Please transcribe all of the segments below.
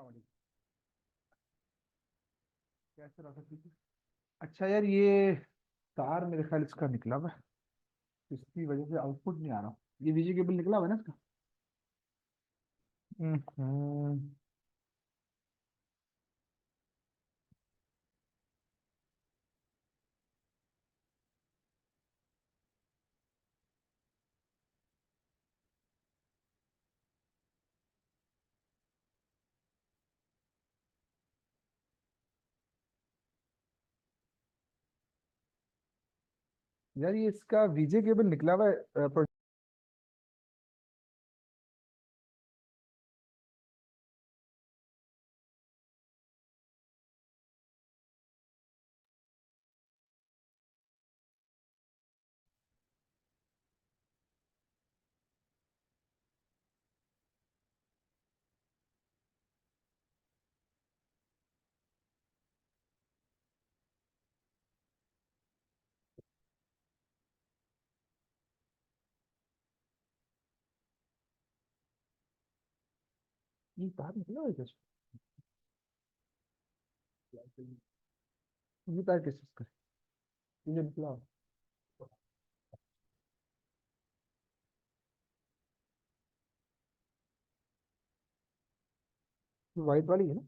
अस्सलाम वालेकुम। कैसे रहा ठीक है? अच्छा यार, ये तार मेरे ख्याल इसका निकला हुआ है, इसकी वजह से आउटपुट नहीं आ रहा। ये वीजी केबल निकला हुआ है ना इसका। हम्म। यार ये इसका वीजे केबल निकला हुआ है ये तार निकला हुआ है कैसे? ये तार कैसे इसका? ये निकला हुआ है, व्हाइट वाली है ना?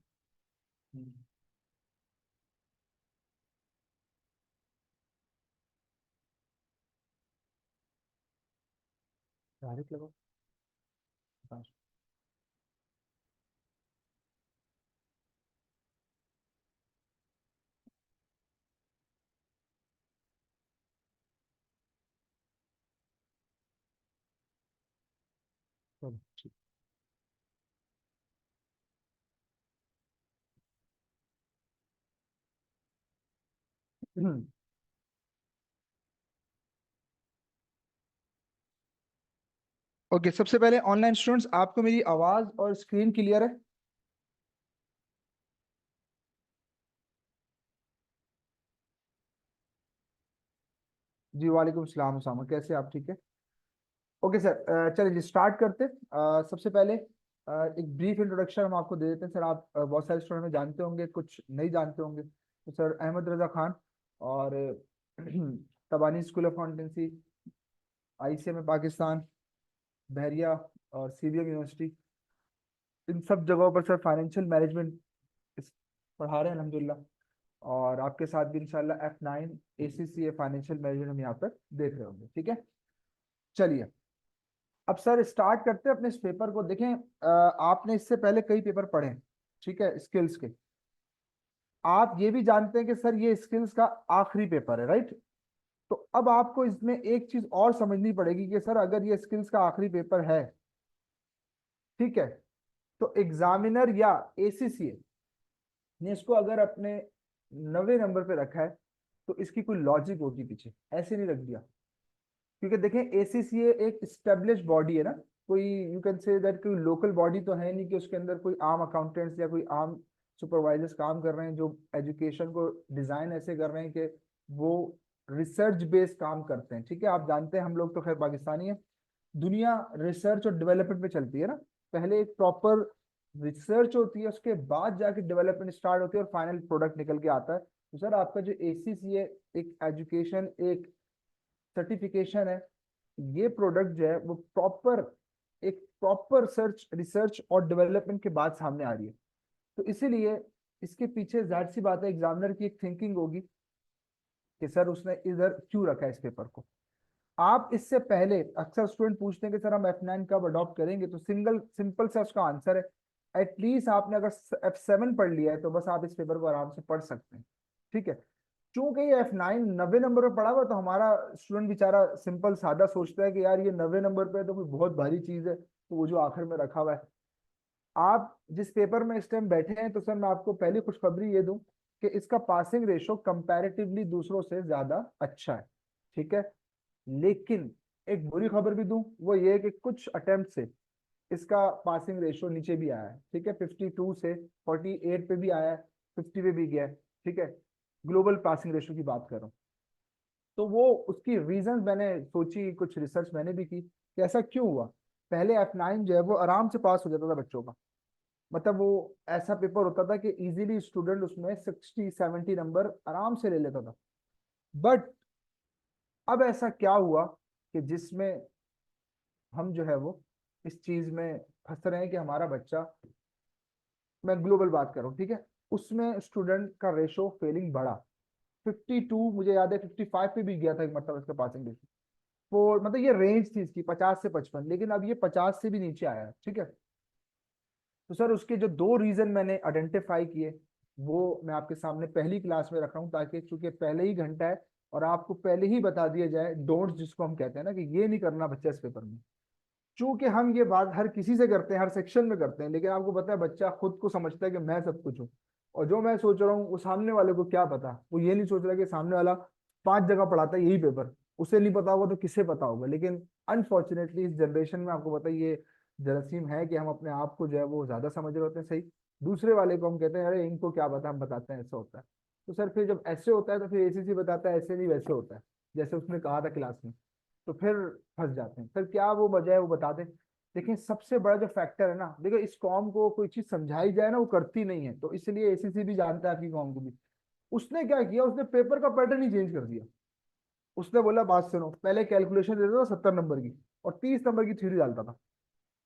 डायरेक्ट लगाओ। हाँ, चलो ठीक। ओके, सबसे पहले ऑनलाइन स्टूडेंट्स, आपको मेरी आवाज और स्क्रीन क्लियर है? जी वालेकुम सलाम उसामा, कैसे आप? ठीक है। ओके सर, चलिए जी स्टार्ट करते हैं। सबसे पहले एक ब्रीफ इंट्रोडक्शन हम आपको दे देते हैं। सर आप बहुत सारे स्टूडेंट में जानते होंगे, कुछ नहीं जानते होंगे। तो सर अहमद रजा खान और Tabani school of accountancy, ICM Pakistan, Bahria और सीबीएम यूनिवर्सिटी, इन सब जगहों पर सर फाइनेंशियल मैनेजमेंट पढ़ा रहे हैं अल्हम्दुलिल्लाह। और आपके साथ भी इंशाल्लाह F9 ACCA फाइनेंशियल मैनेजमेंट हम यहाँ पर देख रहे होंगे। ठीक है, चलिए अब सर स्टार्ट करते हैं अपने इस पेपर को। देखें, आपने इससे पहले कई पेपर पढ़े हैं, ठीक है, स्किल्स के। आप ये भी जानते हैं कि सर ये स्किल्स का आखिरी पेपर है, राइट? तो अब आपको इसमें एक चीज और समझनी पड़ेगी कि सर अगर ये स्किल्स का आखिरी पेपर है, ठीक है, तो एग्जामिनर या एसीसीए ने इसको अगर अपने 90 नंबर पे रखा है तो इसकी कोई लॉजिक होगी पीछे, ऐसे नहीं रख दिया। क्योंकि देखें, एसीसीए एक स्टेब्लिश बॉडी है ना, कोई यू कैन से दैट कोई लोकल बॉडी तो है नहीं कि उसके अंदर कोई आम अकाउंटेंट्स या कोई आम सुपरवाइजर्स काम कर रहे हैं जो एजुकेशन को डिजाइन ऐसे कर रहे हैं कि वो रिसर्च बेस्ड काम करते हैं। ठीक है, आप जानते हैं हम लोग तो खैर पाकिस्तानी है, दुनिया रिसर्च और डेवलपमेंट पे चलती है ना। पहले एक प्रॉपर रिसर्च होती है, उसके बाद जाके डेवलपमेंट स्टार्ट होती है और फाइनल प्रोडक्ट निकल के आता है। तो सर आपका जो एसीसीए एक एजुकेशन, एक सर्टिफिकेशन है, ये प्रोडक्ट जो है वो प्रॉपर एक प्रॉपर सर्च रिसर्च और डेवलपमेंट के बाद सामने आ रही है। तो इसीलिए इसके पीछे जाहिर सी बात है एग्जामिनर की एक थिंकिंग होगी कि सर उसने इधर क्यों रखा है इस पेपर को। आप इससे पहले अक्सर स्टूडेंट पूछते हैं कि सर हम F9 कब अडॉप्ट करेंगे, तो सिंगल सिंपल सा उसका आंसर है, एटलीस्ट आपने अगर F7 पढ़ लिया है तो बस आप इस पेपर को आराम से पढ़ सकते हैं। ठीक है, चूंकि ये F9 90 नंबर पर पड़ा हुआ, तो हमारा स्टूडेंट बेचारा सिंपल सादा सोचता है कि यार ये 90 नंबर पे है तो कोई बहुत भारी चीज है, तो वो जो आखिर में रखा हुआ है। आप जिस पेपर में इस टाइम बैठे हैं, तो सर मैं आपको पहली खुशखबरी ये दूं कि इसका पासिंग रेशो कंपैरेटिवली दूसरों से ज्यादा अच्छा है। ठीक है, लेकिन एक बुरी खबर भी दूं, वो ये है कि कुछ अटेम्प्ट से इसका पासिंग रेशो नीचे भी आया है। ठीक है, 52 से 48 पे भी आया है, 50 पे भी गया है। ठीक है, ग्लोबल पासिंग रेशो की बात कर रहा हूँ। तो वो उसकी रीजन मैंने सोची, कुछ रिसर्च मैंने भी की कि ऐसा क्यों हुआ। पहले F9 जो है वो आराम से पास हो जाता था बच्चों का, मतलब वो ऐसा पेपर होता था कि इजीली स्टूडेंट उसमें 60-70 नंबर आराम से ले लेता था। बट अब ऐसा क्या हुआ कि जिसमें हम जो है वो इस चीज में फंस रहे हैं कि हमारा बच्चा, मैं ग्लोबल बात कर रहा हूँ, ठीक है, उसमें स्टूडेंट का रेशो फेलिंग बढ़ा। 52, मुझे याद है 55 पे भी गया था एक मतलब इसका पासिंग रेशो। वो मतलब ये रेंज थी इसकी 50 से 55, लेकिन अब ये 50 से भी नीचे आया है, ठीक है। तो सर उसके जो दो रीजन मैंने आइडेंटिफाई किए वो मैं आपके सामने पहली क्लास में रख रहा हूँ, ताकि चूंकि पहले ही घंटा है और आपको पहले ही बता दिया जाए डोंट्स, जिसको हम कहते हैं ना कि ये नहीं करना बच्चा इस पेपर में। चूंकि हम ये बात हर किसी से करते हैं, हर सेक्शन में करते हैं, लेकिन आपको पता है बच्चा खुद को समझता है कि मैं सब कुछ हूँ, और जो मैं सोच रहा हूँ वो सामने वाले को क्या पता। वो ये नहीं सोच रहा कि सामने वाला 5 जगह पढ़ाता है यही पेपर, उसे नहीं पता होगा तो किसे पता होगा। लेकिन अनफॉर्चुनेटली इस जनरेशन में आपको पता है ये जरासीम है कि हम अपने आप को जो है वो ज्यादा समझ रहे होते हैं, सही। दूसरे वाले को हम कहते हैं अरे इनको क्या पता, हम बताते हैं ऐसा होता है। तो सर फिर जब ऐसे होता है तो फिर एसीसी बताता है ऐसे नहीं वैसे होता है, जैसे उसने कहा था क्लास में, तो फिर फंस जाते हैं। फिर क्या वो वजह है वो बता दें। देखिए सबसे बड़ा जो फैक्टर है ना, देखो इस कॉम को कोई चीज समझाई जाए ना वो करती नहीं है, तो इसलिए एसीसी भी जानता है आपकी कॉम को भी। उसने क्या किया, उसने पेपर का पैटर्न ही चेंज कर दिया। उसने बोला बात सुनो, पहले कैलकुलेशन देता था 70 नंबर की और 30 नंबर की थ्योरी डालता था।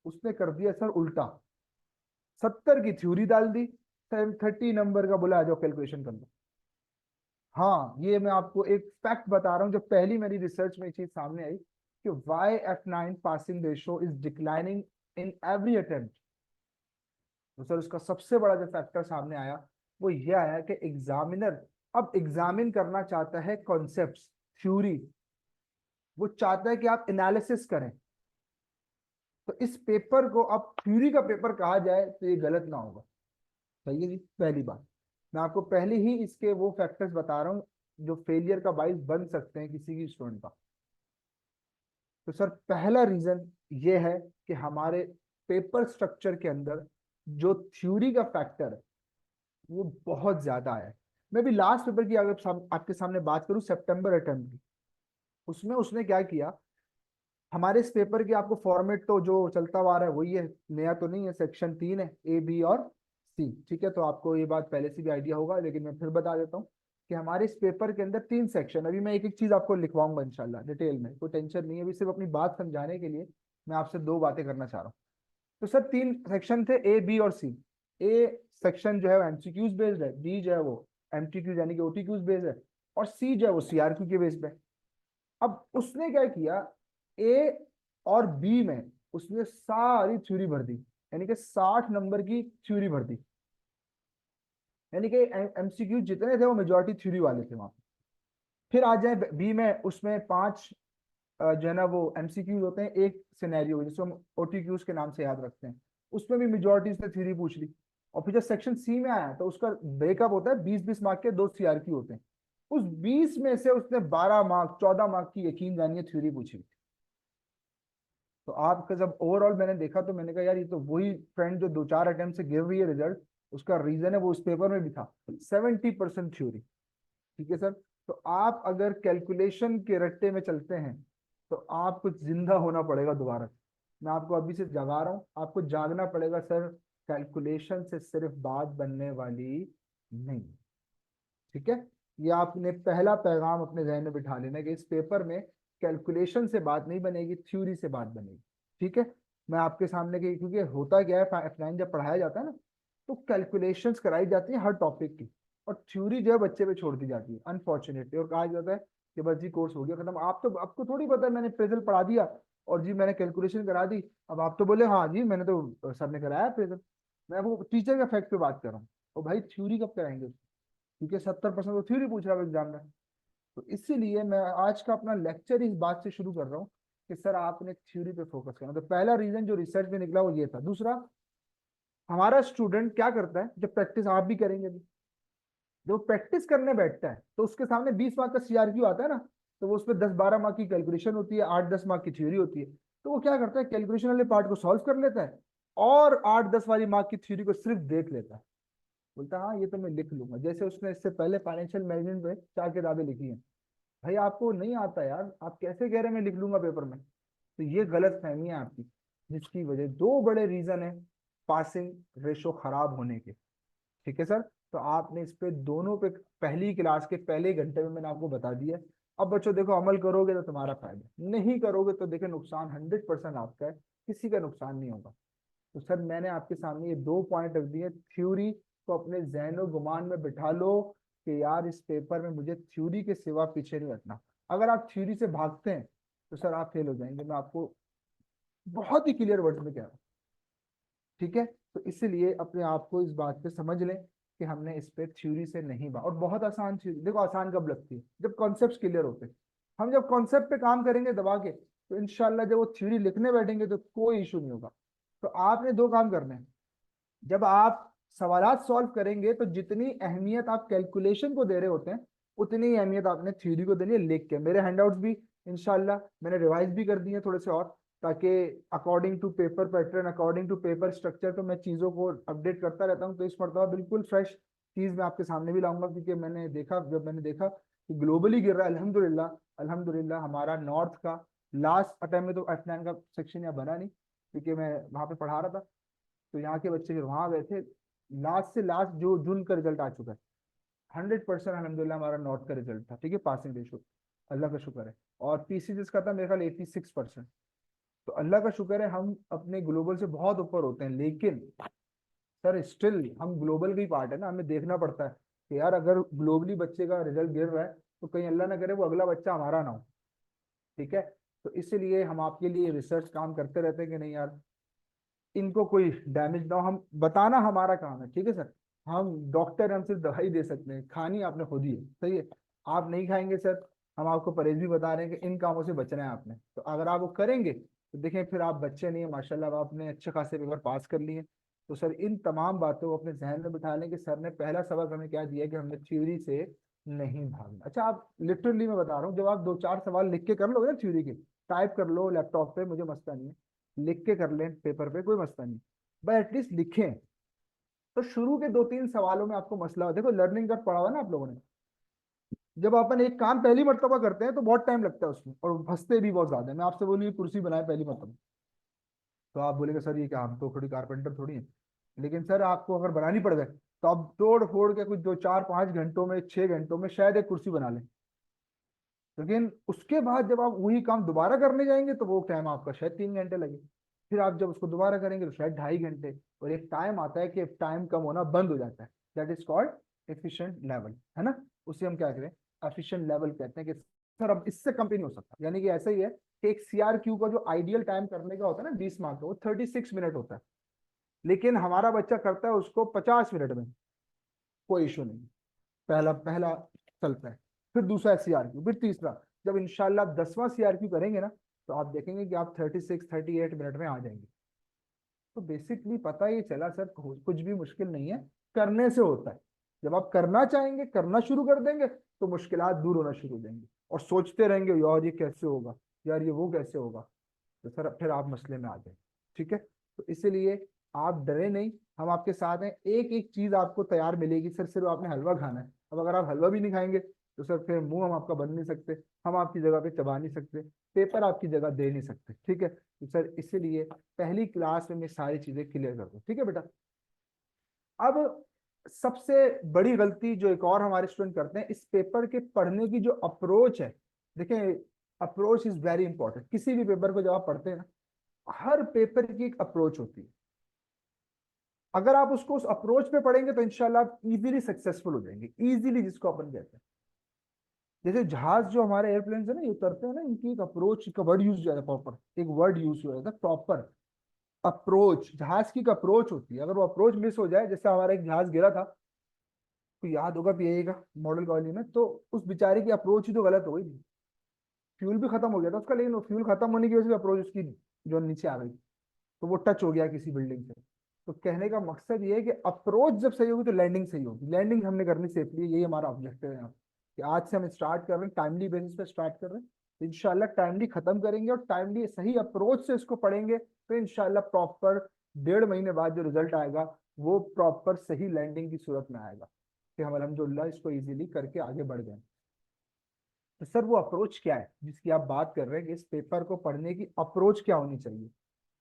उसने कर दिया सर उल्टा, 70 की थ्योरी डाल दी, 30 नंबर का बोला आ जाओ कैलकुलेशन कर लो। हाँ ये मैं आपको एक फैक्ट बता रहा हूँ, जो पहली मेरी रिसर्च में ये चीज सामने आई कि why F9 passing ratio is declining in every attempt. तो सर उसका सबसे बड़ा जो फैक्टर सामने आया वो ये आया कि एग्जामिनर अब एग्जामिन करना चाहता है कॉन्सेप्ट्स, थ्योरी। वो चाहता है कि आप एनालिसिस करें। तो इस पेपर को अब थ्योरी का पेपर कहा जाए तो ये गलत ना होगा। सही है जी, पहली बात। मैं आपको पहले ही इसके वो फैक्टर्स बता रहा हूँ जो फेलियर का बाइस बन सकते हैं किसी की स्टूडेंट का। तो सर पहला रीजन ये है कि हमारे पेपर स्ट्रक्चर के अंदर जो थ्योरी का फैक्टर है वो बहुत ज्यादा है। मैं भी लास्ट पेपर की अगर आपके सामने बात करूं सितंबर अटेम्प्ट की, उसमें उसने क्या किया, हमारे इस पेपर के आपको फॉर्मेट तो जो चलता हुआ आ रहा है वही है, नया तो नहीं है। सेक्शन 3 है, ए बी और सी, ठीक है। तो आपको ये बात पहले से भी आइडिया होगा, लेकिन मैं फिर बता देता हूँ कि हमारे इस पेपर के अंदर 3 सेक्शन, अभी मैं एक एक चीज आपको लिखवाऊंगा इंशाल्लाह डिटेल में, कोई टेंशन नहीं है। अभी सिर्फ अपनी बात समझाने के लिए मैं आपसे दो बातें करना चाह रहा हूँ। तो सर 3 सेक्शन थे, ए बी और सी। ए सेक्शन जो है वो एमसीक्यूज बेस्ड है, बी जो है वो एमटीक्यूज यानी कि ओटीक्यूज बेस्ड है, और सी जो है वो सीआरक्यू के बेस पे। अब उसने क्या किया, ए और बी में उसने सारी थ्योरी भर दी, यानी कि 60 नंबर की थ्योरी भर दी। यानी कि एमसीक्यू जितने थे वो मेजोरिटी थ्योरी वाले थे वहां पे। फिर आ जाए बी में, उसमें 5 जो है ना वो एमसीक्यूज होते हैं एक सिनेरियो, जिसको हम ओटीक्यूज के नाम से याद रखते हैं। उसमें भी मेजोरिटी से थ्योरी पूछ ली। और फिर जब सेक्शन सी में आया तो उसका ब्रेकअप होता है, 20-20 मार्क के 2 सीआरक्यू होते हैं। उस 20 में से उसने 12 मार्क 14 मार्क की यकीन जानिए थ्योरी पूछी। तो आपका जब ओवरऑल मैंने देखा तो मैंने कहा यार ये तो वही फ्रेंड जो 2-4 अटेम्प्ट से गिर रही है रिजल्ट, उसका रीजन है वो उस पेपर में भी था, 70% थ्योरी। ठीक है सर। तो आप अगर कैलकुलेशन के रट्टे में चलते हैं तो आपको जिंदा होना पड़ेगा दोबारा से। मैं आपको अभी से जगा रहा हूँ, आपको जागना पड़ेगा सर। कैलकुलेशन से सिर्फ बात बनने वाली नहीं। ठीक है, ये आपने पहला पैगाम अपने जहन में बिठा लेना कि इस पेपर में कैलकुलेशन से बात नहीं बनेगी, थ्योरी से बात बनेगी। ठीक है। मैं आपके सामने की, क्योंकि होता क्या है F9 जब पढ़ाया जाता है ना तो कैलकुलेशंस कराई जाती है हर टॉपिक की, और थ्योरी जो है बच्चे पे छोड़ दी जाती है अनफॉर्चुनेटली, और कहा जाता है कि बस जी कोर्स हो गया खत्म। आप तो, आपको थोड़ी पता है मैंने प्रेजल पढ़ा दिया और जी मैंने कैलकुलेशन करा दी, अब आप तो बोले हाँ जी मैंने तो सर ने कराया प्रेजल। मैं वो टीचर के फैक्ट पे बात कर रहा हूँ। तो भाई थ्योरी कब कराएंगे, क्योंकि 70% तो थ्योरी पूछ रहा है एग्जाम में। तो इसीलिए मैं आज का अपना लेक्चर इस बात से शुरू कर रहा हूँ कि सर आपने थ्योरी पे फोकस करना। तो पहला रीजन जो रिसर्च में निकला वो ये था। दूसरा, हमारा स्टूडेंट क्या करता है जब प्रैक्टिस आप भी करेंगे भी, जब प्रैक्टिस करने बैठता है तो उसके सामने 20 मार्क का सीआरक्यू आता है ना, तो वो उसमें 10-12 मार्क की कैलकुलेशन होती है, 8-10 मार्क की थ्योरी होती है। तो वो क्या करता है, कैलकुलेशन वाले पार्ट को सॉल्व कर लेता है और 8-10 वाली मार्क की थ्योरी को सिर्फ देख लेता है। बोलता है हाँ ये तो मैं लिख लूंगा, जैसे उसने इससे पहले फाइनेंशियल मैनेजमेंट में 4 किताबें लिखी हैं। भाई आपको नहीं आता यार, आप कैसे कह रहे हैं मैं लिख लूंगा पेपर में। तो ये गलत फहमी है आपकी, जिसकी वजह दो बड़े रीजन है। पासिंग रेशो खराब होने के। ठीक है सर, तो आपने इस पे दोनों पे पहली क्लास के पहले घंटे में मैंने आपको बता दिया। अब बच्चों देखो, अमल करोगे तो तुम्हारा फायदा, नहीं करोगे तो देखो नुकसान 100% आपका है, किसी का नुकसान नहीं होगा। तो सर मैंने आपके सामने ये 2 पॉइंट रख दिए। थ्योरी को अपने जहनो गुमान में बिठा लो कि यार इस पेपर में मुझे थ्योरी के सिवा पीछे नहीं हटना। अगर आप थ्योरी से भागते हैं तो सर आप फेल हो जाएंगे, मैं आपको बहुत ही क्लियर वर्ड में कह रहा हूँ। ठीक है, तो इसलिए अपने आप को इस बात पे समझ लें कि हमने इस पे थ्योरी से नहीं और बहुत आसान थ्योरी देखो, आसान कब लगती है जब कॉन्सेप्ट क्लियर होते हैं। हम जब कॉन्सेप्ट पे काम करेंगे दबा के, तो इंशाल्लाह जब वो थ्योरी लिखने बैठेंगे तो कोई इशू नहीं होगा। तो आपने दो काम करने हैं। जब आप सवालात सॉल्व करेंगे तो जितनी अहमियत आप कैलकुलेशन को दे रहे होते हैं, उतनी ही अहमियत आपने थ्योरी को देनी है लिख के। मेरे हैंडआउट्स भी इंशाल्लाह मैंने रिवाइज भी कर दिए हैं थोड़े से, और ताकि according to paper pattern, according to paper structure, तो मैं चीज़ों को अपडेट करता रहता हूँ। तो इस मरतबा बिल्कुल फ्रेश चीज़ मैं आपके सामने भी लाऊंगा, क्योंकि मैंने देखा कि ग्लोबली गिर रहा है। अल्हम्दुलिल्लाह, अल्हम्दुलिल्लाह हमारा नॉर्थ का लास्ट अटेम्प्ट में तो F9 का सेक्शन यहाँ बना नहीं, क्योंकि मैं वहाँ पे पढ़ा रहा था। तो यहाँ के बच्चे फिर वहां गए थे। लास्ट से लास्ट जो जून का रिजल्ट आ चुका है, 100% अलहमदिल्ला हमारा नॉर्थ का रिजल्ट था। ठीक है, पासिंग रेशो, अल्लाह का शुक्र है। और पीसी जिसका था मेरे ख्याल 86%। तो अल्लाह का शुक्र है, हम अपने ग्लोबल से बहुत ऊपर होते हैं। लेकिन सर स्टिल हम ग्लोबल का ही पार्ट है ना, हमें देखना पड़ता है कि यार अगर ग्लोबली बच्चे का रिजल्ट गिर रहा है तो कहीं अल्लाह ना करे वो अगला बच्चा हमारा ना हो। ठीक है, तो इसलिए हम आपके लिए रिसर्च काम करते रहते हैं कि नहीं यार इनको कोई डैमेज ना हो, हम बताना हमारा काम है। ठीक है सर, हम डॉक्टर, हम सिर्फ दवाई दे सकते हैं, खानी आपने खुद ही है। सही है, आप नहीं खाएंगे सर, हम आपको परहेज भी बता रहे हैं कि इन कामों से बचना है आपने। तो अगर आप वो करेंगे तो देखें फिर आप बच्चे नहीं है, माशाल्लाह आपने अच्छे खासे पेपर पास कर लिए। तो सर इन तमाम बातों को अपने जहन में बिठा लें कि सर ने पहला सबक हमें क्या दिया कि हमने थ्योरी से नहीं भागना। अच्छा, आप लिटरली मैं बता रहा हूँ, जब आप 2-4 सवाल लिख के कर लोगे ना थ्योरी के, टाइप कर लो लैपटॉप पे, मुझे मसला नहीं है, लिख के कर लें पेपर पे, कोई मसला नहीं, बस एटलीस्ट लिखें। तो शुरू के 2-3 सवालों में आपको मसला हो, देखो लर्निंग कर्व पढ़ा हुआ ना आप लोगों ने। जब अपन एक काम पहली मर्तबा करते हैं तो बहुत टाइम लगता है उसमें, और फंसते भी बहुत ज्यादा है। मैं आपसे बोलूँ कुर्सी बनाए पहली मर्तबा, तो आप बोलेंगे सर ये क्या, हम तो थोड़ी कारपेंटर थोड़ी है। लेकिन सर आपको अगर बनानी पड़ जाए तो आप तोड़ फोड़ के कुछ 2-4-5 घंटों में, 6 घंटों में शायद एक कुर्सी बना लें। लेकिन उसके बाद जब आप वही काम दोबारा करने जाएंगे तो वो टाइम आपका शायद 3 घंटे लगे। फिर आप जब उसको दोबारा करेंगे तो शायद 2.5 घंटे। और एक टाइम आता है कि टाइम कम होना बंद हो जाता है, that is called efficient level, है ना। उसे हम क्या करें, एफिशिएंट लेवल कहते हैं कि सर अब इससे कम भी नहीं हो सकता। यानी कि ऐसा ही है कि एक सीआरक्यू का जो आइडियल टाइम करने का होता है ना 20 मार्क का, वो 36 मिनट होता है। लेकिन हमारा बच्चा करता है उसको 50 मिनट में, कोई इशू नहीं। पहला पहला चलता है, फिर दूसरा सीआरक्यू, फिर तीसरा। जब इंशाल्लाह 10वां सीआरक्यू करेंगे ना, तो आप देखेंगे कि आप 36-38 मिनट में आ जाएंगे। तो बेसिकली पता ये चला सर, कुछ भी मुश्किल नहीं है, करने से होता है। जब आप करना चाहेंगे, करना शुरू कर देंगे, तो मुश्किलात दूर होना शुरू हो जाएंगी। और सोचते रहेंगे यार ये कैसे होगा, यार ये वो कैसे होगा, तो सर फिर आप मसले में आ जाए। ठीक है, तो इसीलिए आप डरे नहीं, हम आपके साथ हैं। एक एक चीज आपको तैयार मिलेगी सर, सिर्फ आपने हलवा खाना है। अब अगर आप हलवा भी नहीं खाएंगे तो सर फिर मुंह हम आपका बन नहीं सकते, हम आपकी जगह पे चबा नहीं सकते, पेपर आपकी जगह दे नहीं सकते। ठीक है, तो सर इसीलिए पहली क्लास में मैं सारी चीजें क्लियर कर दूं। ठीक है बेटा। अब सबसे बड़ी गलती जो एक और हमारे स्टूडेंट करते हैं, इस पेपर के पढ़ने की जो अप्रोच है, देखें अप्रोच इज वेरी इंपॉर्टेंट। किसी भी पेपर को जब आप पढ़ते हैं ना, हर पेपर की एक अप्रोच होती है। अगर आप उसको उस अप्रोच पे पढ़ेंगे तो इंशाल्लाह आप इजीली सक्सेसफुल हो जाएंगे। इजीली जिसको अपन कहते हैं, जैसे जहाज जो हमारे एयरप्लेन है ना ये उतरते हैं ना, इनकी एक अप्रोच का वर्ड यूज किया जाता है, प्रॉपर एक वर्ड यूज किया जाता है, प्रॉपर अप्रोच। जहाज की एक अप्रोच होती है, अगर वो अप्रोच मिस हो जाए, जैसे हमारा एक जहाज गिरा था, तो याद होगा पीएए का मॉडल कॉलोनी में, तो उस बेचारे की अप्रोच ही तो गलत हो गई थी। फ्यूल भी खत्म हो गया था उसका, लेकिन वो फ्यूल खत्म होने की वजह से अप्रोच उसकी जो नीचे आ गई, तो वो टच हो गया किसी बिल्डिंग से। तो कहने का मकसद ये है कि अप्रोच जब सही होगी तो लैंडिंग सही होगी। लैंडिंग हमने करनी सेफली, यही हमारा ऑब्जेक्टिव है यहाँ, कि आज से हम स्टार्ट कर रहे हैं, टाइमली बेसिस पे स्टार्ट कर रहे हैं, तो इंशाल्लाह टाइमली खत्म करेंगे, और टाइमली सही अप्रोच से इसको पढ़ेंगे तो इंशाल्लाह प्रॉपर 1.5 महीने बाद जो रिजल्ट आएगा वो प्रॉपर सही लैंडिंग की सूरत में आएगा, कि हम अल्हम्दुलिल्लाह इसको इजीली करके आगे बढ़ गए। तो सर वो अप्रोच क्या है जिसकी आप बात कर रहे हैं कि इस पेपर को पढ़ने की अप्रोच क्या होनी चाहिए।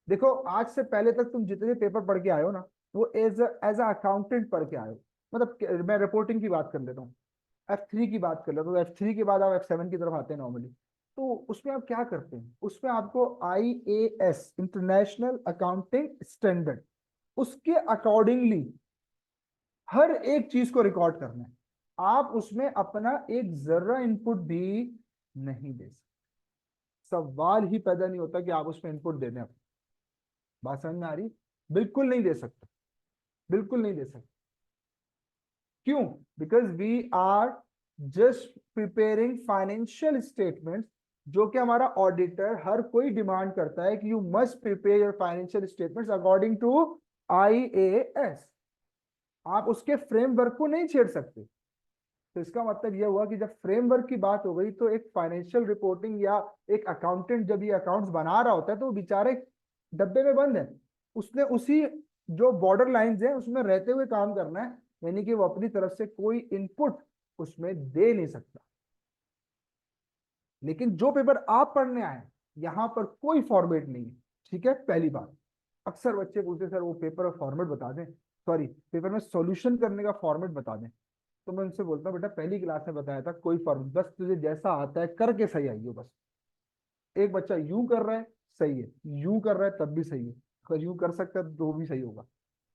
देखो आज से पहले तक तुम जितने पेपर पढ़ के आए हो ना, वो एज अकाउंटेंट पढ़ के आए हो। मतलब मैं रिपोर्टिंग की बात कर लेता हूँ, F3 की बात कर लेता हूँ। F3 के बाद आप F7 की तरफ आते हैं नॉर्मली। तो उसमें आप क्या करते हैं, उसमें आपको IAS, इंटरनेशनल अकाउंटिंग स्टैंडर्ड, उसके अकॉर्डिंगली हर एक चीज को रिकॉर्ड करना है। आप उसमें अपना एक जरा इनपुट भी नहीं दे सकते। सवाल ही पैदा नहीं होता कि आप उसमें इनपुट दे दें। बात समझ में आ रही? बिल्कुल नहीं दे सकते, बिल्कुल नहीं दे सकते। क्यों? Because we are just preparing financial statements, जो कि हमारा ऑडिटर हर कोई डिमांड करता है कि you must prepare your financial statements according to IAS। आप उसके फ्रेमवर्क को नहीं छेड़ सकते। तो इसका मतलब यह हुआ कि जब फ्रेमवर्क की बात हो गई, तो एक फाइनेंशियल रिपोर्टिंग या एक अकाउंटेंट जब ये अकाउंट्स बना रहा होता है, तो वो बेचारे डब्बे में बंद है। उसने उसी जो बॉर्डर लाइंस है उसमें रहते हुए काम करना है, यानी कि वो अपनी तरफ से कोई इनपुट उसमें दे नहीं सकता। लेकिन जो पेपर आप पढ़ने आए, यहां पर कोई फॉर्मेट नहीं है। ठीक है, पहली बात। अक्सर बच्चे पूछते सर वो पेपर फॉर्मेट बता दें, सॉरी पेपर में सॉल्यूशन करने का फॉर्मेट बता दें। तो मैं उनसे बोलता हूँ बेटा पहली क्लास में बताया था कोई फॉर्मेट, बस तुझे जैसा आता है करके सही आइयो बस। एक बच्चा यूं कर रहा है सही है, यूं कर रहा है तब भी सही है, अगर यूं कर सकता है तो भी सही होगा।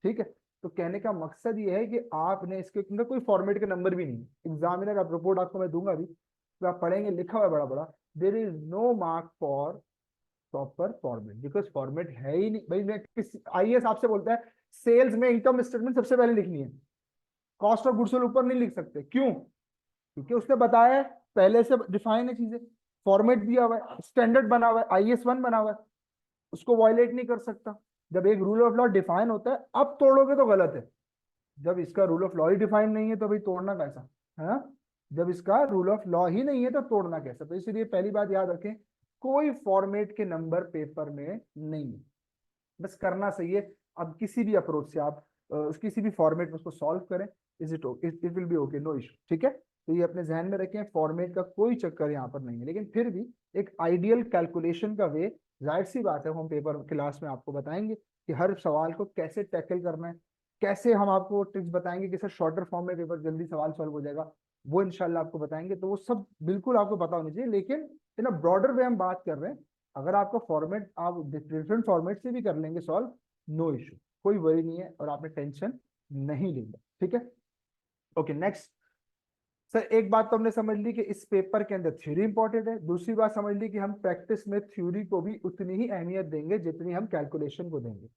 ठीक है। तो कहने का मकसद ये है कि आपने इसके अंदर कोई फॉर्मेट के नंबर भी नहीं है। एग्जामिनर आप रिपोर्ट आपको मैं दूंगा अभी, तो आप पढ़ेंगे लिखा हुआ है बड़ा बड़ा, there is no mark for proper format, because format है ही नहीं भाई। मैं किस IAS आपसे बोलता है सेल्स में इनकम स्टेटमेंट सबसे पहले लिखनी है, कॉस्ट ऑफ गुड्स सोल्ड ऊपर नहीं लिख सकते। क्यों? क्योंकि उसने बताया है, पहले से डिफाइन है चीजें, फॉर्मेट दिया हुआ है, स्टैंडर्ड बना हुआ है, IAS 1 बना हुआ है, उसको वायलेट नहीं कर सकता। जब एक रूल ऑफ लॉ डिफाइन होता है, अब तोड़ोगे तो गलत है। जब इसका rule of law he define नहीं है तो भाई तोड़ना कैसा है ना? जब इसका रूल ऑफ लॉ ही नहीं है तो तोड़ना कैसा? तो इसलिए पहली बात याद रखें, कोई फॉर्मेट के नंबर पेपर में नहीं है, बस करना सही है। अब किसी भी अप्रोच से आप किसी भी फॉर्मेट में उसको सॉल्व करें, is it it will be okay, no issue. ठीक है, तो ये अपने जहन में रखें, फॉर्मेट का कोई चक्कर यहाँ पर नहीं है। लेकिन फिर भी एक आइडियल कैलकुलेशन का वे, जाहिर सी बात है हम पेपर क्लास में आपको बताएंगे कि हर सवाल को कैसे टैकल करना है, कैसे हम आपको ट्रिक्स बताएंगे कि सर शॉर्टर फॉर्म में पेपर जल्दी सवाल सॉल्व हो जाएगा, वो इंशाल्लाह आपको बताएंगे। तो वो सब बिल्कुल आपको पता होनी चाहिए, लेकिन इन अ ब्रॉडर वे हम बात कर रहे हैं। अगर आपका फॉर्मेट आप डिफरेंट फॉर्मेट से भी कर लेंगे सॉल्व, नो इशू, कोई वरी नहीं है और आपने टेंशन नहीं लेंगे। ठीक है, ओके नेक्स्ट। सर एक बात तो हमने समझ ली कि इस पेपर के अंदर थ्योरी इंपॉर्टेंट है, दूसरी बात समझ ली कि हम प्रैक्टिस में थ्योरी को भी उतनी ही अहमियत देंगे जितनी हम कैलकुलेशन को देंगे।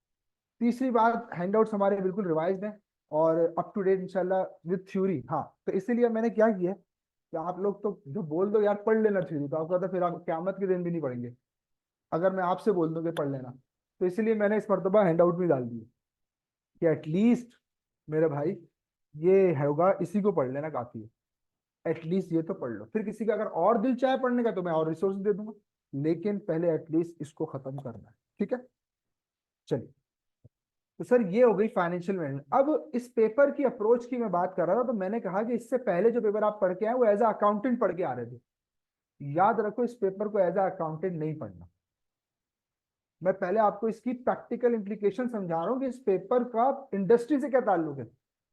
तीसरी बात, हैंडआउट्स हमारे बिल्कुल रिवाइज हैं और अप टू डेट इंशाल्लाह विद थ्योरी। हाँ, तो इसीलिए मैंने क्या किया है कि आप लोग तो जो बोल दो यार पढ़ लेना थ्योरी, तो आपको तो फिर आप क्यामत के दिन भी नहीं पढ़ेंगे अगर मैं आपसे बोल दूं कि पढ़ लेना। तो इसलिए मैंने इस मरतबा हैंडआउट में डाल दी कि एटलीस्ट मेरे भाई ये होगा, इसी को पढ़ लेना काफी है, एटलीस्ट ये तो पढ़ लो। फिर किसी का अगर और दिल चाहे पढ़ने का तो मैं और रिसोर्स दे दूंगा, लेकिन पहले एटलीस्ट इसको खत्म करना है। ठीक है, चलिए। तो सर ये हो गई फाइनेंशियल मैनेजमेंट। अब इस पेपर की अप्रोच की मैं बात कर रहा था, तो मैंने कहा कि इससे पहले जो पेपर आप पढ़ के आए वो एज अ अकाउंटेंट पढ़ के आ रहे थे। याद रखो इस पेपर को एज अ अकाउंटेंट नहीं पढ़ना। मैं पहले आपको इसकी प्रैक्टिकल इंप्लीकेशन समझा रहा हूँ कि इस पेपर का इंडस्ट्री से क्या ताल्लुक है।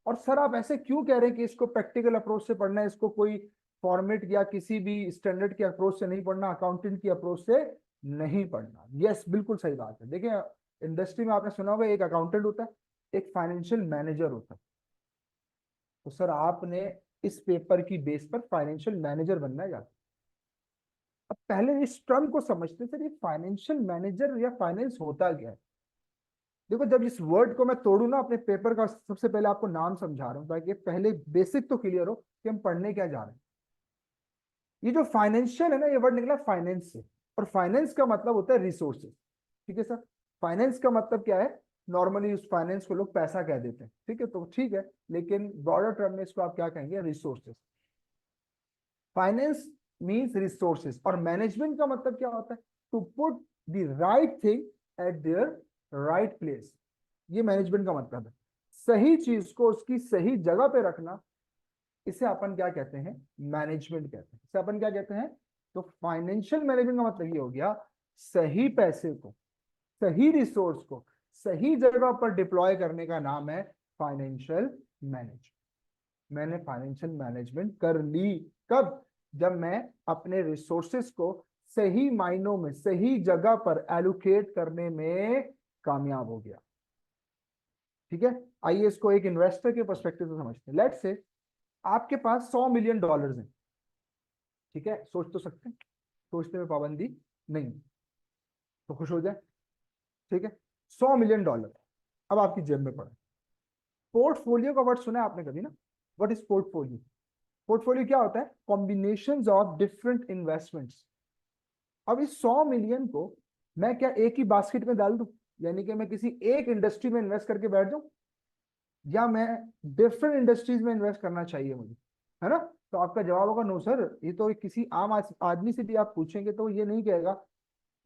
और सर आप ऐसे क्यों कह रहे हैं कि इसको प्रैक्टिकल अप्रोच से पढ़ना है, इसको कोई फॉर्मेट या किसी भी स्टैंडर्ड की अप्रोच से नहीं पढ़ना, अकाउंटेंट की अप्रोच से नहीं पढ़ना? यस, बिल्कुल सही बात है। देखिए इंडस्ट्री में आपने सुना होगा एक अकाउंटेंट होता है, एक फाइनेंशियल मैनेजर होता है। तो सर आपने इस पेपर की बेस पर फाइनेंशियल मैनेजर बनना है यार। अब पहले इस टर्म को समझते सर, ये फाइनेंशियल मैनेजर या फाइनेंस होता क्या है। देखो जब इस वर्ड को मैं तोड़ू ना अपने पेपर का, सबसे पहले आपको नाम समझा रहा हूँ ताकि पहले बेसिक तो क्लियर हो कि हम पढ़ने क्या जा रहे हैं। ये जो फाइनेंशियल है ना, ये वर्ड निकला फाइनेंस से, और फाइनेंस का मतलब होता है रिसोर्सेज। ठीक है सर, फाइनेंस का मतलब क्या है? नॉर्मली उस फाइनेंस को लोग पैसा कह देते हैं, ठीक है, तो ठीक है, लेकिन ब्रॉडर टर्म में इसको आप क्या कहेंगे? रिसोर्सेज। फाइनेंस मीन्स रिसोर्सेज, और मैनेजमेंट का मतलब क्या होता है? To put the right thing at there right place. ये मैनेजमेंट का मतलब है, सही चीज को उसकी सही जगह पे रखना। इसे अपन क्या कहते हैं? मैनेजमेंट कहते हैं। इसे अपन क्या कहते हैं? तो फाइनेंशियल मैनेजमेंट का मतलब ये हो गया, सही पैसे को सही रिसोर्स को सही जगह पर डिप्लॉय करने का नाम है फाइनेंशियल मैनेजमेंट। मैंने फाइनेंशियल मैनेजमेंट कर ली कब? जब मैं अपने रिसोर्सेस को सही मायनों में सही जगह पर एलोकेट करने में कामयाब हो गया। ठीक है, आइए इसको एक इन्वेस्टर के पर्सपेक्टिव से समझते हैं। लेट्स से आपके पास $100 मिलियन हैं। ठीक है, सोच तो सकते हैं, सोचने में पाबंदी नहीं, तो खुश हो जाए। ठीक है, $100 मिलियन अब आपकी जेब में पड़ा। पोर्टफोलियो का वर्ड सुना है आपने कभी ना? What is portfolio? पोर्टफोलियो क्या होता है? Combination of different investments. अब इस 100 मिलियन को मैं क्या एक ही बास्केट में डाल दूं, यानी कि मैं किसी एक इंडस्ट्री में इन्वेस्ट करके बैठ जाऊं, या मैं डिफरेंट इंडस्ट्रीज में इन्वेस्ट करना चाहिए मुझे, है ना? तो आपका जवाब होगा नो सर। ये तो किसी आम आदमी से भी आप पूछेंगे तो ये नहीं कहेगा।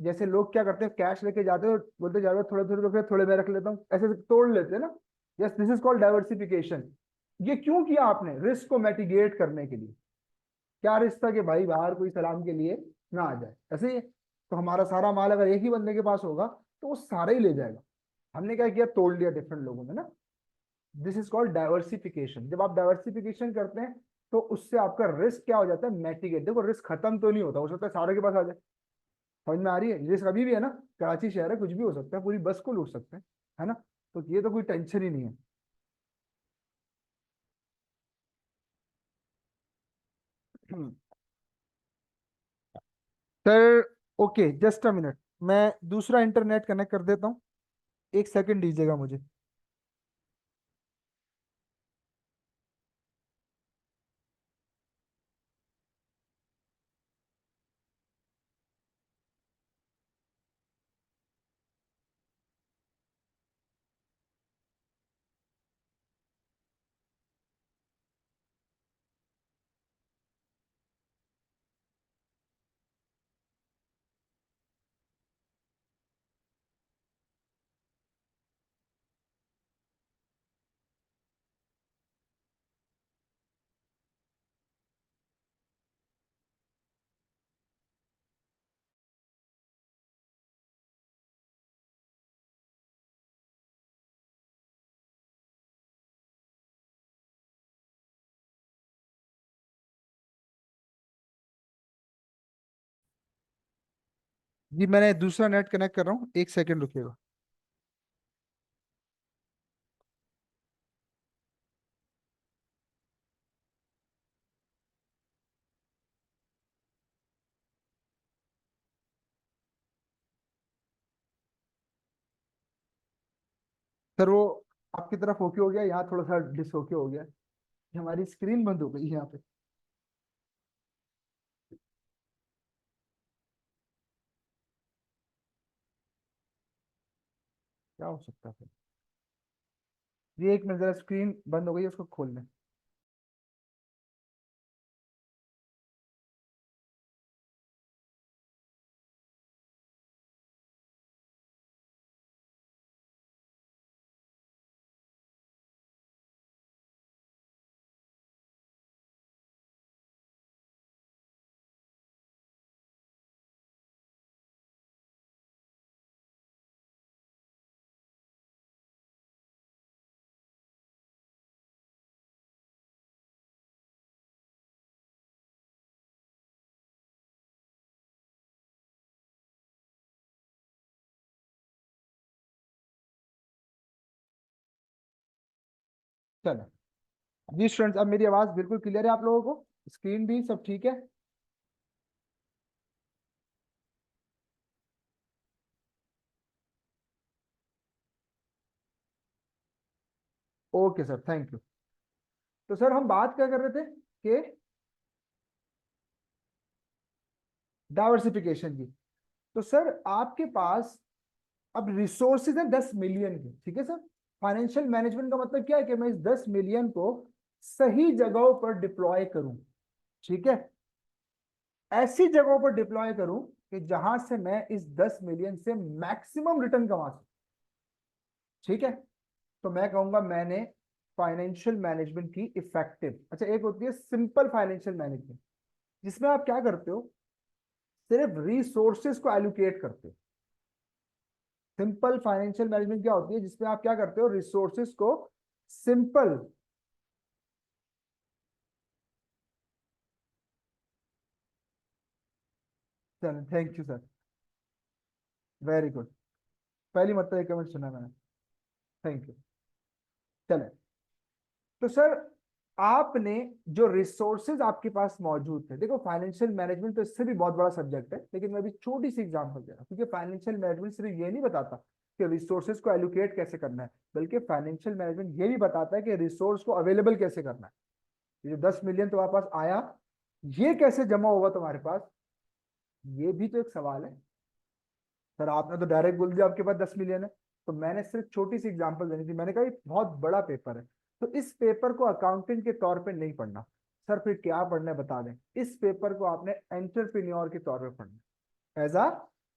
जैसे लोग क्या करते हैं, कैश लेके जाते हैं, बोलते जा रहे हो थोड़े थोड़े रुपए, थोड़े मैं रख लेता हूँ, ऐसे तोड़ लेते हैं ना। Yes, this is called diversification. ये क्यों किया आपने? रिस्क को मैटिगेट करने के लिए। क्या रिस्क था कि भाई बाहर कोई सलाम के लिए ना आ जाए, ऐसे ही है। तो हमारा सारा माल अगर एक ही बंदे के पास होगा तो वो सारा ही ले जाएगा। हमने क्या किया, तोड़ लिया डिफरेंट लोगों ने ना। This is called diversification. जब आप डाइवर्सिफिकेशन करते हैं तो उससे आपका रिस्क क्या हो जाता है, मैटिगेट। देखो रिस्क खत्म तो नहीं होता, हो सकता है सारे के पास आ जाए। समझ में आ रही है? रिस्क अभी भी है ना, कराची शहर है, कुछ भी हो सकता है, पूरी बस को लूट सकते हैं, है ना? तो ये तो कोई टेंशन ही नहीं है। Sir okay, just a minute, मैं दूसरा इंटरनेट कनेक्ट कर देता हूँ, एक सेकंड दीजिएगा मुझे। जी मैंने दूसरा नेट कनेक्ट कर रहा हूँ, एक सेकंड रुकिएगा। सर वो आपकी तरफ ओके हो गया, यहाँ थोड़ा सा डिस ओके हो गया, कि हमारी स्क्रीन बंद हो गई यहाँ पे। क्या हो सकता है? ये एक मिनट, जरा स्क्रीन बंद हो गई है, उसको खोल लें। चलो जी स्टूडेंट्स, अब मेरी आवाज बिल्कुल क्लियर है आप लोगों को? स्क्रीन भी सब ठीक है? Okay sir, thank you. तो सर हम बात क्या कर रहे थे कि डाइवर्सिफिकेशन की। तो सर आपके पास अब रिसोर्सेज है 10 मिलियन के, ठीक है सर। फाइनेंशियल मैनेजमेंट का मतलब क्या है कि मैं इस 10 मिलियन को सही जगहों पर डिप्लॉय करूं। ठीक है, ऐसी जगहों पर डिप्लॉय करूं कि जहां से मैं इस 10 मिलियन से मैक्सिमम रिटर्न कमा सकूं। ठीक है, तो मैं कहूंगा मैंने फाइनेंशियल मैनेजमेंट की इफेक्टिव। अच्छा, एक होती है सिंपल फाइनेंशियल मैनेजमेंट, जिसमें आप क्या करते हो, सिर्फ रिसोर्सेज को एलोकेट करते हो। सिंपल फाइनेंशियल मैनेजमेंट क्या होती है, जिसमें आप क्या करते हो, रिसोर्सेस को सिंपल, चलो thank you sir, very good, पहली मतलब एक कमेंट सुना मैंने, थैंक यू। चले, तो सर आपने जो रिसोर्सेज आपके पास मौजूद थे, देखो फाइनेंशियल मैनेजमेंट तो इससे भी बहुत बड़ा सब्जेक्ट है, लेकिन मैं अभी छोटी सी एग्जांपल दे रहा हूँ, क्योंकि फाइनेंशियल मैनेजमेंट सिर्फ ये नहीं बताता कि रिसोर्सेज को एलोकेट कैसे करना है, बल्कि फाइनेंशियल मैनेजमेंट ये भी बताता है कि रिसोर्स को अवेलेबल कैसे करना है। ये जो 10 मिलियन तुम्हारे पास आया, ये कैसे जमा होगा तुम्हारे पास, ये भी तो एक सवाल है। सर आपने तो डायरेक्ट बोल दिया आपके पास 10 मिलियन है, तो मैंने सिर्फ छोटी सी एग्जांपल देनी थी, मैंने कहा ये बहुत बड़ा पेपर है, तो इस पेपर को अकाउंटेंट के तौर पे नहीं पढ़ना। सर फिर क्या पढ़ना है बता दें, इस पेपर को आपने एंटरप्रेन्योर के तौर पे पढ़ना, एज अ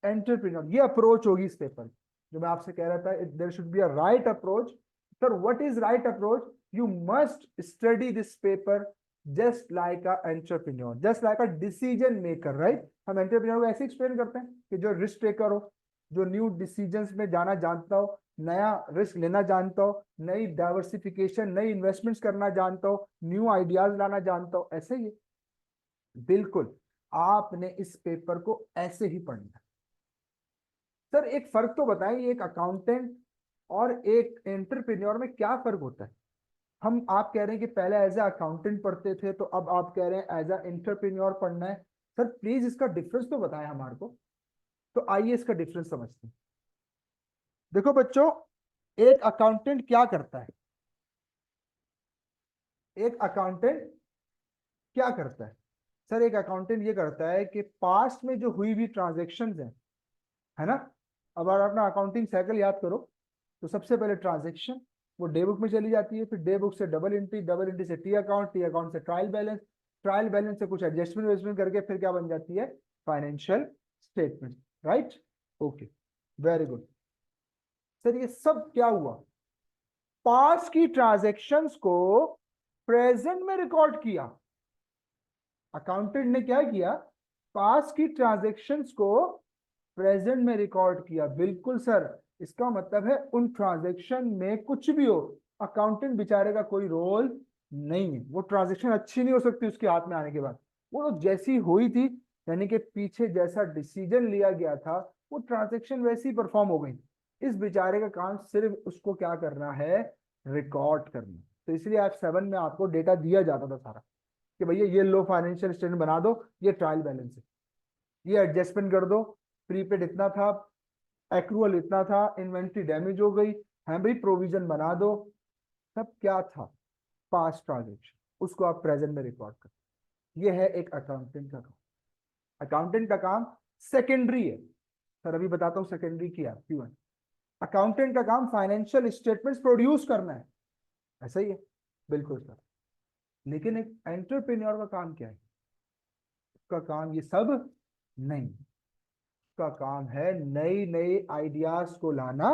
एंटरप्रेन्योर, ये अप्रोच होगी इस पेपर की। जो मैं आपसे कह रहा था, there should be a right approach. Sir what is right approach, you must study this paper just like a entrepreneur, just like a decision maker, right. हम एंटरप्रेन्योर को ऐसे एक्सप्लेन करते हैं कि जो रिस्क टेकर हो, जो न्यू डिसीजंस में जाना जानता हो, नया रिस्क लेना जानता हो, नई डाइवर्सिफिकेशन, नई इन्वेस्टमेंट्स करना जानता हो, न्यू आइडियाज लाना जानता हो, ऐसे ही। बिल्कुल, आपने इस पेपर को ऐसे ही पढ़ना है। सर एक फर्क तो बताएं, एक अकाउंटेंट और एक एंटरप्रेन्योर में क्या फर्क होता है। हम आप कह रहे हैं कि पहले एज ए अकाउंटेंट पढ़ते थे, तो अब आप कह रहे हैं एज ए एंटरप्रेन्योर पढ़ना है। सर प्लीज इसका डिफरेंस तो बताएं हमारे को, तो आइए इसका डिफरेंस समझते हैं। देखो बच्चों, एक अकाउंटेंट क्या करता है, एक अकाउंटेंट क्या करता है। सर एक अकाउंटेंट ये करता है कि पास्ट में जो हुई हुई ट्रांजेक्शन है ना, अब अगर अपना अकाउंटिंग साइकिल याद करो, तो सबसे पहले ट्रांजेक्शन वो डे बुक में चली जाती है, फिर डे बुक से डबल एंट्री, डबल एंट्री से टी अकाउंट से ट्रायल बैलेंस, ट्रायल बैलेंस से कुछ एडजस्टमेंट वेस्टमेंट करके फिर क्या बन जाती है, financial statement, right. Okay, very good. Sir ये सब क्या हुआ, पास्ट की ट्रांजेक्शन्स को प्रेजेंट में रिकॉर्ड किया। अकाउंटेंट ने क्या किया, पास्ट की ट्रांजेक्शन्स को प्रेजेंट में रिकॉर्ड किया। बिल्कुल सर, इसका मतलब है उन ट्रांजेक्शन में कुछ भी हो, अकाउंटेंट बेचारे का कोई रोल नहीं है। वो ट्रांजेक्शन अच्छी नहीं हो सकती उसके हाथ में आने के बाद, वो तो जैसी हुई थी, यानी कि पीछे जैसा डिसीजन लिया गया था, वो ट्रांजेक्शन वैसी ही परफॉर्म हो गई। इस बेचारे का काम सिर्फ उसको क्या करना है, रिकॉर्ड करना। तो इसलिए आज 7 में आपको डेटा दिया जाता था सारा, कि भैया ये लो फाइनेंशियल स्टेटमेंट बना दो, ये ट्रायल बैलेंस है, ये एडजस्टमेंट कर दो, प्रीपेड इतना था, एक्रूअल इतना था, इन्वेंट्री डैमेज हो गई, है भाई प्रोविजन बना दो। सब क्या था, पास्ट ट्रांजेक्शन, उसको आप प्रेजेंट में रिकॉर्ड कर। ये है एक अकाउंटेंट का काम। अकाउंटेंट का काम सेकेंडरी है। सर अभी बताता हूँ सेकेंडरी क्या क्यों है। अकाउंटेंट का काम फाइनेंशियल स्टेटमेंट्स प्रोड्यूस करना है, ऐसा ही है, बिल्कुल सर। लेकिन एक एंटरप्रेन्योर का काम क्या है, उसका काम ये सब नहीं, का काम है नई नई आइडियाज को लाना,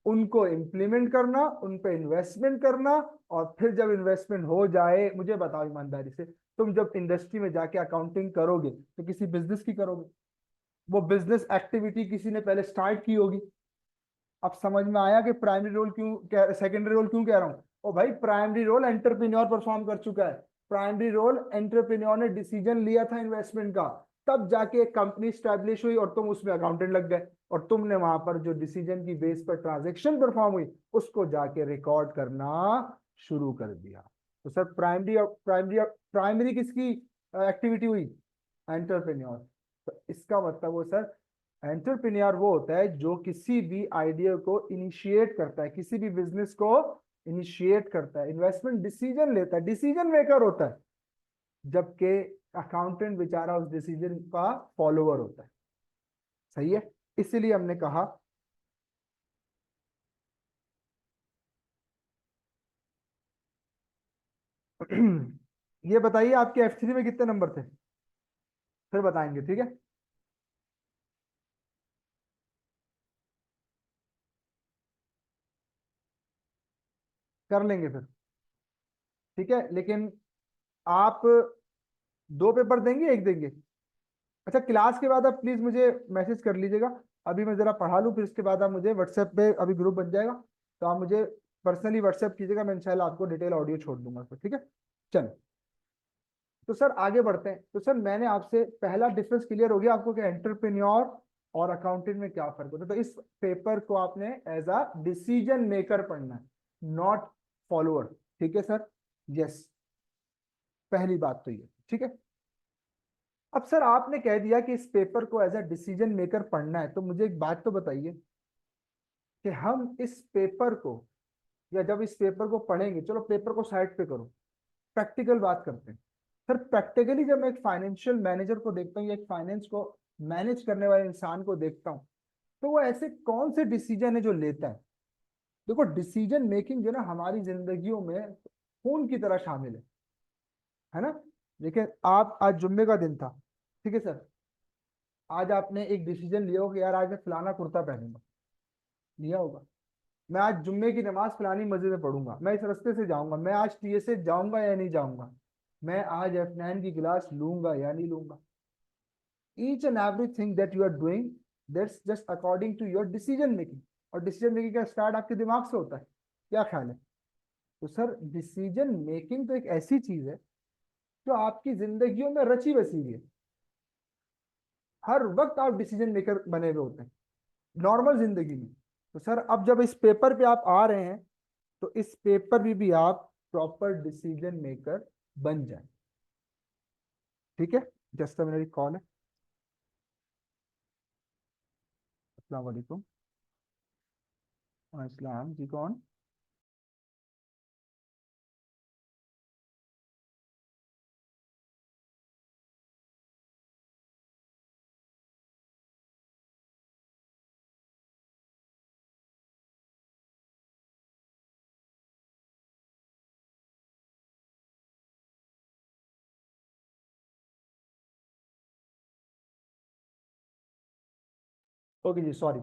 उनको इम्प्लीमेंट करना, उन पे इन्वेस्टमेंट करना, और फिर जब इन्वेस्टमेंट हो जाए, मुझे बताओ ईमानदारी से, तुम जब इंडस्ट्री में जाके अकाउंटिंग करोगे तो किसी बिजनेस की करोगे, वो बिजनेस एक्टिविटी किसी ने पहले स्टार्ट की होगी। अब समझ में आया कि प्राइमरी रोल क्यों, सेकेंडरी रोल क्यों कह रहा हूँ। ओ भाई, प्राइमरी रोल एंटरप्रेन्योर परफॉर्म कर चुका है, प्राइमरी रोल एंटरप्रेन्योर ने डिसीजन लिया था इन्वेस्टमेंट का, तब जाके एक कंपनी स्टैब्लिश हुई और तुम उसमें अकाउंटेंट लग गए, और तुमने वहां पर जो डिसीजन की बेस पर ट्रांजेक्शन परफॉर्म हुई, उसको जाके रिकॉर्ड करना शुरू कर दिया। तो सर प्राइमरी प्राइमरी प्राइमरी किसकी एक्टिविटी हुई, एंटरप्रेन्योर। तो इसका मतलब वो सर, एंटरप्रेन्योर वो होता है जो किसी भी आइडिया को इनिशिएट करता है, किसी भी बिजनेस को इनिशिएट करता है, इन्वेस्टमेंट डिसीजन लेता है, डिसीजन मेकर होता है, जबकि अकाउंटेंट बेचारा उस डिसीजन का फॉलोअर होता है। सही है, इसीलिए हमने कहा ये बताइए आपके F3 में कितने नंबर थे, फिर बताएंगे, ठीक है। कर लेंगे फिर, ठीक है, लेकिन आप 2 पेपर देंगे, एक देंगे। अच्छा क्लास के बाद आप प्लीज मुझे मैसेज कर लीजिएगा, अभी मैं जरा पढ़ा लूँ, फिर इसके बाद आप मुझे व्हाट्सएप पे, अभी ग्रुप बन जाएगा तो आप मुझे पर्सनली व्हाट्सएप कीजिएगा, मैं इंशाल्लाह आपको डिटेल ऑडियो छोड़ दूंगा फिर, ठीक है। चलो, तो सर आगे बढ़ते हैं। तो सर मैंने आपसे पहला डिफरेंस क्लियर हो गया आपको कि एंटरप्रेन्योर और अकाउंटेंट में क्या फर्क होता है। तो इस पेपर को आपने एज अ डिसीजन मेकर पढ़ना है, नॉट फॉलोअर, ठीक है सर। यस, पहली बात तो ये, ठीक है। अब सर आपने कह दिया कि इस पेपर को एज अ डिसीजन मेकर पढ़ना है, तो मुझे एक बात तो बताइए कि हम इस पेपर को, या जब इस पेपर को पढ़ेंगे, चलो पेपर को साइड पे करो, प्रैक्टिकल बात करते हैं। सर प्रैक्टिकली जब मैं एक फाइनेंशियल मैनेजर को देखता हूँ या एक फाइनेंस को मैनेज करने वाले इंसान को देखता हूँ, तो वो ऐसे कौन से डिसीजन है जो लेता है। देखो डिसीजन मेकिंग जो ना हमारी जिंदगियों में खून की तरह शामिल है ना। देखिए आप, आज जुम्मे का दिन था, ठीक है सर, आज आपने एक डिसीजन लिया होगा कि यार आज मैं फलाना कुर्ता पहनूंगा, लिया होगा। मैं आज जुम्मे की नमाज फलानी मस्जिद में पढ़ूंगा, मैं इस रास्ते से जाऊंगा, मैं आज टीएसए जाऊंगा या नहीं जाऊंगा, मैं आज F9 की क्लास लूंगा या नहीं लूंगा। Each and everything that you are doing, that's just according to your decision making. और डिसीजन मेकिंग का स्टार्ट आपके दिमाग से होता है, क्या ख्याल है। तो सर डिसीजन मेकिंग तो एक ऐसी चीज है जो आपकी जिंदगियों में रची बसी हुई है। हर वक्त आप डिसीजन मेकर बने हुए होते हैं नॉर्मल जिंदगी में। तो सर अब जब इस पेपर पे आप आ रहे हैं, तो इस पेपर में भी आप प्रॉपर डिसीजन मेकर बन जाए, ठीक है। जस्ट मेरी कॉल है। अस्सलाम वालेकुम। अस्सलाम जी, कौन। ओके जी, सॉरी।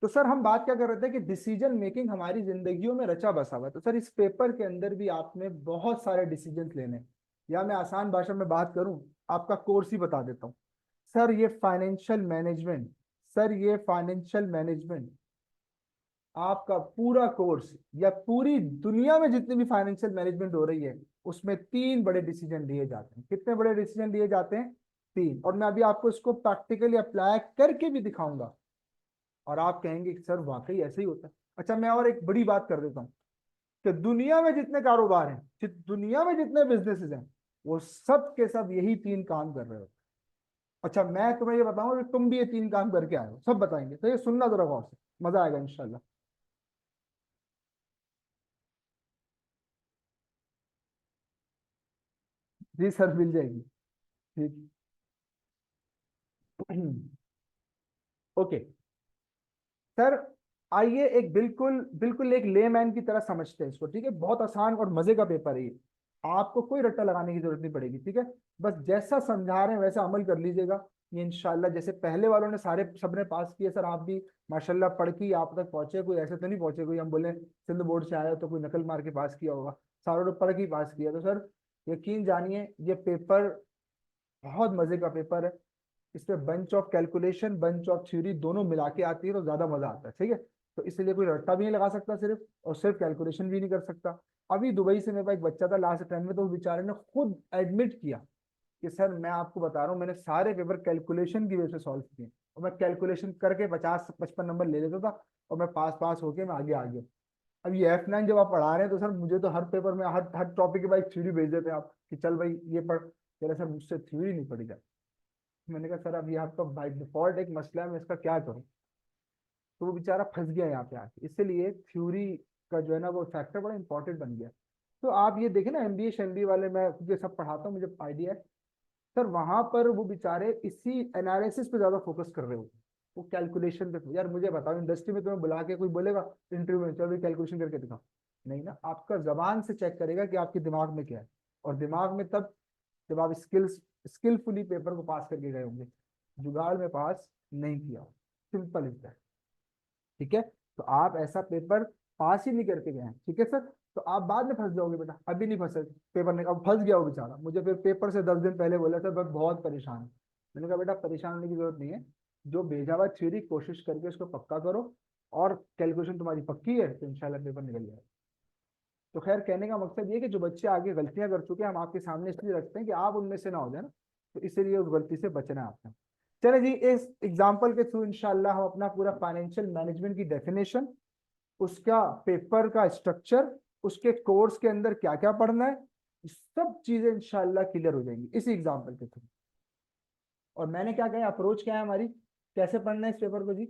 तो सर हम बात क्या कर रहे थे कि डिसीजन मेकिंग हमारी जिंदगियों में रचा बसा हुआ है। तो सर इस पेपर के अंदर भी आपने बहुत सारे डिसीजन लेने हैं। या मैं आसान भाषा में बात करूं, आपका कोर्स ही बता देता हूँ। सर ये फाइनेंशियल मैनेजमेंट, सर ये फाइनेंशियल मैनेजमेंट आपका पूरा कोर्स, या पूरी दुनिया में जितनी भी फाइनेंशियल मैनेजमेंट हो रही है, उसमें तीन बड़े डिसीजन लिए जाते हैं। कितने बड़े डिसीजन लिए जाते हैं? तीन। और मैं अभी आपको इसको प्रैक्टिकली अप्लाई करके भी दिखाऊंगा, और आप कहेंगे कि सर वाकई ऐसे ही होता है। अच्छा मैं और एक बड़ी बात कर देता हूँ कि दुनिया में जितने कारोबार हैं, दुनिया में जितने बिजनेसेस हैं, वो सब के सब यही तीन काम कर रहे हो। अच्छा मैं तुम्हें ये बताऊंगा कि तुम भी ये तीन काम करके आए हो, सब बताएंगे, तो ये सुनना जरा गौर से, मजा आएगा इंशाल्लाह। जी सर, मिल जाएगी। ठीक। ओके सर, आइए एक बिल्कुल बिल्कुल एक लेमैन की तरह समझते हैं इसको, ठीक है। बहुत आसान और मजे का पेपर है ये, आपको कोई रट्टा लगाने की जरूरत नहीं पड़ेगी, ठीक है। बस जैसा समझा रहे हैं वैसा अमल कर लीजिएगा। ये इंशाल्लाह, जैसे पहले वालों ने सारे सबने पास किए, सर आप भी माशाल्लाह पढ़ के ही आप तक पहुंचे। कोई ऐसे तो नहीं पहुंचे कोई हम बोले सिंध बोर्ड से आया तो कोई नकल मार के पास किया होगा, सारों ने पढ़ के ही पास किया। तो सर यकीन जानिए ये पेपर बहुत मजे का पेपर है। इसमें bunch of calculation, bunch of theory दोनों मिला के आती है, तो ज्यादा मजा आता है, ठीक है। तो इसलिए कोई रट्टा भी नहीं लगा सकता सिर्फ, और सिर्फ कैलकुलेशन भी नहीं कर सकता। अभी दुबई से मेरे पास एक बच्चा था लास्ट टाइम में, तो उस बेचारे ने खुद एडमिट किया कि सर मैं आपको बता रहा हूँ मैंने सारे पेपर कैलकुलेशन की वजह से सॉल्व किए, और मैं कैलकुलेशन करके 50-55 नंबर ले लेता था, और मैं पास पास होके मैं आगे आ गया। अब ये F9 जब आप पढ़ा रहे हैं, तो सर मुझे तो हर पेपर में हर हर टॉपिक के बाद एक थ्योरी भेज देते हैं आप कि चल भाई ये पढ़। कह रहे सर मुझसे थ्योरी नहीं पढ़ी जाती। मैंने कहा सर अब ये आपका बाई डिफॉल्ट एक मसला है, मैं इसका क्या करूं। तो वो बेचारा फंस गया यहाँ पे आके, इसीलिए थ्योरी का जो है ना वो फैक्टर बड़ा इंपॉर्टेंट बन गया। तो आप ये देखें ना, एमबीए शैमबी वाले मैं क्योंकि सब पढ़ाता हूँ, मुझे आइडिया है। सर वहां पर वो बेचारे इसी एनालिसिस पे ज्यादा फोकस कर रहे होते हैं, वो कैलकुलेशन पे। यार मुझे बताओ, इंडस्ट्री में तुम्हें बुला के कोई बोलेगा इंटरव्यू में चलो कैलकुलेशन करके दिखाओ, नहीं ना। आपका जबान से चेक करेगा कि आपके दिमाग में क्या है, और दिमाग में तब जब आप स्किलफुली पेपर को पास करके गए होंगे, जुगाड़ में पास नहीं किया। सिंपल इज दैट, ठीक है। तो आप ऐसा पेपर पास ही नहीं करके गए हैं, ठीक है सर। तो आप बाद में फंस जाओगे बेटा, अभी नहीं फंसे। पेपर नहीं, अब फंस गया वो बेचारा, मुझे फिर पेपर से 10 दिन पहले बोला सर बस बहुत परेशान हूं। मैंने कहा बेटा परेशान होने की जरूरत नहीं है, जो भेजा हुआ थ्योरी कोशिश करके उसको पक्का करो, और कैलकुलेशन तुम्हारी पक्की है तो इंशाल्लाह पेपर निकल जाएगा। तो खैर कहने का मकसद ये कि जो बच्चे आगे गलतियां कर चुके हैं हम आपके सामने इसलिए रखते हैं कि आप उनमें से ना हो जाए ना, तो इसीलिए उस गलती से बचना है आपने। चले जी, इस एग्जाम्पल के थ्रू इंशाल्लाह हम अपना पूरा फाइनेंशियल मैनेजमेंट की डेफिनेशन, उसका पेपर का स्ट्रक्चर, उसके कोर्स के अंदर क्या क्या पढ़ना है, सब चीजें इंशाल्लाह क्लियर हो जाएंगी इसी एग्जाम्पल के थ्रू। और मैंने क्या कहा, अप्रोच क्या है हमारी, कैसे पढ़ना है इस पेपर को जी?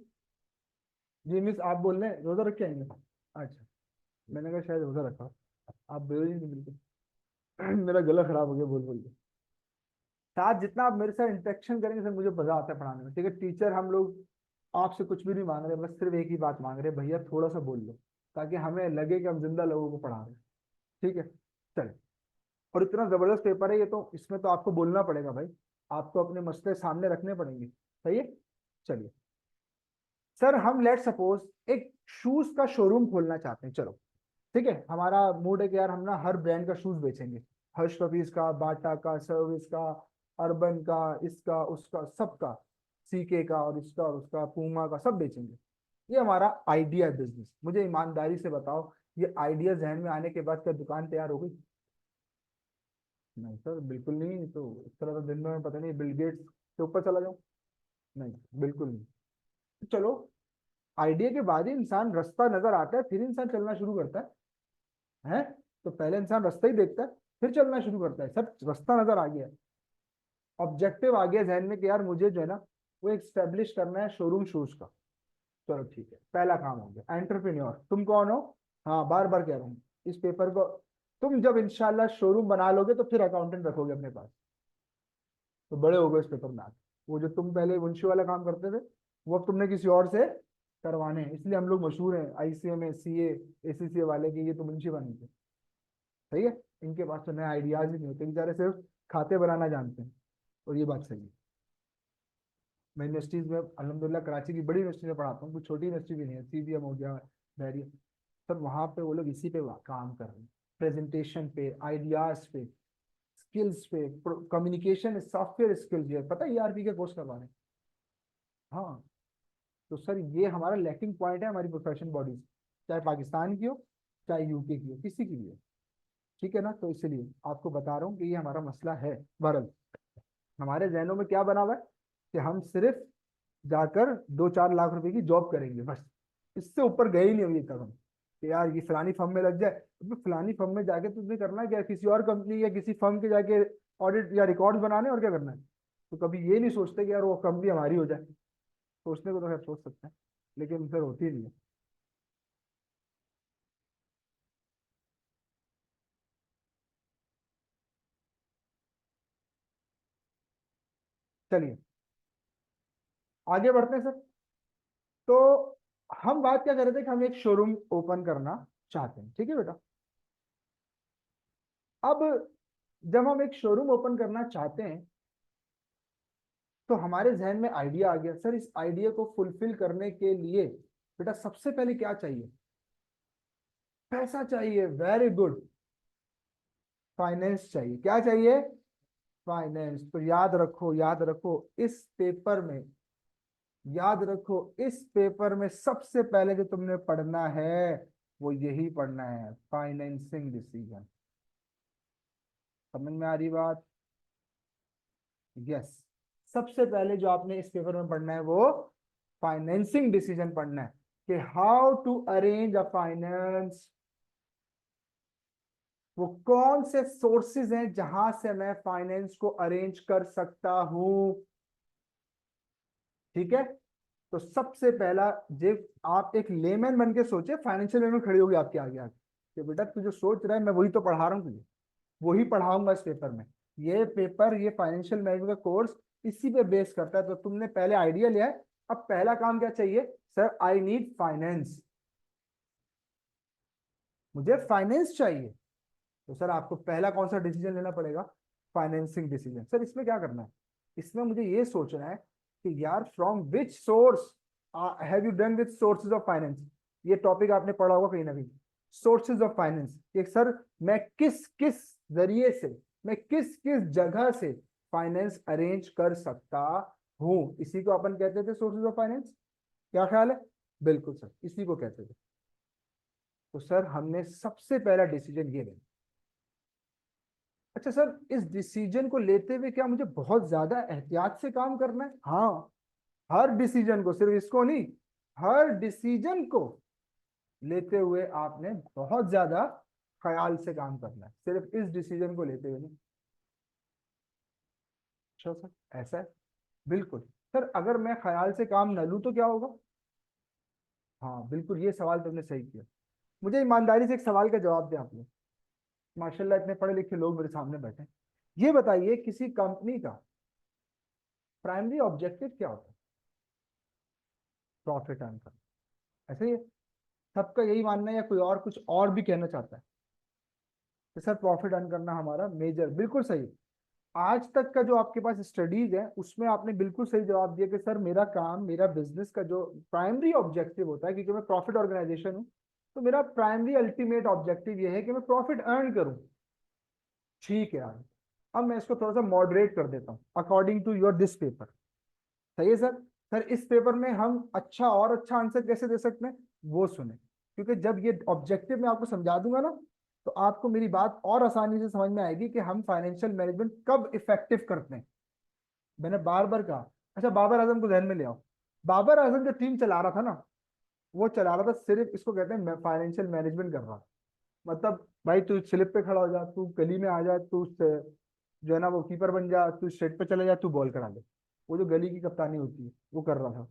जी मिस आप बोल रहे हैं रोजा रख के आएंगे? अच्छा, मैंने कहा शायद रोजा रखा। आप बोल ही नहीं बिल्कुल। मेरा गला खराब हो गया बोल बोल के। साथ जितना आप मेरे साथ इंटरेक्शन करेंगे सर मुझे मजा आता है पढ़ाने में। ठीक है टीचर, हम लोग आपसे कुछ भी नहीं मांग रहे, बस सिर्फ एक ही बात मांग रहे हैं, भैया थोड़ा सा बोल लो, ताकि हमें लगे कि हम जिंदा लोगों को पढ़ा रहे हैं। ठीक है, चलिए। और इतना जबरदस्त पेपर है ये, तो इसमें तो आपको बोलना पड़ेगा भाई, आपको अपने मसले सामने रखने पड़ेंगे। सही है, चलिए। सर हम लेट सपोज एक शूज का शोरूम खोलना चाहते हैं, चलो ठीक है, हमारा मूड है कि यार हम ना हर ब्रांड का शूज बेचेंगे, हर्ष पपीज का, बाटा का, सर्विस का, अर्बन का, इसका उसका सबका, सीके का और इसका और उसका, पूमा का, सब बेचेंगे। ये हमारा आइडिया है बिजनेस। मुझे ईमानदारी से बताओ, ये आइडिया जहन में आने के बाद क्या दुकान तैयार हो गई? नहीं सर बिल्कुल नहीं। तो इस तरह तो दिन में मैं पता नहीं बिल गेट्स के ऊपर चला जाऊं? नहीं, बिल्कुल नहीं। तो चलो, आइडिया के बाद ही इंसान रास्ता नजर आता है, फिर इंसान चलना शुरू करता है। तो पहले इंसान रास्ता ही देखता है, फिर चलना शुरू करता है। सर रास्ता नजर आ गया, ऑब्जेक्टिव आ गया जहन में कि यार मुझे जो है ना वो एक्स्टेब्लिश करना है शोरूम शूज का। चलो ठीक है, पहला काम हो गया। एंटरप्रेन्योर तुम कौन हो? हाँ बार बार कह रहा हूँ, इस पेपर को तुम जब इंशाल्लाह शोरूम बना लोगे तो फिर अकाउंटेंट रखोगे अपने पास, तो बड़े हो गए इस पेपर में आके। वो जो तुम पहले वंशी वाला काम करते थे, वो अब तुमने किसी और से करवाने हैं, इसलिए हम लोग मशहूर हैं आईसीएम, सीए, एसीसीए वाले की, ये तो मुंशी बने थे। सही है, इनके पास तो नए आइडियाज ही नहीं होते, बेचारे सिर्फ खाते बनाना जानते हैं। और ये बात सही है। मैं यूनिवर्सिटीज में अल्हम्दुलिल्लाह कराची की बड़ी यूनिवर्सिटी में पढ़ाता हूँ, कुछ छोटी यूनिवर्सिटी भी नहीं है, सीबीएम हो गया, बैरियर, सर वहां पे वो लोग इसी पे काम कर रहे हैं, प्रेजेंटेशन पे, आइडियाज पे, स्किल्स पे, कम्युनिकेशन सॉफ्टवेयर स्किल्स, ये पता है ईआरपी के कोर्स करवा रहे हैं। हाँ, तो सर ये हमारा लैकिंग पॉइंट है हमारी प्रोफेशन बॉडीज, चाहे पाकिस्तान की हो चाहे यूके की हो, किसी की भी हो। ठीक है ना, तो इसलिए आपको बता रहा हूँ कि ये हमारा मसला है। बहरल हमारे जहनों में क्या बना हुआ है कि हम सिर्फ जाकर 2-4 लाख रुपए की जॉब करेंगे बस, इससे ऊपर गए ही नहीं अभी तक हम, कि यार ये फलानी फर्म में लग जाए। तो फलानी फर्म में जाके तुमने करना है क्या, किसी और कंपनी या किसी फर्म के जाके ऑडिट या रिकॉर्ड बनाने, और क्या करना है? तो कभी ये नहीं सोचते कि यार वो कंपनी हमारी हो जाए। सोचने को तो खैर सोच सकते हैं, लेकिन फिर होती नहीं है। चलिए आगे बढ़ते हैं सर। तो हम बात क्या कर रहे थे कि हम एक शोरूम ओपन करना चाहते हैं, ठीक है बेटा। अब जब हम एक शोरूम ओपन करना चाहते हैं तो हमारे जहन में आइडिया आ गया, सर इस आइडिया को फुलफिल करने के लिए बेटा सबसे पहले क्या चाहिए? पैसा चाहिए, वेरी गुड। फाइनेंस चाहिए, क्या चाहिए? फाइनेंस। तो याद रखो, याद रखो, इस पेपर में, याद रखो इस पेपर में सबसे पहले जो तुमने पढ़ना है वो यही पढ़ना है, फाइनेंसिंग डिसीजन। समझ में आ रही बात? यस, सबसे पहले जो आपने इस पेपर में पढ़ना है वो फाइनेंसिंग डिसीजन पढ़ना है, कि how to arrange a finance. वो कौन से सोर्सेज हैं जहां से मैं फाइनेंस को अरेंज कर सकता हूं। ठीक है, तो सबसे पहला, जब आप एक लेमैन बन के सोचे, फाइनेंशियल में खड़ी होगी आपके आगे आगे कि बेटा तू जो सोच रहा है मैं वही तो पढ़ा रहा हूँ तुझे, वही पढ़ाऊंगा इस पेपर में। ये पेपर, ये फाइनेंशियल मैनेजमेंट का कोर्स इसी पे बेस करता है। तो तुमने पहले आइडिया लिया है, अब पहला काम क्या चाहिए? सर आई नीड फाइनेंस, मुझे फाइनेंस चाहिए। तो सर आपको पहला कौन सा डिसीजन लेना पड़ेगा? Financing decision. सर इसमें क्या करना है? इसमें मुझे ये सोचना है कि यार from which source have you done with sources of finance. ये टॉपिक आपने पढ़ा होगा कहीं ना कहीं, सोर्सेज ऑफ फाइनेंस, कि सर मैं किस किस जरिए से, मैं किस किस जगह से फाइनेंस अरेंज कर सकता हूँ, इसी को अपन कहते थे सोर्सेज ऑफ फाइनेंस। क्या ख्याल है? बिल्कुल सर, इसी को कहते थे। तो सर हमने सबसे पहला डिसीजन ये लेना। अच्छा सर, इस डिसीजन को लेते हुए क्या मुझे बहुत ज्यादा एहतियात से काम करना है? हाँ, हर डिसीजन को, सिर्फ इसको नहीं, हर डिसीजन को लेते हुए आपने बहुत ज्यादा ख्याल से काम करना है, सिर्फ इस डिसीजन को लेते हुए नहीं। अच्छा सर, ऐसा है? बिल्कुल। सर अगर मैं ख्याल से काम न लूं तो क्या होगा? हाँ बिल्कुल, ये सवाल तुमने सही किया। मुझे ईमानदारी से एक सवाल का जवाब दें आप लोग। माशाल्लाह इतने पढ़े लिखे लोग मेरे सामने बैठे हैं। ये बताइए, किसी कंपनी का प्राइमरी ऑब्जेक्टिव क्या होता है? प्रॉफिट अर्न करना, ऐसे ही है? सबका यही मानना है या कोई और कुछ और भी कहना चाहता है कि सर प्रॉफिट अर्न करना हमारा मेजर? बिल्कुल सही। आज तक का जो आपके पास स्टडीज है उसमें आपने बिल्कुल सही जवाब दिया कि सर मेरा काम, मेरा बिजनेस का जो प्राइमरी ऑब्जेक्टिव होता है, क्योंकि मैं प्रॉफिट ऑर्गेनाइजेशन हूं, तो मेरा प्राइमरी अल्टीमेट ऑब्जेक्टिव ये है कि मैं प्रॉफिट अर्न करूं। ठीक है यार, अब मैं इसको थोड़ा सा मॉडरेट कर देता हूँ according to your this paper. सही है सर? सर इस पेपर में हम अच्छा और अच्छा आंसर कैसे दे सकते हैं वो सुने, क्योंकि जब ये ऑब्जेक्टिव मैं आपको समझा दूंगा ना, तो आपको मेरी बात और आसानी से समझ में आएगी कि हम फाइनेंशियल मैनेजमेंट कब इफेक्टिव करते हैं। मैंने बार बार कहा। अच्छा, बाबर आजम को ध्यान में ले आओ। बाबर आजम जो टीम चला रहा था ना, वो चला रहा था सिर्फ, इसको कहते हैं फाइनेंशियल मैनेजमेंट कर रहा था। मतलब भाई तू स्लिप पे खड़ा हो जा, तू गली में आ जा, तू जो है ना वो कीपर बन जा, तू स्ट्रेट पे चले जा, तू बॉल करा दे। वो जो गली की कप्तानी होती है वो कर रहा था।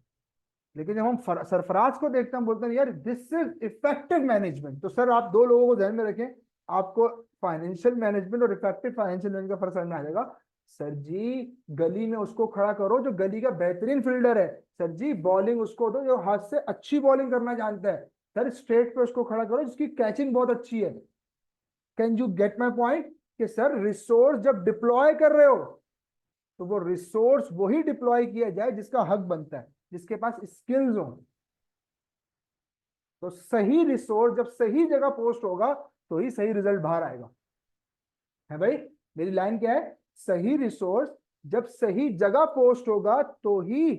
लेकिन जब हम सरफराज को देखते हैं, हम बोलते हैं यार दिस इज इफेक्टिव मैनेजमेंट। तो सर आप दो लोगों को ध्यान में रखें, आपको फाइनेंशियल मैनेजमेंट और इफेक्टिव फाइनेंशियल मैनेजमेंट का फर्क समझ में आ जाएगा। सर जी गली में उसको खड़ा करो जो गली का बेहतरीन फील्डर है। सर जी बॉलिंग उसको दो जो हाथ से अच्छी बॉलिंग करना जानता है। सर स्ट्रेट पे उसको खड़ा करो जिसकी कैचिंग बहुत अच्छी है। Can you get my point? कि सर रिसोर्स जब डिप्लॉय कर रहे हो, तो वो रिसोर्स वही डिप्लॉय किया जाए जिसका हक बनता है, जिसके पास स्किल्स हो। तो सही रिसोर्स जब सही जगह पोस्ट होगा तो ही सही रिजल्ट बाहर आएगा। है भाई? मेरी लाइन क्या है? सही रिसोर्स जब सही जगह पोस्ट होगा तो ही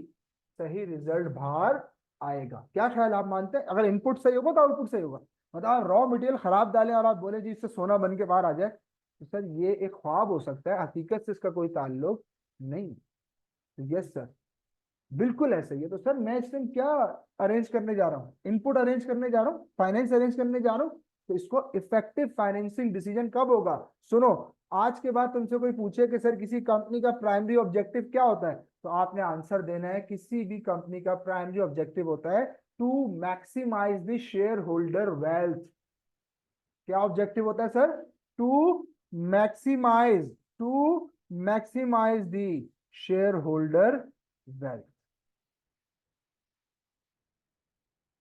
सही रिजल्ट बाहर आएगा। क्या ख्याल, आप मानते हैं? अगर इनपुट सही होगा तो आउटपुट सही होगा। मतलब आप रॉ मटेरियल खराब डालें और आप बोले जी इससे सोना बन के बाहर आ जाए, तो सर ये एक ख्वाब हो सकता है, हकीकत से इसका कोई ताल्लुक नहीं। तो यस सर, बिल्कुल ऐसा ही है। तो सर मैं इस टाइम क्या अरेंज करने जा रहा हूँ? इनपुट अरेंज करने जा रहा हूँ, फाइनेंस अरेंज करने जा रहा हूँ। तो इसको इफेक्टिव फाइनेंसिंग डिसीजन कब होगा? सुनो, आज के बाद तुमसे कोई पूछे कि सर किसी कंपनी का प्राइमरी ऑब्जेक्टिव क्या होता है, तो आपने आंसर देना है किसी भी कंपनी का प्राइमरी ऑब्जेक्टिव होता है to maximise the shareholder wealth. क्या ऑब्जेक्टिव होता है sir? To maximise, to maximise the shareholder wealth.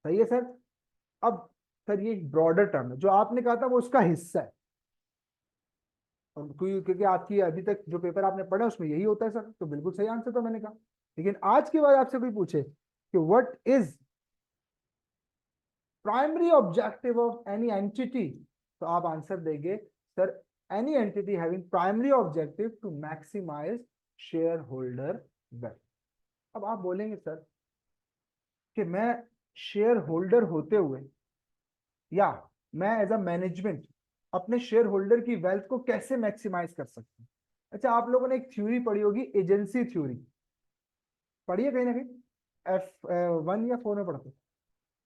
सही है सर? अब सर ये ब्रॉडर टर्म है, जो आपने कहा था वो उसका हिस्सा है। और क्योंकि आपकी अभी तक जो पेपर आपने पढ़ा उसमें यही होता है सर, तो बिल्कुल सही आंसर तो मैंने कहा। लेकिन आज के बाद आपसे कोई पूछे कि what is primary objective of any entity, तो आप आंसर देंगे sir any entity having primary objective to maximise shareholder wealth. अब आप बोलेंगे सर कि मैं शेयर होल्डर होते हुए, या मैं एज अ मैनेजमेंट अपने शेयर होल्डर की वेल्थ को कैसे मैक्सिमाइज कर सकता हूँ? अच्छा, आप लोगों ने एक थ्योरी पढ़ी होगी, एजेंसी थ्योरी। पढ़ी है कहीं ना कहीं? F1 या 4 में पढ़ते?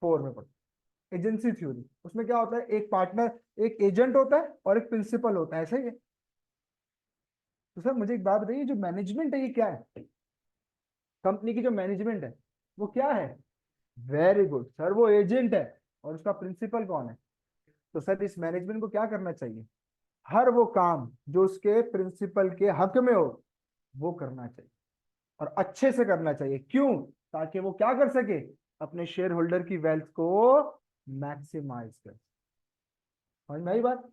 4 में पढ़ते। एजेंसी थ्योरी, उसमें क्या होता है, एक पार्टनर, एक एजेंट होता है और एक प्रिंसिपल होता है, ऐसा ही है? तो सर मुझे एक बात बताइए, जो मैनेजमेंट है ये क्या है? कंपनी की जो मैनेजमेंट है वो क्या है? वेरी गुड सर, वो एजेंट है। और उसका प्रिंसिपल कौन है? तो सर इस मैनेजमेंट को क्या करना चाहिए? हर वो काम जो उसके प्रिंसिपल के हक में हो वो करना चाहिए, और अच्छे से करना चाहिए। क्यों? ताकि वो क्या कर सके, अपने शेयर होल्डर की वेल्थ को मैक्सिमाइज कर। समझ में आई बात?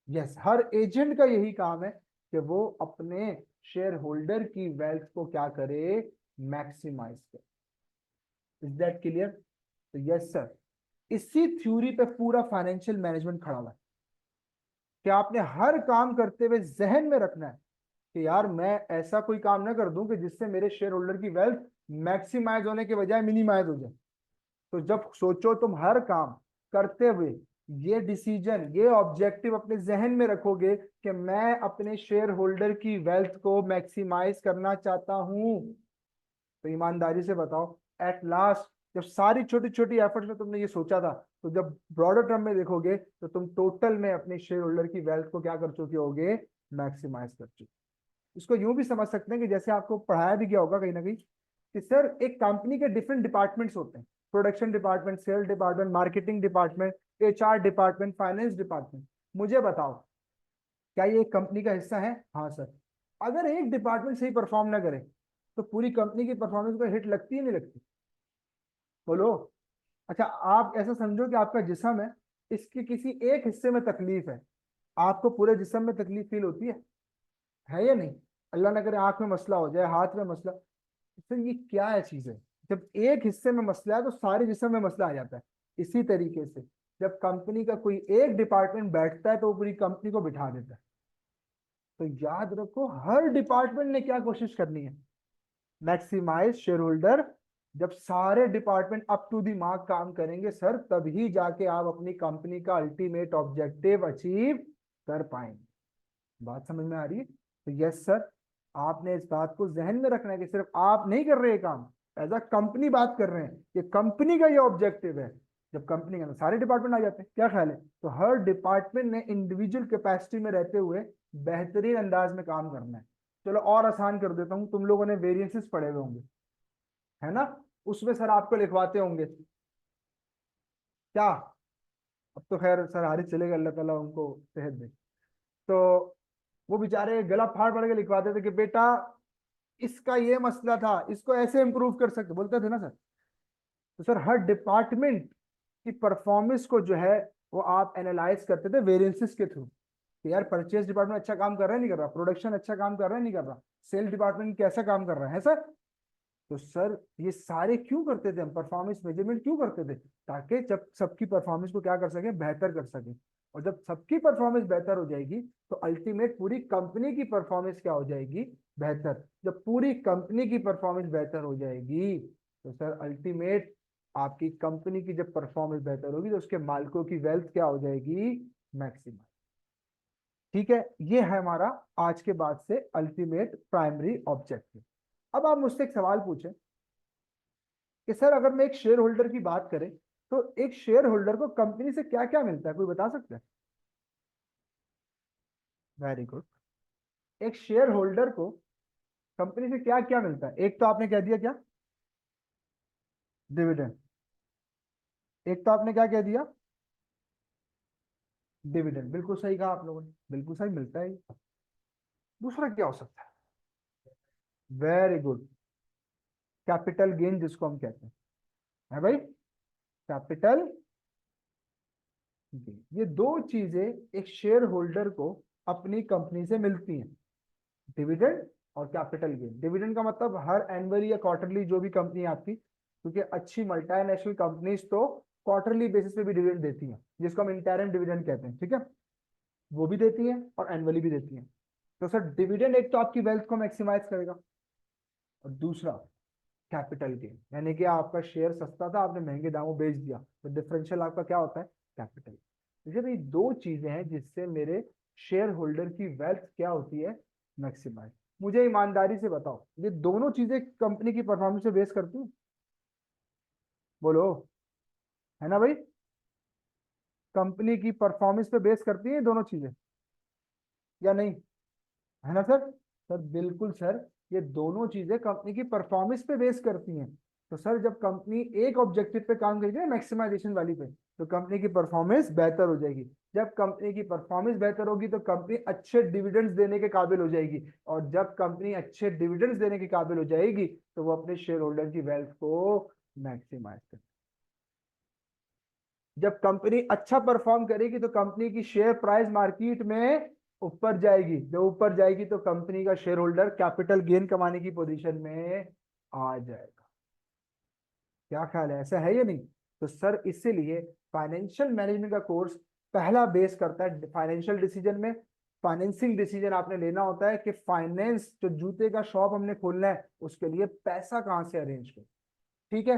यस, हर एजेंट का यही काम है कि वो अपने शेयर होल्डर की वेल्थ को क्या करे, मैक्सिमाइज करे। Is that clear? तो यस सर, इसी थ्योरी पे पूरा फाइनेंशियल मैनेजमेंट खड़ा हुआ है कि आपने हर काम करते हुए जहन में रखना है कि यार मैं ऐसा कोई काम ना कर दूं कि जिससे मेरे शेयर होल्डर की वेल्थ मैक्सिमाइज होने के बजाय मिनिमाइज हो जाए। तो जब सोचो तुम हर काम करते हुए ये डिसीजन, ये ऑब्जेक्टिव अपने जहन में रखोगे कि मैं अपने शेयर होल्डर की वेल्थ को मैक्सिमाइज करना चाहता हूं, तो ईमानदारी से बताओ, एट लास्ट जब सारी छोटी छोटी एफर्ट्स में तुमने ये सोचा था, तो जब ब्रॉडर टर्म में देखोगे तो तुम टोटल में अपने शेयर होल्डर की वेल्थ को क्या कर चुके होगे, मैक्सिमाइज कर चुके। इसको यूं भी समझ सकते हैं कि जैसे आपको पढ़ाया भी गया होगा कहीं ना कहीं कि सर एक कंपनी के डिफरेंट डिपार्टमेंट्स होते हैं, production department, sale department, marketing department, HR department, finance department. मुझे बताओ, क्या ये एक कंपनी का हिस्सा है? हाँ सर। अगर एक डिपार्टमेंट सही परफॉर्म ना करे तो पूरी कंपनी की परफॉर्मेंस को हिट लगती है नहीं लगती? बोलो। अच्छा, आप ऐसा समझो कि आपका जिस्म है, इसके किसी एक हिस्से में तकलीफ है, आपको पूरे जिस्म में तकलीफ फील होती है या नहीं? अल्लाह ना करे आंख में मसला हो जाए, हाथ में मसला, तो ये क्या है चीज है? जब एक हिस्से में मसला है तो सारे जिस्म में मसला आ जाता है। इसी तरीके से जब कंपनी का कोई एक डिपार्टमेंट बैठता है तो वो पूरी कंपनी को बिठा देता है। तो याद रखो, हर डिपार्टमेंट ने क्या कोशिश करनी है, मैक्सिमाइज शेयर होल्डर। जब सारे department up to the mark काम करेंगे सर, तभी जाके आप अपनी कंपनी का अल्टीमेट ऑब्जेक्टिव अचीव कर पाएंगे। बात समझ में आ रही है? तो यस सर, आपने इस बात को जहन में रखना है कि सिर्फ आप नहीं कर रहे काम, एज अ कंपनी बात कर रहे हैं, ये कंपनी का ये ऑब्जेक्टिव है। जब कंपनी के अंदर सारे डिपार्टमेंट आ जाते हैं, क्या ख्याल है, तो हर डिपार्टमेंट ने इंडिविजुअल कैपेसिटी में रहते हुए बेहतरीन अंदाज में काम करना है। चलो और आसान कर देता हूं, तुम लोगों ने वेरिएंसेस पढ़े हुए होंगे, है ना? उसमें सर आपको लिखवाते होंगे क्या? अब तो खैर सर हारिस चले गए, अल्लाह ताला उनको सेहत दे। तो वो बेचारे गला फाड़ फाड़ के लिखवाते थे कि बेटा इसका ये मसला था, इसको ऐसे इंप्रूव कर सकते, बोलते थे ना सर। तो सर हर डिपार्टमेंट की परफॉर्मेंस को जो है वो आप एनालाइज करते थे वेरिएंसेस के थ्रू, कि यार परचेज डिपार्टमेंट अच्छा काम कर रहा है नहीं कर रहा, प्रोडक्शन अच्छा काम कर रहा है नहीं कर रहा, सेल डिपार्टमेंट कैसा काम कर रहा है सर। तो सर ये सारे क्यों करते थे हम, परफॉर्मेंस मेजरमेंट क्यों करते थे? ताकि जब सबकी परफॉर्मेंस को क्या कर सके, बेहतर कर सके। और जब सबकी परफॉर्मेंस बेहतर हो जाएगी तो अल्टीमेट पूरी कंपनी की परफॉर्मेंस क्या हो जाएगी, बेहतर। जब पूरी कंपनी की परफॉर्मेंस बेहतर हो जाएगी तो सर अल्टीमेट आपकी कंपनी की जब परफॉर्मेंस बेहतर होगी तो उसके मालिकों की वेल्थ क्या हो जाएगी, मैक्सिमम। ठीक है, ये है हमारा आज के बाद से अल्टीमेट प्राइमरी ऑब्जेक्टिव। अब आप मुझसे एक सवाल पूछें कि सर अगर मैं एक शेयर होल्डर की बात करें तो एक शेयर होल्डर को कंपनी से क्या क्या मिलता है, कोई बता सकता है? Very good. एक शेयर होल्डर को कंपनी से क्या क्या मिलता है? एक तो आपने कह दिया क्या, डिविडेंड। एक तो आपने क्या कह दिया, डिविडेंड, बिल्कुल सही कहा आप लोगों ने, बिल्कुल सही मिलता है। दूसरा क्या हो सकता है? वेरी गुड, कैपिटल गेन जिसको हम कहते हैं, है भाई, कैपिटल गेन। ये दो चीजें एक शेयर होल्डर को अपनी कंपनी से मिलती हैं, डिविडेंड और कैपिटल गेन। डिविडेंड का मतलब हर एनुअली या क्वार्टरली जो भी कंपनी आपकी, क्योंकि अच्छी मल्टीनेशनल कंपनीज तो क्वार्टरली बेसिस पे भी डिविडेंड देती हैं, जिसको हम इंटरम डिविडेंड कहते हैं, ठीक है, वो भी देती हैं और एनुअली भी देती हैं। तो सर डिविडेंड एक तो आपकी वेल्थ को मैक्सिमाइज करेगा, और दूसरा कैपिटल गेन, यानी कि आपका शेयर सस्ता था, आपने महंगे दामों बेच दिया, तो डिफरेंशियल आपका क्या होता है, कैपिटल। तो ये दो चीजें हैं जिससे मेरे शेयर होल्डर की वेल्थ क्या होती है, मैक्सिमाइज। मुझे ईमानदारी से बताओ, ये दोनों चीजें कंपनी की परफॉर्मेंस से बेस करती हैं? बोलो, है ना भाई? कंपनी की परफॉर्मेंस पे बेस करती है ये दोनों चीजें या नहीं, है ना सर? सर बिल्कुल सर, ये दोनों चीजें कंपनी की परफॉर्मेंस पे बेस करती हैं। तो सर जब कंपनी एक ऑब्जेक्टिव पे काम करेगी ना, मैक्सिमाइजेशन वाली पे, तो कंपनी की परफॉर्मेंस बेहतर हो जाएगी। जब कंपनी की परफॉर्मेंस बेहतर होगी तो कंपनी अच्छे डिविडेंड्स देने के काबिल हो जाएगी, और जब कंपनी अच्छे डिविडेंड्स देने के काबिल हो जाएगी तो वो अपने शेयर होल्डर की वेल्थ को मैक्सिमाइज कर। जब कंपनी अच्छा परफॉर्म करेगी तो कंपनी की शेयर प्राइस मार्केट में ऊपर जाएगी, जब ऊपर जाएगी तो कंपनी का शेयर होल्डर कैपिटल गेन कमाने की पोजीशन में आ जाएगा। क्या ख्याल है, ऐसा है या नहीं? तो सर इसीलिए फाइनेंशियल मैनेजमेंट का कोर्स पहला बेस करता है फाइनेंशियल डिसीजन में, फाइनेंसिंग डिसीजन आपने लेना होता है कि फाइनेंस, जो जूते का शॉप हमने खोलना है उसके लिए पैसा कहाँ से अरेंज करें। ठीक है,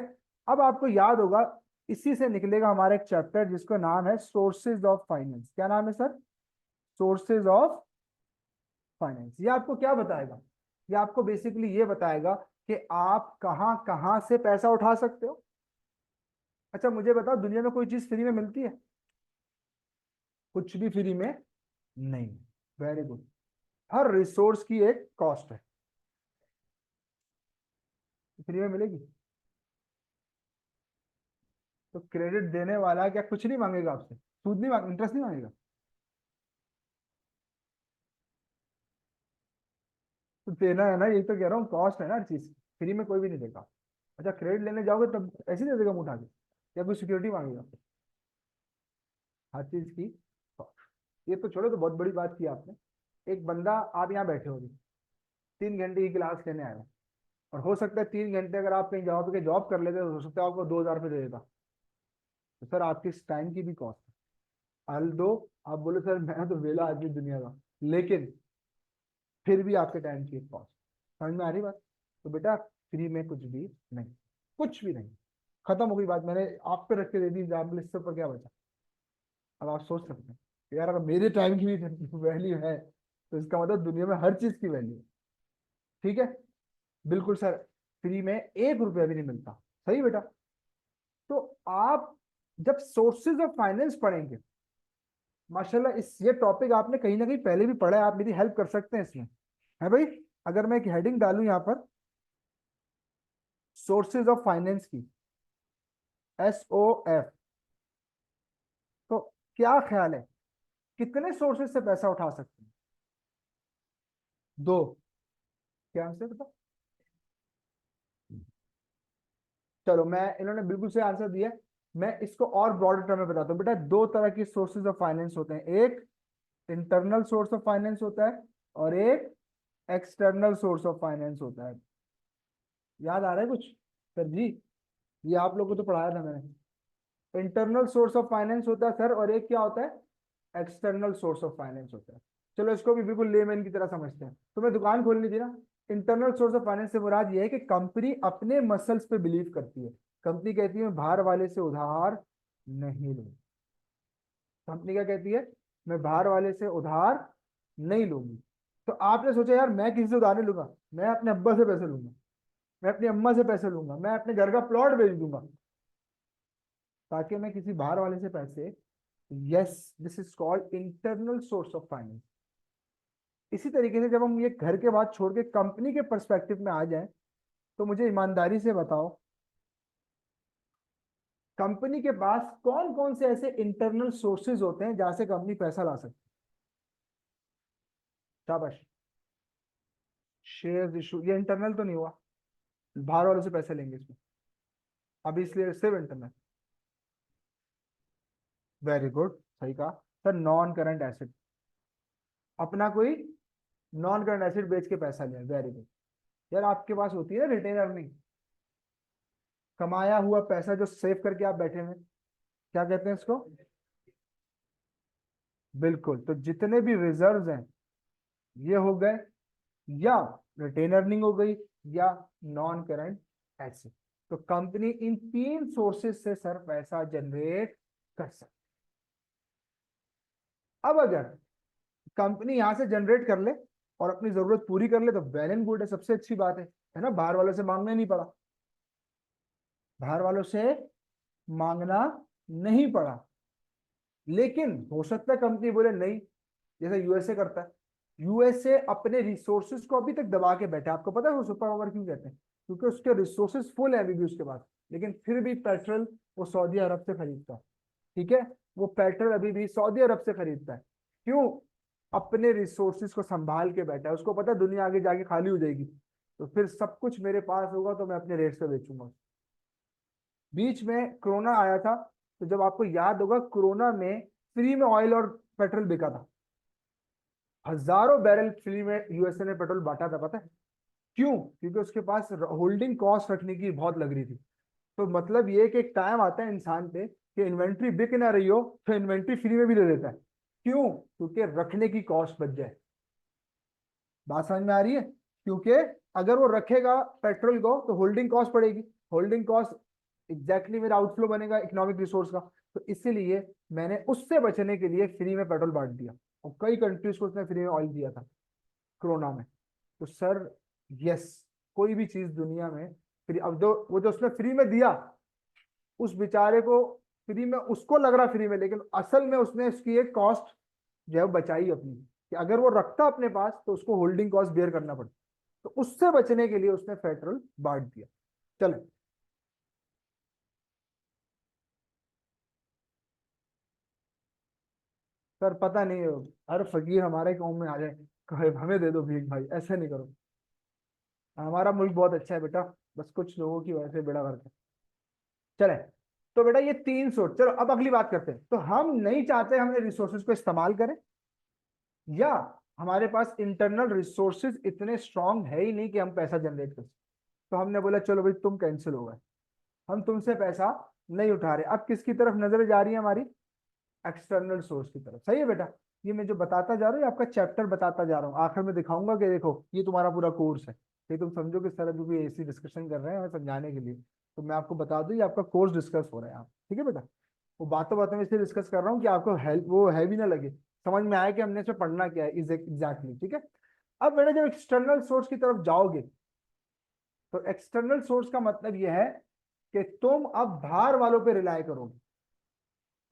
अब आपको याद होगा इसी से निकलेगा हमारा एक चैप्टर जिसका नाम है सोर्सेज ऑफ फाइनेंस। क्या नाम है सर? Sources of finance. ये आपको क्या बताएगा? ये आपको बेसिकली ये बताएगा कि आप कहाँ कहाँ से पैसा उठा सकते हो। अच्छा मुझे बताओ, दुनिया में कोई चीज फ्री में मिलती है? कुछ भी फ्री में नहीं। Very good. हर रिसोर्स की एक कॉस्ट है। फ्री में मिलेगी? तो क्रेडिट देने वाला क्या कुछ नहीं मांगेगा आपसे? सूद नहीं मांग, इंटरेस्ट नहीं मांगेगा? तो देना है ना, यही तो कह रहा हूँ, कॉस्ट है ना हर चीज। फ्री में कोई भी नहीं देगा। अच्छा क्रेडिट लेने जाओगे तब ऐसे ही दे देगा मुंह उठा के, या कोई सिक्योरिटी मांगेगा? हर चीज की cost। ये तो छोड़ो, तो बहुत बड़ी बात की आपने। एक बंदा, आप यहाँ बैठे हो, 3 घंटे की क्लास लेने आए हो, और हो सकता है 3 घंटे अगर आप कहीं जॉब कर लेते तो हो सकता है आपको 2,000 रुपये दे देता। तो सर आपकी इस टाइम की भी कॉस्ट है। हल दो, आप बोले सर मैं तो वेला आदमी दुनिया का, लेकिन फिर भी आपके टाइम की एक कॉस्ट। समझ में आ रही बात? तो बेटा फ्री में कुछ भी नहीं, कुछ भी नहीं। खत्म हो गई बात, मैंने आप पे रख के दे दी एग्जाम्पल, इससे ऊपर क्या बचा? अब आप सोच सकते हैं कि यार अगर मेरे टाइम की भी वैल्यू है तो इसका मतलब दुनिया में हर चीज की वैल्यू है। ठीक है, बिल्कुल सर। फ्री में 1 रुपया भी नहीं मिलता। सही बेटा। तो आप जब सोर्सेज ऑफ फाइनेंस पढ़ेंगे, माशाल्लाह इस ये टॉपिक आपने कहीं ना कहीं पहले भी पढ़ा है, आप मेरी हेल्प कर सकते हैं इसमें, है भाई? अगर मैं एक हेडिंग डालूं यहाँ पर, सोर्सेज ऑफ फाइनेंस की, SOF, तो क्या ख्याल है कितने सोर्सेज से पैसा उठा सकते हैं? दो। क्या आंसर बता? चलो मैं, इन्होंने बिल्कुल से आंसर दिया। मैं इसको और ब्रॉडर टर्म में बताता हूँ बेटा। दो तरह के सोर्सेज ऑफ फाइनेंस होते हैं, एक इंटरनल सोर्स ऑफ फाइनेंस होता है और एक एक्सटर्नल सोर्स ऑफ फाइनेंस होता है। याद आ रहा है कुछ सर जी? ये आप लोगों को तो पढ़ाया था मैंने। इंटरनल सोर्स ऑफ फाइनेंस होता है सर, और एक क्या होता है? एक्सटर्नल सोर्स ऑफ फाइनेंस होता है। चलो इसको भी बिल्कुल लेमैन की तरह समझते हैं। तुम्हें दुकान खोलनी थी ना? इंटरनल सोर्स ऑफ फाइनेंस से मुराद ये है कि कंपनी अपने मसल्स पे बिलीव करती है। कंपनी कहती है मैं बाहर वाले से उधार नहीं लूंगी। कंपनी क्या कहती है? मैं बाहर वाले से उधार नहीं लूंगी। तो आपने सोचा यार मैं किसी से उधार नहीं लूंगा, मैं अपने अब्बा से पैसे लूंगा, मैं अपनी अम्मा से पैसे लूंगा, मैं अपने घर का प्लॉट बेच दूंगा ताकि मैं किसी बाहर वाले से पैसे। Yes, this is called internal source of finance. इसी तरीके से जब हम ये घर के बात छोड़ के कंपनी के पर्सपेक्टिव में आ जाए, तो मुझे ईमानदारी से बताओ, कंपनी के पास कौन कौन से ऐसे इंटरनल सोर्सेज होते हैं जहां से कंपनी पैसा ला सकती है? शाबाश। शेयर इशू, ये इंटरनल तो नहीं हुआ, बाहर वालों से पैसे लेंगे इसमें, अभी इसलिए सिर्फ इंटरनल। वेरी गुड, सही कहा सर। नॉन करंट एसेट, अपना कोई नॉन करंट एसेट बेच के पैसा लिया। Very good. यार आपके पास होती है ना रिटेन अर्निंग, कमाया हुआ पैसा जो सेव करके आप बैठे हुए, क्या कहते हैं इसको? बिल्कुल। तो जितने भी रिजर्व्स हैं ये हो गए, या रिटेन अर्निंग हो गई, या नॉन करंट एसेट। तो कंपनी इन 3 सोर्सेज से सर पैसा जनरेट कर सकती। अब अगर कंपनी यहां से जनरेट कर ले और अपनी जरूरत पूरी कर ले तो वेल एंड गुड है, सबसे अच्छी बात है ना? बाहर वालों से मांगना नहीं पड़ा, बाहर वालों से मांगना नहीं पड़ा। लेकिन हो सकता है कंपनी बोले नहीं, जैसे यूएसए करता है। यूएसए अपने रिसोर्सेज को अभी तक दबा के बैठा है। आपको पता है वो सुपर पावर क्यों कहते हैं? क्योंकि उसके रिसोर्सेज फुल है अभी भी उसके पास, लेकिन फिर भी पेट्रोल वो सऊदी अरब से खरीदता है। ठीक है, वो पेट्रोल अभी भी सऊदी अरब से खरीदता है। क्यों? अपने रिसोर्सेज को संभाल के बैठा है, उसको पता है दुनिया आगे जाके खाली हो जाएगी, तो फिर सब कुछ मेरे पास होगा तो मैं अपने रेट से बेचूंगा। बीच में कोरोना आया था, तो जब आपको याद होगा कोरोना में फ्री में ऑयल और पेट्रोल बिका था, हजारों बैरल फ्री में यूएसए ने पेट्रोल बांटा था। पता है क्यों? क्योंकि उसके पास होल्डिंग कॉस्ट रखने की बहुत लग रही थी। तो मतलब ये कि एक टाइम आता है इंसान पे कि इन्वेंट्री बिक ना रही हो तो इन्वेंट्री फ्री में भी दे देता है। क्यों? क्योंकि रखने की कॉस्ट बच जाए। बात समझ में आ रही है? क्योंकि अगर वो रखेगा पेट्रोल को तो होल्डिंग कॉस्ट पड़ेगी, होल्डिंग कॉस्ट एग्जैक्टली मेरा आउटफ्लो बनेगा इकोनॉमिक रिसोर्स का। तो इसीलिए मैंने उससे बचने के लिए फ्री में पेट्रोल बांट दिया, और कई कंट्रीज को उसने फ्री में ऑयल दिया था कोरोना में। तो सर यस, कोई भी चीज दुनिया में फ्री, अब जो वो जो उसने फ्री में दिया, उस बेचारे को फ्री में, उसको लग रहा फ्री में, लेकिन असल में उसने उसकी एक कॉस्ट जो है वो बचाई अपनी, कि अगर वो रखता अपने पास तो उसको होल्डिंग कॉस्ट बेयर करना पड़ता। तो उससे बचने के लिए उसने पेट्रोल बांट दिया। चलो, सर पता नहीं, हर फकीर हमारे गांव में आ जाए कहे हमें दे दो भीख, भाई ऐसे नहीं करो। हमारा मुल्क बहुत अच्छा है बेटा, बस कुछ लोगों की वजह से बेड़ा गर्क है। चले, तो बेटा ये 300, चलो अब अगली बात करते हैं। तो हम नहीं चाहते हमने रिसोर्सेज को इस्तेमाल करें, या हमारे पास इंटरनल रिसोर्सेज इतने स्ट्रांग है ही नहीं कि हम पैसा जनरेट कर सकें। तो हमने बोला चलो भाई तुम कैंसिल हो गए, हम तुमसे पैसा नहीं उठा रहे। अब किसकी तरफ नजर जा रही है हमारी? एक्सटर्नल सोर्स की तरफ। सही है बेटा? ये मैं जो बताता जा रहा हूँ, ये आपका चैप्टर बताता जा रहा हूँ, आखिर में दिखाऊंगा कि देखो ये तुम्हारा पूरा कोर्स है। ये तुम समझो कि सर अभी कोई ऐसी डिस्कशन कर रहे हैं समझाने के लिए, तो मैं आपको बता दूं ये आपका कोर्स डिस्कस हो रहा है। आप ठीक है बेटा? वो बातों बातों में इसलिए डिस्कस कर रहा हूँ कि आपको हेल्प वो है भी ना लगे, समझ में आए कि हमने इसमें पढ़ना क्या है एग्जैक्टली। ठीक है? अब बेटा जब एक्सटर्नल सोर्स की तरफ जाओगे, तो एक्सटर्नल सोर्स का मतलब यह है कि तुम अब बाहर वालों पे रिलाय करोगे।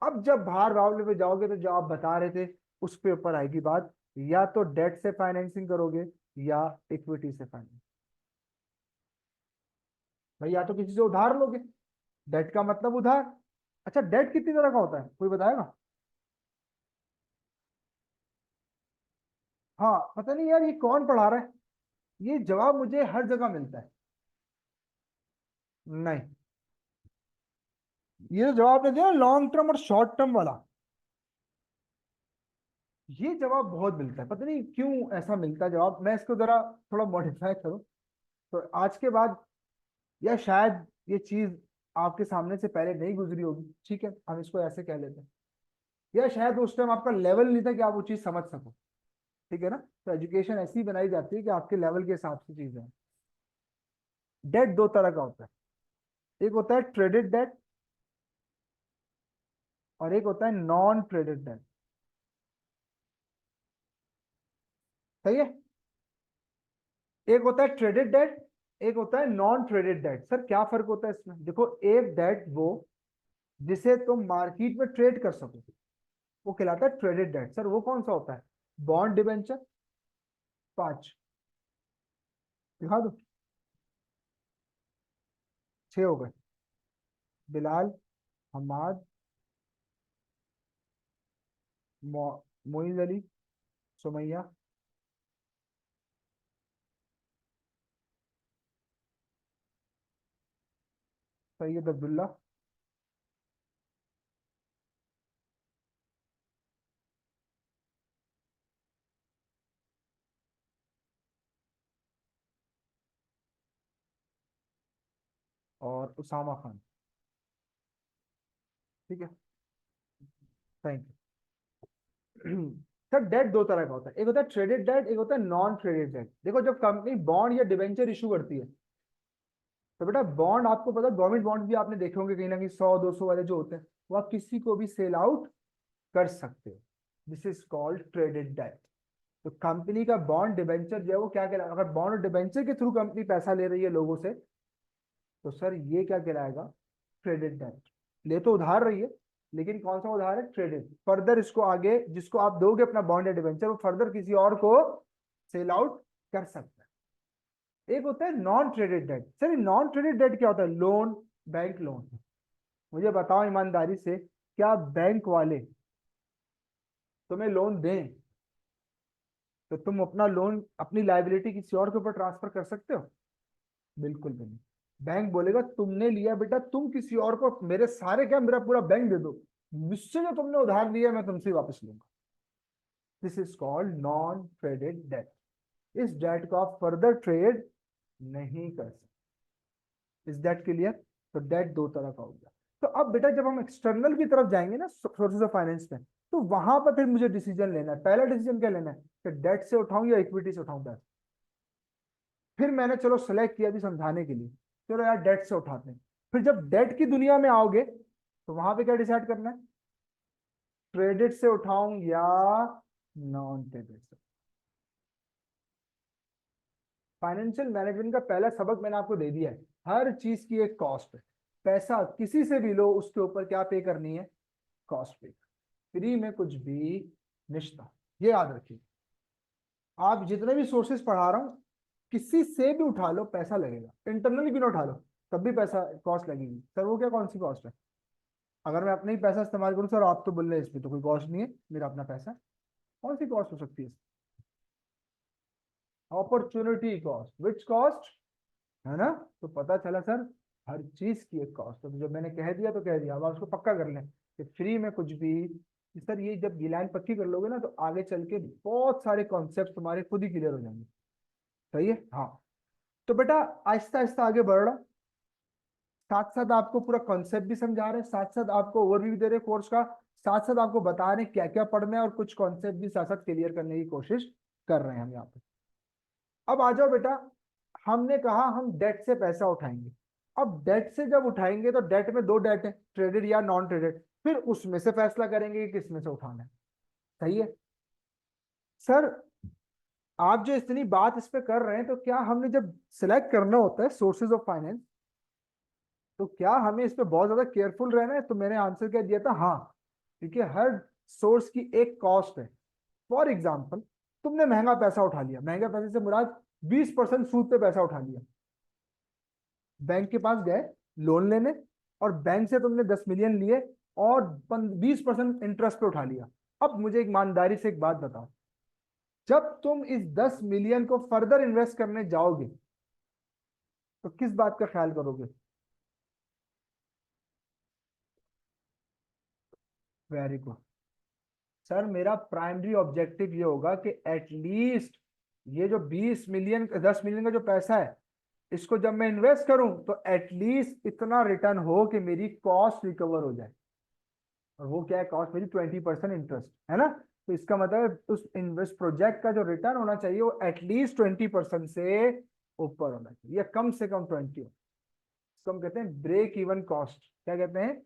अब जब बाहर वालों पे जाओगे तो जो आप बता रहे थे उस पे ऊपर आएगी बात, या तो डेट से फाइनेंसिंग करोगे या इक्विटी से फाइनेंसिंग। भाई या तो किसी से उधार लोगे, डेट का मतलब उधार। अच्छा, डेट कितनी तरह का होता है कोई बताएगा? हाँ, पता नहीं यार ये कौन पढ़ा रहा है, ये जवाब मुझे हर जगह मिलता है। नहीं, ये जो जवाब ने दिया लॉन्ग टर्म और शॉर्ट टर्म वाला, ये जवाब बहुत मिलता है, पता नहीं क्यों ऐसा मिलता है जवाब। मैं इसको जरा थोड़ा मॉडिफाई करूं, तो आज के बाद, या शायद ये चीज आपके सामने से पहले नहीं गुजरी होगी, ठीक है हम इसको ऐसे कह लेते हैं, या शायद उस टाइम आपका लेवल नहीं था कि आप वो चीज समझ सको। ठीक है ना? तो एजुकेशन ऐसी ही बनाई जाती है कि आपके लेवल के हिसाब से चीजें हैं। डेट दो तरह का होता है, एक होता है ट्रेडेड डेट और एक होता है नॉन ट्रेडेड डेट। सही है? एक होता है ट्रेडेड डेट, एक होता है नॉन ट्रेडेड डेट। सर क्या फर्क होता है इसमें? देखो, एक डेट वो जिसे तुम मार्केट में ट्रेड कर सको, वो कहलाता है ट्रेडेड डेट। सर वो कौन सा होता है? Bond debenture. पांच दिखा दो, छह हो गए। बिलाल, हमाद, मोइज अली, सुमैया, सैयद अब्दुल्ला, और उसामा खान। ठीक है, थैंक यू। सर डेट दो तरह का होता है, एक होता है ट्रेडेड डेट, एक होता है नॉन ट्रेडेड डेट। देखो जब कंपनी बॉन्ड या डिबेंचर इशू करती है, तो बेटा बॉन्ड आपको पता है, गवर्नमेंट बॉन्ड भी आपने देखे होंगे कहीं ना कहीं 100-200 वाले जो होते हैं, वो आप किसी को भी सेल आउट कर सकते हो। This is called traded debt. तो कंपनी का बॉन्ड डिबेंचर जो है वो क्या कहलाएगा? अगर बॉन्ड और डिबेंचर के थ्रू कंपनी पैसा ले रही है लोगों से, तो सर ये क्या कहलाएगा? Traded debt. ले तो उधार रही है, लेकिन कौन सा उधार है? ट्रेडेड। फर्दर इसको आगे जिसको आप दोगे अपना बॉन्ड या डिबेंचर, वो फर्दर किसी और को सेल आउट कर सकता है। एक होता है non traded debt. Sir non traded debt क्या होता है? Loan, bank loan. मुझे बताओ ईमानदारी से, क्या बैंक वाले तुम्हें लोन दें तो तुम अपना लोन, अपनी लाइबिलिटी किसी और के ऊपर ट्रांसफर कर सकते हो? बिल्कुल भी नहीं। बैंक बोलेगा तुमने लिया बेटा, तुम किसी और को, मेरे सारे क्या, मेरा पूरा बैंक दे दो, मुझसे जो तुमने उधार लिया मैं तुमसे वापस लूंगा। This is called non traded debt. इस डेट को आप फर्दर ट्रेड नहीं कर सकते। इस डेट क्लियर? तो डेट दो तरह का हो गया। तो अब बेटा जब हम एक्सटर्नल की तरफ जाएंगे ना सोर्सेज ऑफ फाइनेंस में, तो वहां पर फिर मुझे डिसीजन लेना है। पहला डिसीजन क्या लेना है कि डेट से उठाऊं या इक्विटी से उठाऊं पैसा। फिर मैंने चलो सेलेक्ट किया भी समझाने के लिए, चलो यार डेट से उठाते हैं। फिर जब डेट की दुनिया में आओगे तो वहां पे क्या डिसाइड करना है, क्रेडिट से उठाऊं या नॉन क्रेडिट से। फाइनेंशियल मैनेजमेंट का पहला सबक मैंने आपको दे दिया है, हर चीज की एक कॉस्ट है। पैसा किसी से भी लो, उसके ऊपर क्या पे करनी है, कॉस्ट पे। फ्री में कुछ भी निश्चित, ये याद रखिए। आप जितने भी सोर्सेस पढ़ा रहा हूँ, किसी से भी उठा लो पैसा लगेगा, इंटरनली भी ना उठा लो तब भी पैसा कॉस्ट लगेगी। सर वो क्या, कौन सी कॉस्ट है? अगर मैं अपना ही पैसा इस्तेमाल करूँ, सर आप तो बोल रहे हैं इसमें तो कोई कॉस्ट नहीं है, मेरा अपना पैसा है, कौन सी कॉस्ट हो सकती है? अपॉर्चुनिटी कॉस्ट, विच कॉस्ट, है ना? तो पता चला सर हर चीज की एक कॉस्ट है। तो जब मैंने कह दिया तो कह दिया, अब आप उसको पक्का कर लें कि फ्री में कुछ भी। सर ये जब ये लाइन पक्की कर लोगे ना, तो आगे चल के बहुत सारे कॉन्सेप्ट तुम्हारे खुद ही क्लियर हो जाएंगे। सही है, हाँ। तो बेटा आहिस्ता आहिस्ता आगे बढ़ रहा, साथ साथ आपको पूरा कॉन्सेप्ट भी समझा रहे हैं, साथ साथ आपको ओवरव्यू भी दे रहे हैं कोर्स का, साथ साथ आपको बता रहे हैं क्या क्या पढ़ना है, और कुछ कॉन्सेप्ट भी साथ साथ क्लियर करने की कोशिश कर रहे हैं हम यहाँ पे। अब आ जाओ बेटा, हमने कहा हम डेट से पैसा उठाएंगे। अब डेट से जब उठाएंगे तो डेट में दो डेट है, ट्रेडेड या नॉन ट्रेडेड, फिर उसमें से फैसला करेंगे कि किस में से उठाना है। सही है सर। आप जो इतनी बात इस पे कर रहे हैं, तो क्या हमने जब सिलेक्ट करना होता है सोर्सेज ऑफ फाइनेंस, तो क्या हमें इस पे बहुत ज्यादा केयरफुल रहना है? तो मैंने आंसर क्या दिया था, हाँ, क्योंकि हर सोर्स की एक कॉस्ट है। फॉर एग्जाम्पल, तुमने महंगा पैसा उठा लिया, महंगा पैसे से मुराद 20% सूद पे पैसा उठा लिया, बैंक के पास गए लोन लेने, और बैंक से तुमने 10 मिलियन लिए और 20% इंटरेस्ट पे उठा लिया। अब मुझे एक ईमानदारी से एक बात बताओ, जब तुम इस 10 मिलियन को फर्दर इन्वेस्ट करने जाओगे तो किस बात का ख्याल करोगे? वेरी गुड सर, मेरा प्राइमरी ऑब्जेक्टिव ये होगा कि एटलीस्ट ये जो 20 मिलियन 10 मिलियन का जो पैसा है, इसको जब मैं इन्वेस्ट करूं तो एटलीस्ट इतना रिटर्न हो कि मेरी कॉस्ट रिकवर हो जाए। और वो क्या है, कॉस्ट मेरी 20% इंटरेस्ट है ना। तो इसका मतलब उस इन्वेस्ट प्रोजेक्ट का जो रिटर्न होना चाहिए वो एटलीस्ट 20% से ऊपर होना चाहिए, या कम से कम 20 हो। इसको हम कहते हैं ब्रेक इवन कॉस्ट। क्या कहते हैं?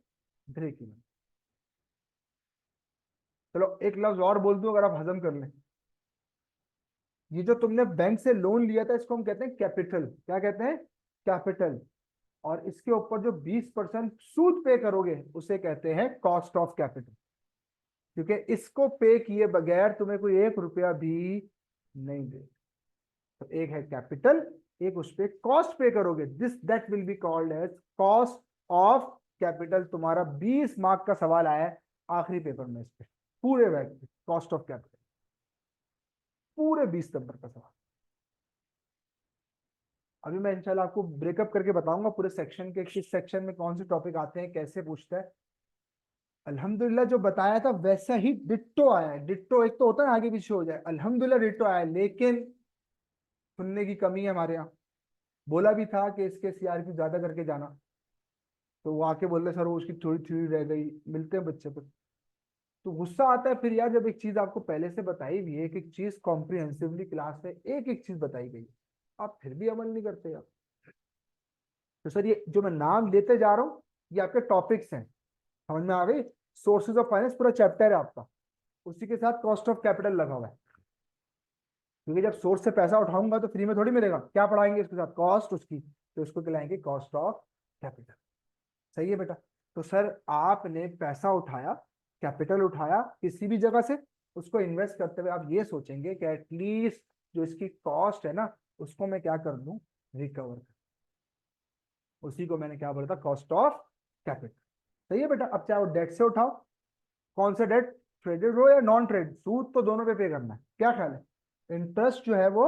Break even. चलो एक लफ्ज और बोल दूं, अगर आप हजम कर लें। ये जो तुमने बैंक से लोन लिया था, इसको हम कहते हैं कैपिटल। क्या कहते हैं? कैपिटल। और इसके ऊपर जो 20% सूद पे करोगे उसे कहते हैं कॉस्ट ऑफ कैपिटल, क्योंकि इसको पे किए बगैर तुम्हें कोई 1 रुपया भी नहीं दे। तो एक है कैपिटल, एक उस पे कॉस्ट पे करोगे, this that will be called as cost of capital. तुम्हारा 20 मार्क का सवाल आया है आखिरी पेपर में इस पे, पूरे बैग पे कॉस्ट ऑफ कैपिटल, पूरे 20 नंबर का सवाल। अभी मैं इंशाल्लाह आपको ब्रेकअप करके बताऊंगा पूरे सेक्शन के, किस सेक्शन में कौन से टॉपिक आते हैं, कैसे पूछता है। अल्हम्दुलिल्लाह जो बताया था वैसा ही डिट्टो आया है। डिट्टो एक तो होता है आगे पीछे हो जाए, अल्हम्दुलिल्लाह डिट्टो आया है, लेकिन सुनने की कमी है हमारे यहाँ। बोला भी था कि इसके सीआरपी ज्यादा करके जाना, तो वो आके बोल रहे सर वो उसकी थोड़ी थ्योरी रह गई, मिलते हैं बच्चे पर। तो गुस्सा आता है फिर यार, जब एक चीज आपको पहले से बताई हुई है, एक एक चीज कॉम्प्रिहेंसिवली क्लास में एक एक चीज बताई गई, आप फिर भी अमल नहीं करते यार। तो सर ये जो मैं नाम लेते जा रहा हूँ, ये आपके टॉपिक्स हैं, समझ में आ गई? सोर्सेज ऑफ फाइनेंस पूरा चैप्टर है आपका, उसी के साथ कॉस्ट ऑफ कैपिटल लगा हुआ है। क्योंकि जब सोर्स से पैसा उठाऊंगा तो फ्री में थोड़ी मिलेगा, क्या पढ़ाएंगे इसके साथ, कॉस्ट उसकी, तो इसको कहलाएंगे कॉस्ट ऑफ कैपिटल। सही है बेटा। तो सर आपने पैसा उठाया, कैपिटल उठाया किसी भी जगह से, उसको इन्वेस्ट करते हुए आप ये सोचेंगे कि एटलीस्ट जो इसकी कॉस्ट है ना, उसको मैं क्या कर दूं, रिकवर कर। उसी को मैंने क्या बोला था, कॉस्ट ऑफ कैपिटल। सही है बेटा। अब चाहे वो डेट से उठाओ, कौन सा डेट, ट्रेडेड हो या नॉन ट्रेड, सूद तो दोनों पे करना है। क्या ख्याल है? इंटरेस्ट जो है वो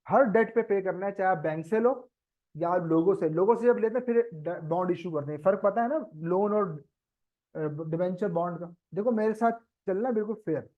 हर डेट पे करना है, चाहे आप बैंक से लो या आप लोगों से। लोगों से जब लेते हैं फिर बॉन्ड इशू करते हैं, फर्क पता है ना लोन और डिवेंचर बॉन्ड का। देखो मेरे साथ चलना बिल्कुल फेयर।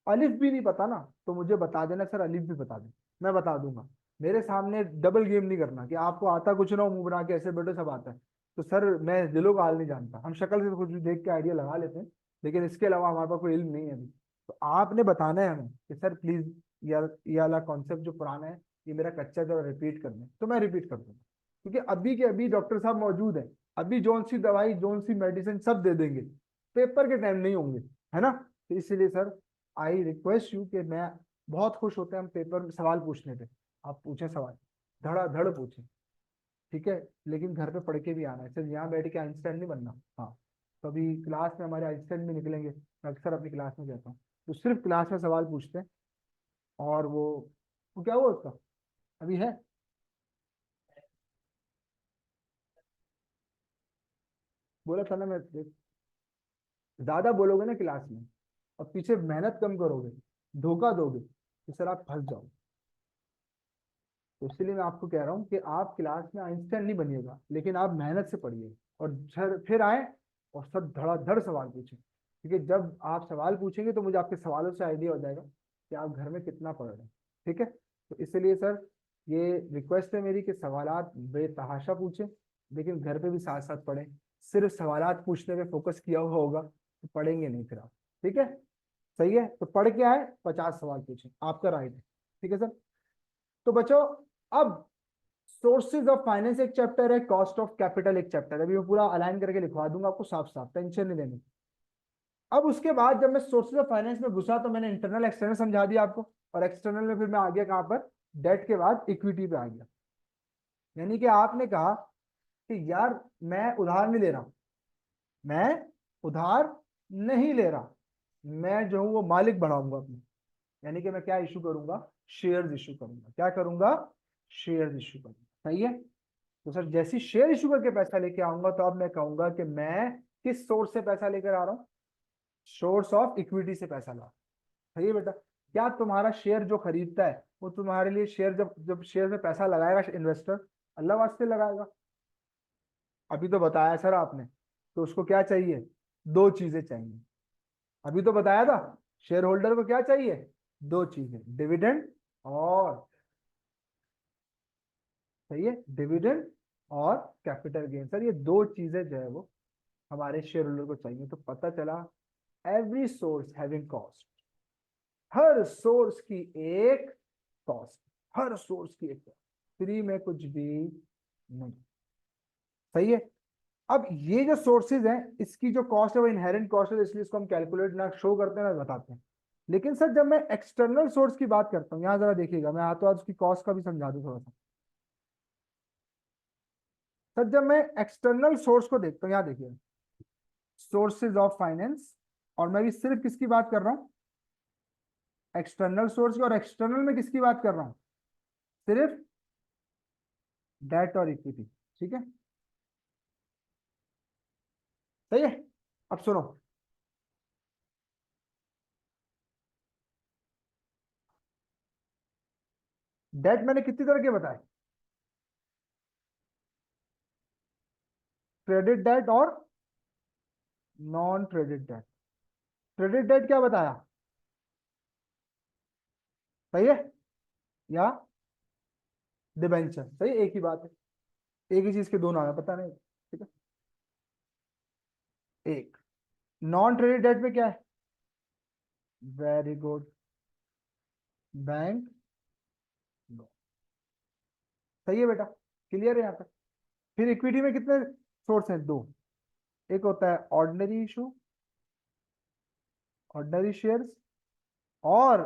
अलिफ भी नहीं पता ना तो मुझे बता देना सर, अलिफ भी बता दे, मैं बता दूंगा। मेरे सामने डबल गेम नहीं करना कि आपको आता कुछ ना हो, मुंह बना के ऐसे बैठो सब आता है। तो सर मैं दिलों का हाल नहीं जानता, हम शक्ल से तो कुछ भी देख के आइडिया लगा लेते हैं, लेकिन इसके अलावा हमारे पास कोई इल्म नहीं है अभी। तो आपने बताना है हमें कि सर प्लीज यार ये वाला कॉन्सेप्ट जो पुराना है ये मेरा कच्चा है, जरा रिपीट कर दें, तो मैं रिपीट कर दूंगा। क्योंकि अभी के अभी डॉक्टर साहब मौजूद है, अभी जौन सी दवाई जौन सी मेडिसिन सब दे देंगे, पेपर के टाइम नहीं होंगे, है ना। तो इसलिए सर आई रिक्वेस्ट यू कि मैं बहुत खुश होते हैं हम पेपर में सवाल पूछने पे, आप पूछें सवाल, धड़ाधड़ पूछें, ठीक है। लेकिन घर पे पढ़ के भी आना है, सिर्फ यहाँ बैठ के आइंस्टाइन नहीं बनना। हाँ, तो अभी क्लास में हमारे आइंस्टाइन भी निकलेंगे, मैं अक्सर अपनी क्लास में कहता हूँ, तो सिर्फ क्लास में सवाल पूछते हैं। और वो क्या हुआ उसका, अभी है, बोला था ना मैं, ज्यादा बोलोगे ना क्लास में और पीछे मेहनत कम करोगे, धोखा दोगे, तो सर आप फंस जाओगे। तो इसलिए मैं आपको कह रहा हूँ कि आप क्लास में आइंस्टाइन नहीं बनिएगा, लेकिन आप मेहनत से पढ़िए और फिर आए और सब धड़ाधड़ सवाल पूछें, क्योंकि जब आप सवाल पूछेंगे तो मुझे आपके सवालों से आइडिया हो जाएगा कि आप घर में कितना पढ़ रहे हैं। ठीक है, तो इसलिए सर ये रिक्वेस्ट है मेरी कि सवालात बेतहाशा पूछें, लेकिन घर पे भी साथ साथ पढ़ें। सिर्फ सवालात पूछने पे फोकस किया हुआ होगा तो पढ़ेंगे नहीं फिर आप। ठीक है, सही है, तो पढ़ के आए 50 सवाल पूछें, आपका राइट है। ठीक है सर, तो बच्चों अब सोर्सेज ऑफ फाइनेंस एक चैप्टर है, कॉस्ट ऑफ कैपिटल एक चैप्टर है, अभी मैं पूरा अलाइन करके लिखवा दूंगा आपको साफ साफ, टेंशन नहीं लेनी। अब उसके बाद जब मैं सोर्सेज ऑफ फाइनेंस में घुसा तो मैंने इंटरनल एक्सटर्नल समझा दिया आपको, और एक्सटर्नल में फिर मैं आ गया कहां पर, डेट के बाद इक्विटी पे आ गया। यानी कि आपने कहा कि यार मैं उधार नहीं ले रहा, मैं उधार नहीं ले रहा, मैं जो हूं वो मालिक बढ़ाऊंगा अपने, यानी कि मैं क्या इशू करूंगा, शेयर्स इशू करूंगा। क्या करूंगा, शेयर्स इशू करूंगा। सही है, तो सर जैसी शेयर इशू करके पैसा लेके आऊंगा तो अब मैं कहूंगा कि मैं किस सोर्स से पैसा लेकर आ रहा हूं, सोर्स ऑफ इक्विटी से पैसा ला। सही है बेटा, क्या तुम्हारा शेयर जो खरीदता है वो तुम्हारे लिए शेयर, जब जब शेयर में पैसा लगाएगा इन्वेस्टर, अल्लाह वास्ते लगाएगा। अभी तो बताया सर आपने, तो उसको क्या चाहिए, दो चीजें चाहिए। अभी तो बताया था, शेयर होल्डर को क्या चाहिए, दो चीजें, डिविडेंड और, सही है, डिविडेंड और कैपिटल गेन। सर ये दो चीजें जो है वो हमारे शेयर होल्डर को चाहिए। तो पता चला एवरी सोर्स हैविंग कॉस्ट, हर सोर्स की एक कॉस्ट, हर सोर्स की एक कॉस्ट, फ्री में कुछ भी नहीं। सही है, अब ये जो सोर्सेज हैं इसकी जो कॉस्ट है वो इनहेरेंट कॉस्ट है, इसलिए इसको हम कैलकुलेट ना शो करते हैं ना बताते हैं। लेकिन सर जब मैं एक्सटर्नल सोर्स की बात करता हूँ, यहाँ जरा देखिएगा, मैं हाथों हाथ उसकी कॉस्ट का भी समझा दूं थोड़ा सा। सर जब मैं एक्सटर्नल सोर्स को देखता हूँ, यहाँ देखिए, सोर्सेज ऑफ फाइनेंस, और मैं भी सिर्फ किसकी बात कर रहा हूँ, एक्सटर्नल सोर्स की, और एक्सटर्नल में किसकी बात कर रहा हूँ, सिर्फ डेट और इक्विटी। ठीक है, सही है। अब सुनो, डेट मैंने कितनी तरह के बताए, क्रेडिट डेट और non credit debt. Credit debt क्या बताया, सही है, या डिबेंचर, सही, एक ही बात है, एक ही चीज के दो नाम है, पता नहीं। ठीक है, एक नॉन क्रेडिट डेट में क्या है, वेरी गुड, बैंक लोन। सही है बेटा, क्लियर है यहाँ तक। फिर इक्विटी में कितने सोर्स हैं, दो, एक होता है ऑर्डिनरी इशू, ऑर्डिनरी शेयर्स, और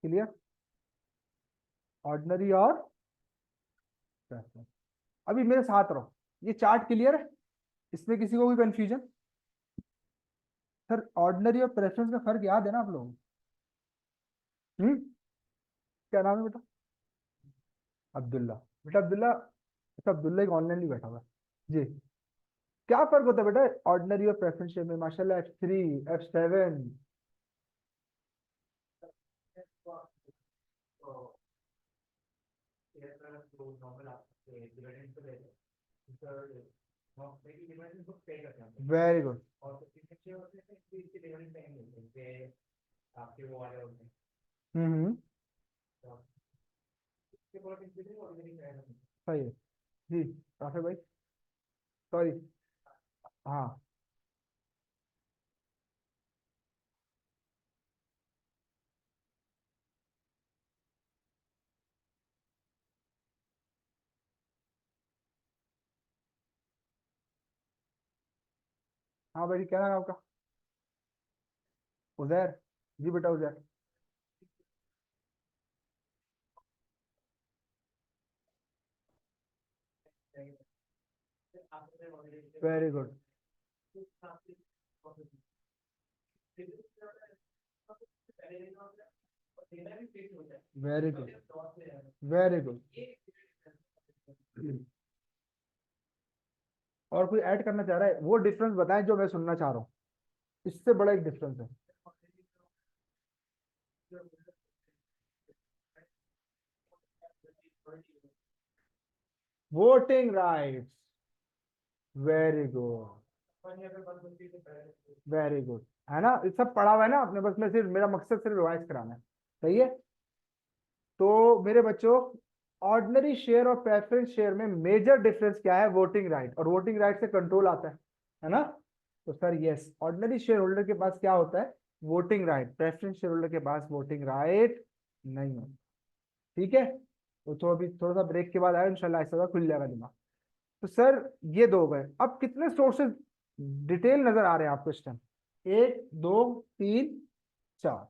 क्लियर, ऑर्डिनरी और प्रेफरेंस। अभी मेरे साथ रहो, ये चार्ट क्लियर है, इसमें किसी को कोई कंफ्यूजन। सर ऑर्डिनरी और प्रेफरेंस का फर्क याद है ना आप लोगों को? क्या नाम है बेटा, अब्दुल्ला, बेटा अब्दुल्ला, अच्छा अब्दुल्ला एक ऑनलाइन ही बैठा हुआ है जी। क्या फर्क होता है बेटा ऑर्डिनरी और प्रेफरेंस शेयर में, माशाल्लाह F3 F7। वेरी गुड, हम्म, सही है जी। राफे भाई, सॉरी। हाँ हाँ भाई, क्या नाम है आपका? उजैर। जी बेटा Uzair. Very good. Very good. Very good. और कोई ऐड करना चाह रहा है? वो डिफरेंस बताएं जो मैं सुनना चाह रहा हूँ। इससे बड़ा एक डिफरेंस है। Voting rights. Very good. Very good. है ना, ये सब पढ़ा हुआ है ना आपने, बस मैं सिर्फ, मेरा मकसद सिर्फ रिवाइज कराना है। सही है। तो मेरे बच्चों, ऑर्डिनरी शेयर और प्रेफरेंस शेयर में मेजर डिफरेंस क्या है? वोटिंग राइट, और वोटिंग राइट से कंट्रोल आता है ना? तो sir yes, ordinary share holder के पास क्या होता है? Voting right. Preference share holder के पास वोटिंग राइट नहीं होता। ठीक है। तो अभी थोड़ा सा ब्रेक के बाद आया, इंशाल्लाह ऐसा खुल जाएगा दिमाग। तो सर ये दो हो गए। अब कितने सोर्सेज डिटेल नजर आ रहे हैं आपको इस टाइम? एक, दो, तीन, चार।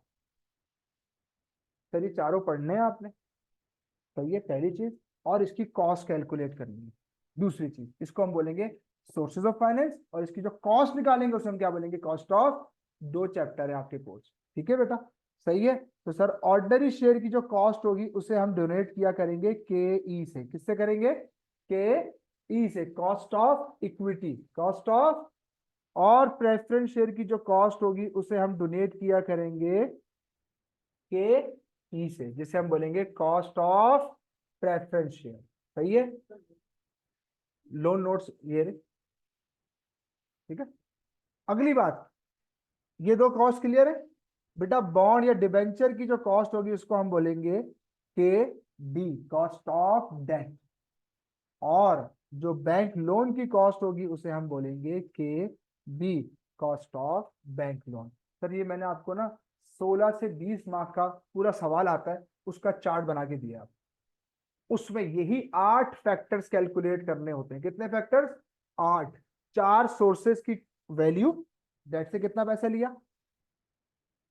सर ये चारों पढ़ने हैं आपने। सही है, पहली चीज। और इसकी कॉस्ट कैलकुलेट करनी है। दूसरी चीज, इसको हम बोलेंगे सोर्सेज ऑफ फाइनेंस, और इसकी जो कॉस्ट निकालेंगे उसे हम क्या बोलेंगे? Cost of. दो चैप्टर है आपके कोर्स। ठीक है बेटा। सही है। तो सर ऑर्डिनरी शेयर की जो कॉस्ट होगी उसे हम डोनेट किया करेंगे के ई से। किससे करेंगे? के ई से, cost of equity, cost of. और प्रेफरेंस शेयर की जो कॉस्ट होगी उसे हम डोनेट किया करेंगे के ई से, जिसे हम बोलेंगे कॉस्ट ऑफ प्रेफरेंस शेयर। सही है। लोन नोट्स ये रहे। ठीक है। अगली बात, ये दो कॉस्ट क्लियर है बेटा? बॉन्ड या डिबेंचर की जो कॉस्ट होगी उसको हम बोलेंगे के डी, कॉस्ट ऑफ डेट। और जो बैंक लोन की कॉस्ट होगी उसे हम बोलेंगे K B, cost of bank loan. Sir ये मैंने आपको ना 16 से 20 मार्क का पूरा सवाल आता है, उसका चार्ट बना के दिया। उसमें यही 8 फैक्टर्स कैलकुलेट करने होते हैं। कितने फैक्टर्स? 8। चार सोर्सेस की वैल्यू, डेट से कितना पैसा लिया,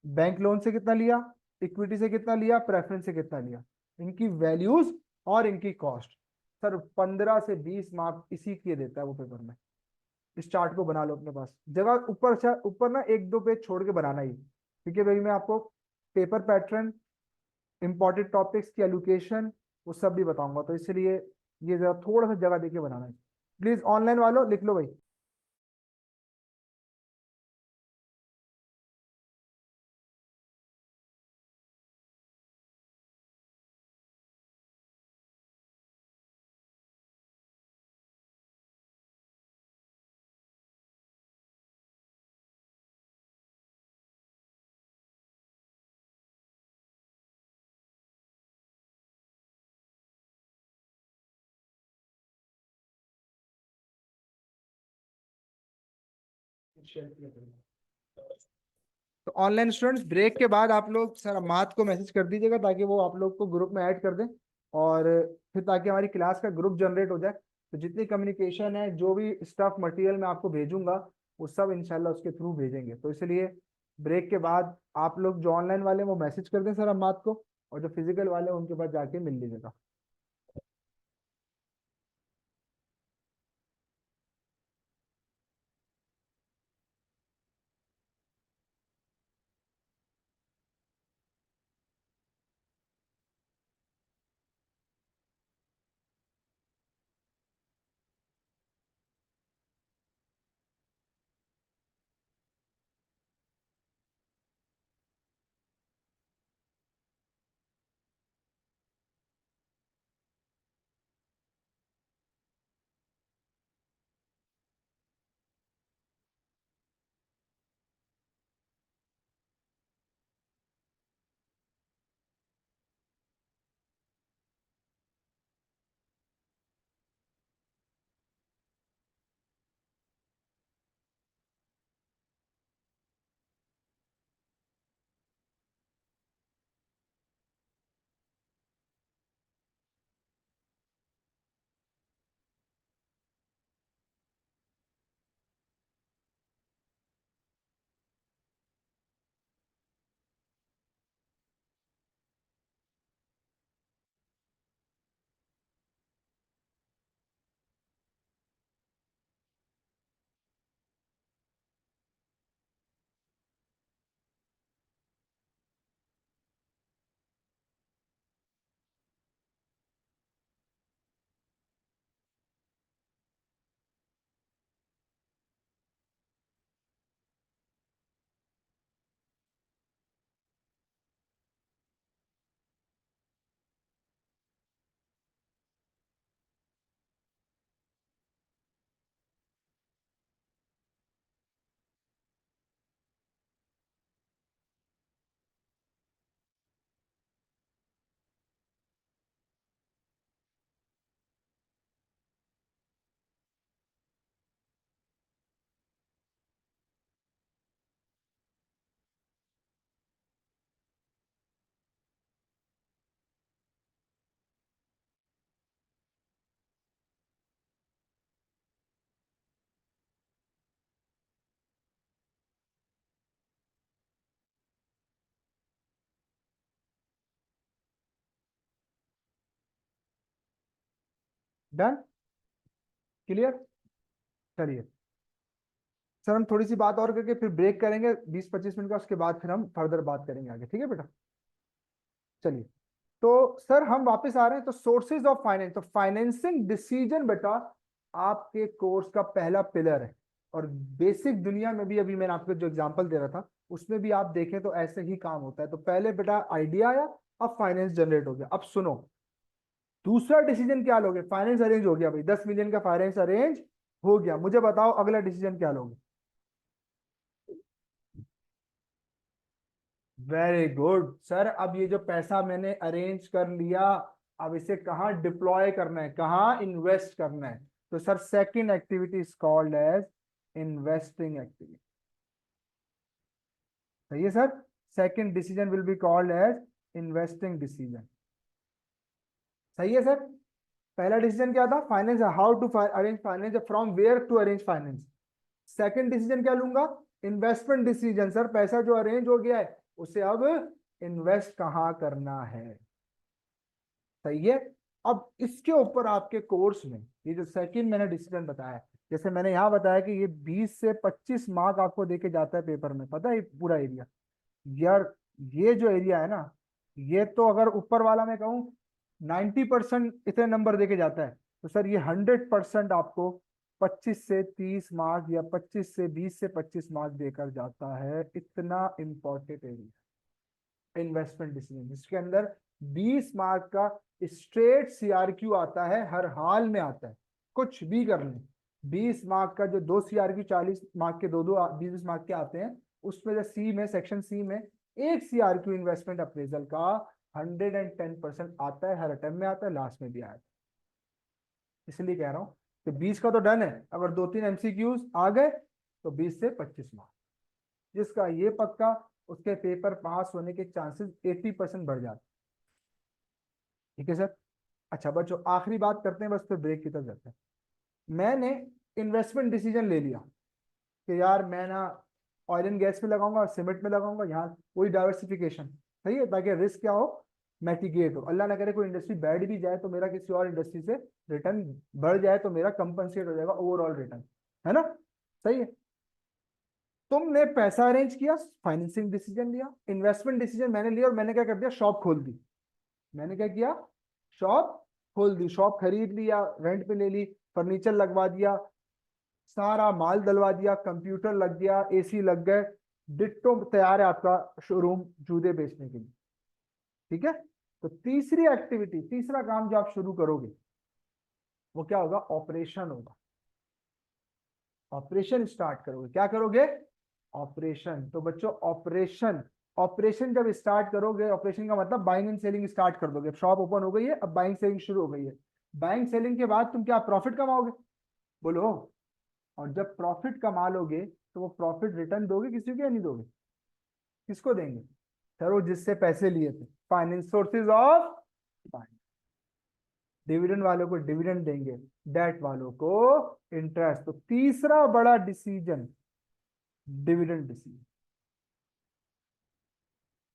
बैंक लोन से कितना लिया, इक्विटी से कितना लिया, प्रेफरेंस से कितना लिया, इनकी वैल्यूज और इनकी कॉस्ट। सर 15 से 20 मार्क इसी के देता है वो पेपर में। इस चार्ट को बना लो अपने पास जगह, ऊपर से ऊपर ना एक दो पेज छोड़ के बनाना ही, क्योंकि भाई मैं आपको पेपर पैटर्न, इंपॉर्टेंट टॉपिक्स की एलोकेशन, वो सब भी बताऊंगा, तो इसलिए ये जरा थोड़ा सा जगह देके बनाना है। प्लीज ऑनलाइन वालों लिख लो भाई। तो ऑनलाइन स्टूडेंट्स, ब्रेक के बाद आप लोग सर मात को मैसेज कर दीजिएगा, ताकि वो आप लोग को ग्रुप में ऐड कर दें। और फिर ताकि हमारी क्लास का ग्रुप जनरेट हो जाए, तो जितनी कम्युनिकेशन है, जो भी स्टफ मटेरियल मैं आपको भेजूंगा, वो सब इंशाल्लाह उसके थ्रू भेजेंगे। तो इसलिए ब्रेक के बाद आप लोग जो ऑनलाइन वाले हैं वो मैसेज कर दें सर अम्माद को, और जो फिजिकल वाले हैं उनके पास जाके मिल लीजिएगा। Done, clear. चलिए सर, हम थोड़ी सी बात और करके फिर ब्रेक करेंगे 20-25 मिनट का, उसके बाद फिर हम फर्दर बात करेंगे आगे, ठीक है बेटा। चलिए, तो सर हम वापस आ रहे हैं। तो सोर्सेज ऑफ फाइनेंस, तो फाइनेंसिंग डिसीजन बेटा आपके कोर्स का पहला पिलर है। और बेसिक दुनिया में भी, अभी मैंने आपको जो एग्जांपल दे रहा था उसमें भी आप देखें तो ऐसे ही काम होता है। तो पहले बेटा आइडिया आया, अब फाइनेंस जनरेट हो गया। अब सुनो, दूसरा डिसीजन क्या लोगे? फाइनेंस अरेंज हो गया भाई, 10 मिलियन का फाइनेंस अरेंज हो गया। मुझे बताओ अगला डिसीजन क्या लोगे? Very good sir. अब ये जो पैसा मैंने अरेंज कर लिया, अब इसे कहाँ डिप्लॉय करना है, कहाँ इन्वेस्ट करना है? तो sir second activity is called as investing activity. सही है sir. Second decision will be called as investing decision. सही है सर। पहला डिसीजन क्या था? Finance, how to arrange finance, from where to arrange finance. Second decision क्या लूंगा? Investment decision. Sir पैसा जो अरेंज हो गया है उसे अब इन्वेस्ट कहाँ करना है। सही है। अब इसके ऊपर आपके कोर्स में ये जो सेकंड मैंने डिसीजन बताया, जैसे मैंने यहाँ बताया कि ये 20 से 25 मार्क आपको देके जाता है पेपर में, पता है पूरा एरिया। यार ये जो एरिया है ना, ये तो अगर ऊपर वाला मैं कहूँ 90% इतने नंबर देके जाता है, तो सर ये 100% आपको 25 से 30 मार्क या 20 से 25 मार्क देकर जाता है। इतना इंपॉर्टेंट एरिया इन्वेस्टमेंट डिसीजन, जिसके अंदर 20 मार्क का स्ट्रेट सीआरक्यू आता है, हर हाल में आता है, कुछ भी कर लें। 20 मार्क का जो दो सीआरक्यू 40 मार्क के, दो दो 20-20 मार्क के आते हैं, उसमें जो सी में, सेक्शन सी में एक सीआरक्यू इन्वेस्टमेंट अप्रेजल का 110% आता है, हर अटेम्प्ट में आता है, लास्ट में भी आया है। इसलिए कह रहा हूँ कि 20 का तो डन है, अगर 2-3 एमसीक्यूज आ गए तो 20 से 25 मार्क। जिसका ये पक्का, उसके पेपर पास होने के चांसेस 80% बढ़ जाते हैं। ठीक है सर। अच्छा बच्चों, आखिरी बात करते हैं बस, फिर ब्रेक की तरफ जाते हैं। मैंने इन्वेस्टमेंट डिसीजन ले लिया कि यार मैं ना ऑयल एंड गैस में लगाऊंगा और सीमेंट में लगाऊंगा, यहाँ कोई डाइवर्सिफिकेशन। सही है, ताकि रिस्क क्या हो, मैटिगेट हो। अल्लाह ना करे कोई इंडस्ट्री बैठ भी जाए तो मेरा किसी और इंडस्ट्री से रिटर्न बढ़ जाए तो मेरा कंपनसेट हो जाएगा ओवरऑल रिटर्न, है ना। सही है। तुमने पैसा अरेंज किया, फाइनेंसिंग डिसीजन लिया, इन्वेस्टमेंट डिसीजन मैंने लिया, और मैंने क्या कर दिया, शॉप खोल दी। मैंने क्या किया? शॉप खोल दी, शॉप खरीद लिया, रेंट पे ले ली, फर्नीचर लगवा दिया, सारा माल डलवा दिया, कंप्यूटर लग गया, एसी लग गए, डिट्टो तैयार है आपका शोरूम जूते बेचने के लिए। ठीक है। तो तीसरी एक्टिविटी, तीसरा काम जो आप शुरू करोगे वो क्या होगा? ऑपरेशन होगा। ऑपरेशन स्टार्ट करोगे, क्या करोगे? ऑपरेशन। तो बच्चों ऑपरेशन, ऑपरेशन जब स्टार्ट करोगे, ऑपरेशन का मतलब बाइंग एंड सेलिंग स्टार्ट कर दोगे। शॉप ओपन हो गई है, अब बाइंग सेलिंग शुरू हो गई है। बाइंग सेलिंग के बाद तुम क्या प्रॉफिट कमाओगे? बोलो। और जब प्रॉफिट कमा लोगे तो वो प्रॉफिट रिटर्न दोगे किसी को या नहीं दोगे? किसको देंगे? सर वो जिससे पैसे लिए थे, finance, sources of finance. Dividend वालों को डिविडेंड देंगे, डेट वालों को इंटरेस्ट। तो तीसरा बड़ा डिसीजन डिविडेंड डिसीजन।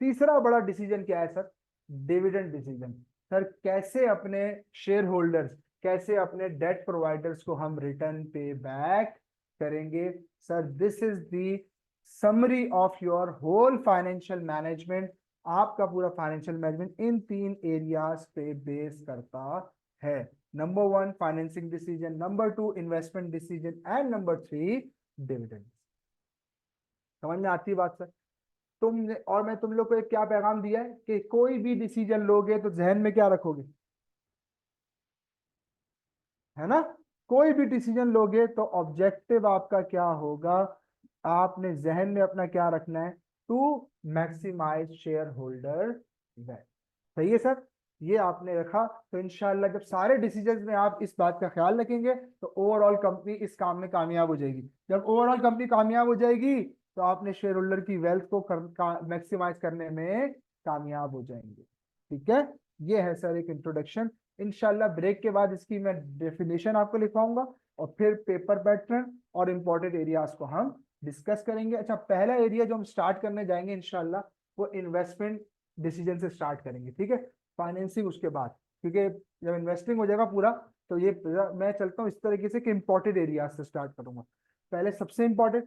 तीसरा बड़ा डिसीजन क्या है सर? Dividend decision. सर कैसे अपने शेयर होल्डर्स, कैसे अपने डेट प्रोवाइडर्स को हम रिटर्न पे बैक करेंगे? Sir this is the summary of your whole financial management. आपका पूरा फाइनेंशियल मैनेजमेंट इन 3 एरियाज पे बेस करता है। Number 1 financing decision, number 2 investment decision, and number 3 dividend. समझ में आती है बात सर? तुमने और मैं तुम लोग को एक क्या पैगाम दिया है कि कोई भी डिसीजन लोगे तो जहन में क्या रखोगे, है ना? कोई भी डिसीजन लोगे तो ऑब्जेक्टिव आपका क्या होगा? आपने जहन में अपना क्या रखना है? To maximise shareholder value. सही है सर। ये आपने रखा तो इंशाल्लाह जब सारे डिसीजन में आप इस बात का ख्याल रखेंगे तो ओवरऑल कंपनी इस काम में कामयाब हो जाएगी। जब ओवरऑल कंपनी कामयाब हो जाएगी तो आपने शेयर होल्डर की वेल्थ को मैक्सिमाइज करने में कामयाब हो जाएंगे। ठीक है। ये है सर एक इंट्रोडक्शन। इंशाल्लाह ब्रेक के बाद इसकी मैं डेफिनेशन आपको लिखवाऊंगा और फिर पेपर पैटर्न और इंपॉर्टेंट एरियाज को हम डिस्कस करेंगे। अच्छा, पहला एरिया जो हम स्टार्ट करने जाएंगे इंशाल्लाह वो इन्वेस्टमेंट डिसीजन से स्टार्ट करेंगे। ठीक है। फाइनेंसिंग उसके बाद, क्योंकि जब इन्वेस्टिंग हो जाएगा पूरा तो ये मैं चलता हूँ इस तरीके से कि इंपॉर्टेंट एरिया से स्टार्ट करूंगा। पहले सबसे इंपॉर्टेंट,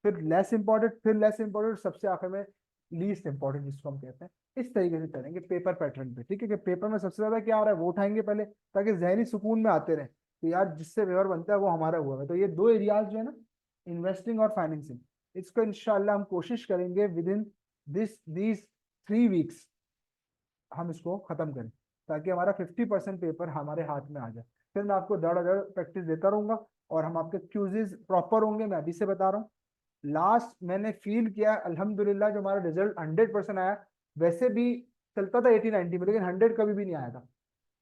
फिर लेस इंपॉर्टेंट, फिर लेस इंपॉर्टेंट, सबसे आखिर में लीस्ट इंपॉर्टेंट जिसको हम कहते हैं। इस तरीके से चलेंगे पेपर पैटर्न पे, ठीक है? कि पेपर में सबसे ज्यादा क्या आ रहा है वो उठाएंगे पहले, ताकि जहनी सुकून में आते रहे कि यार जिससे पेपर बनता है वो हमारा हुआ है। तो ये दो एरियाज जो है ना, इन्वेस्टिंग और फाइनेंसिंग, इसको इंशाल्लाह हम कोशिश करेंगे विद इन दीज 3 वीक्स हम इसको खत्म करें, ताकि हमारा 50% पेपर हमारे हाथ में आ जाए। फिर मैं आपको दड़ दड़ प्रैक्टिस देता रहूंगा, और हम आपके क्यूजेज प्रॉपर होंगे, मैं अभी से बता रहा हूँ। लास्ट मैंने फील किया अल्हम्दुलिल्लाह जो हमारा रिजल्ट 100% आया, वैसे भी चलता था 80-90 में, लेकिन 100 कभी भी नहीं आया था।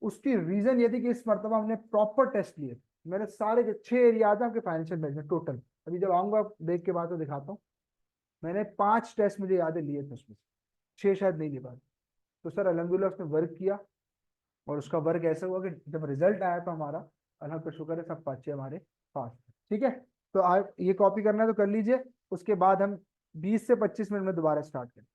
उसकी रीजन ये थी कि इस मरतबा हमने प्रॉपर टेस्ट लिए। मैंने सारे जो 6 एरियाज हैं आपके फाइनेंशियल मैनेजमेंट टोटल, अभी जब आऊंगा देख के बाद तो दिखाता हूँ। मैंने 5 टेस्ट मुझे याद है लिए थे उसमें, 6 शायद नहीं ले पाए। तो सर अल्हम्दुलिल्लाह उसने वर्क किया, और उसका वर्क ऐसा हुआ कि जब रिजल्ट आया तो हमारा अल्लाह का शुक्र है सब बच्चे हमारे पास थे। ठीक है, तो आप ये कॉपी करना है तो कर लीजिए, उसके बाद हम 20 से 25 मिनट में दोबारा स्टार्ट करें।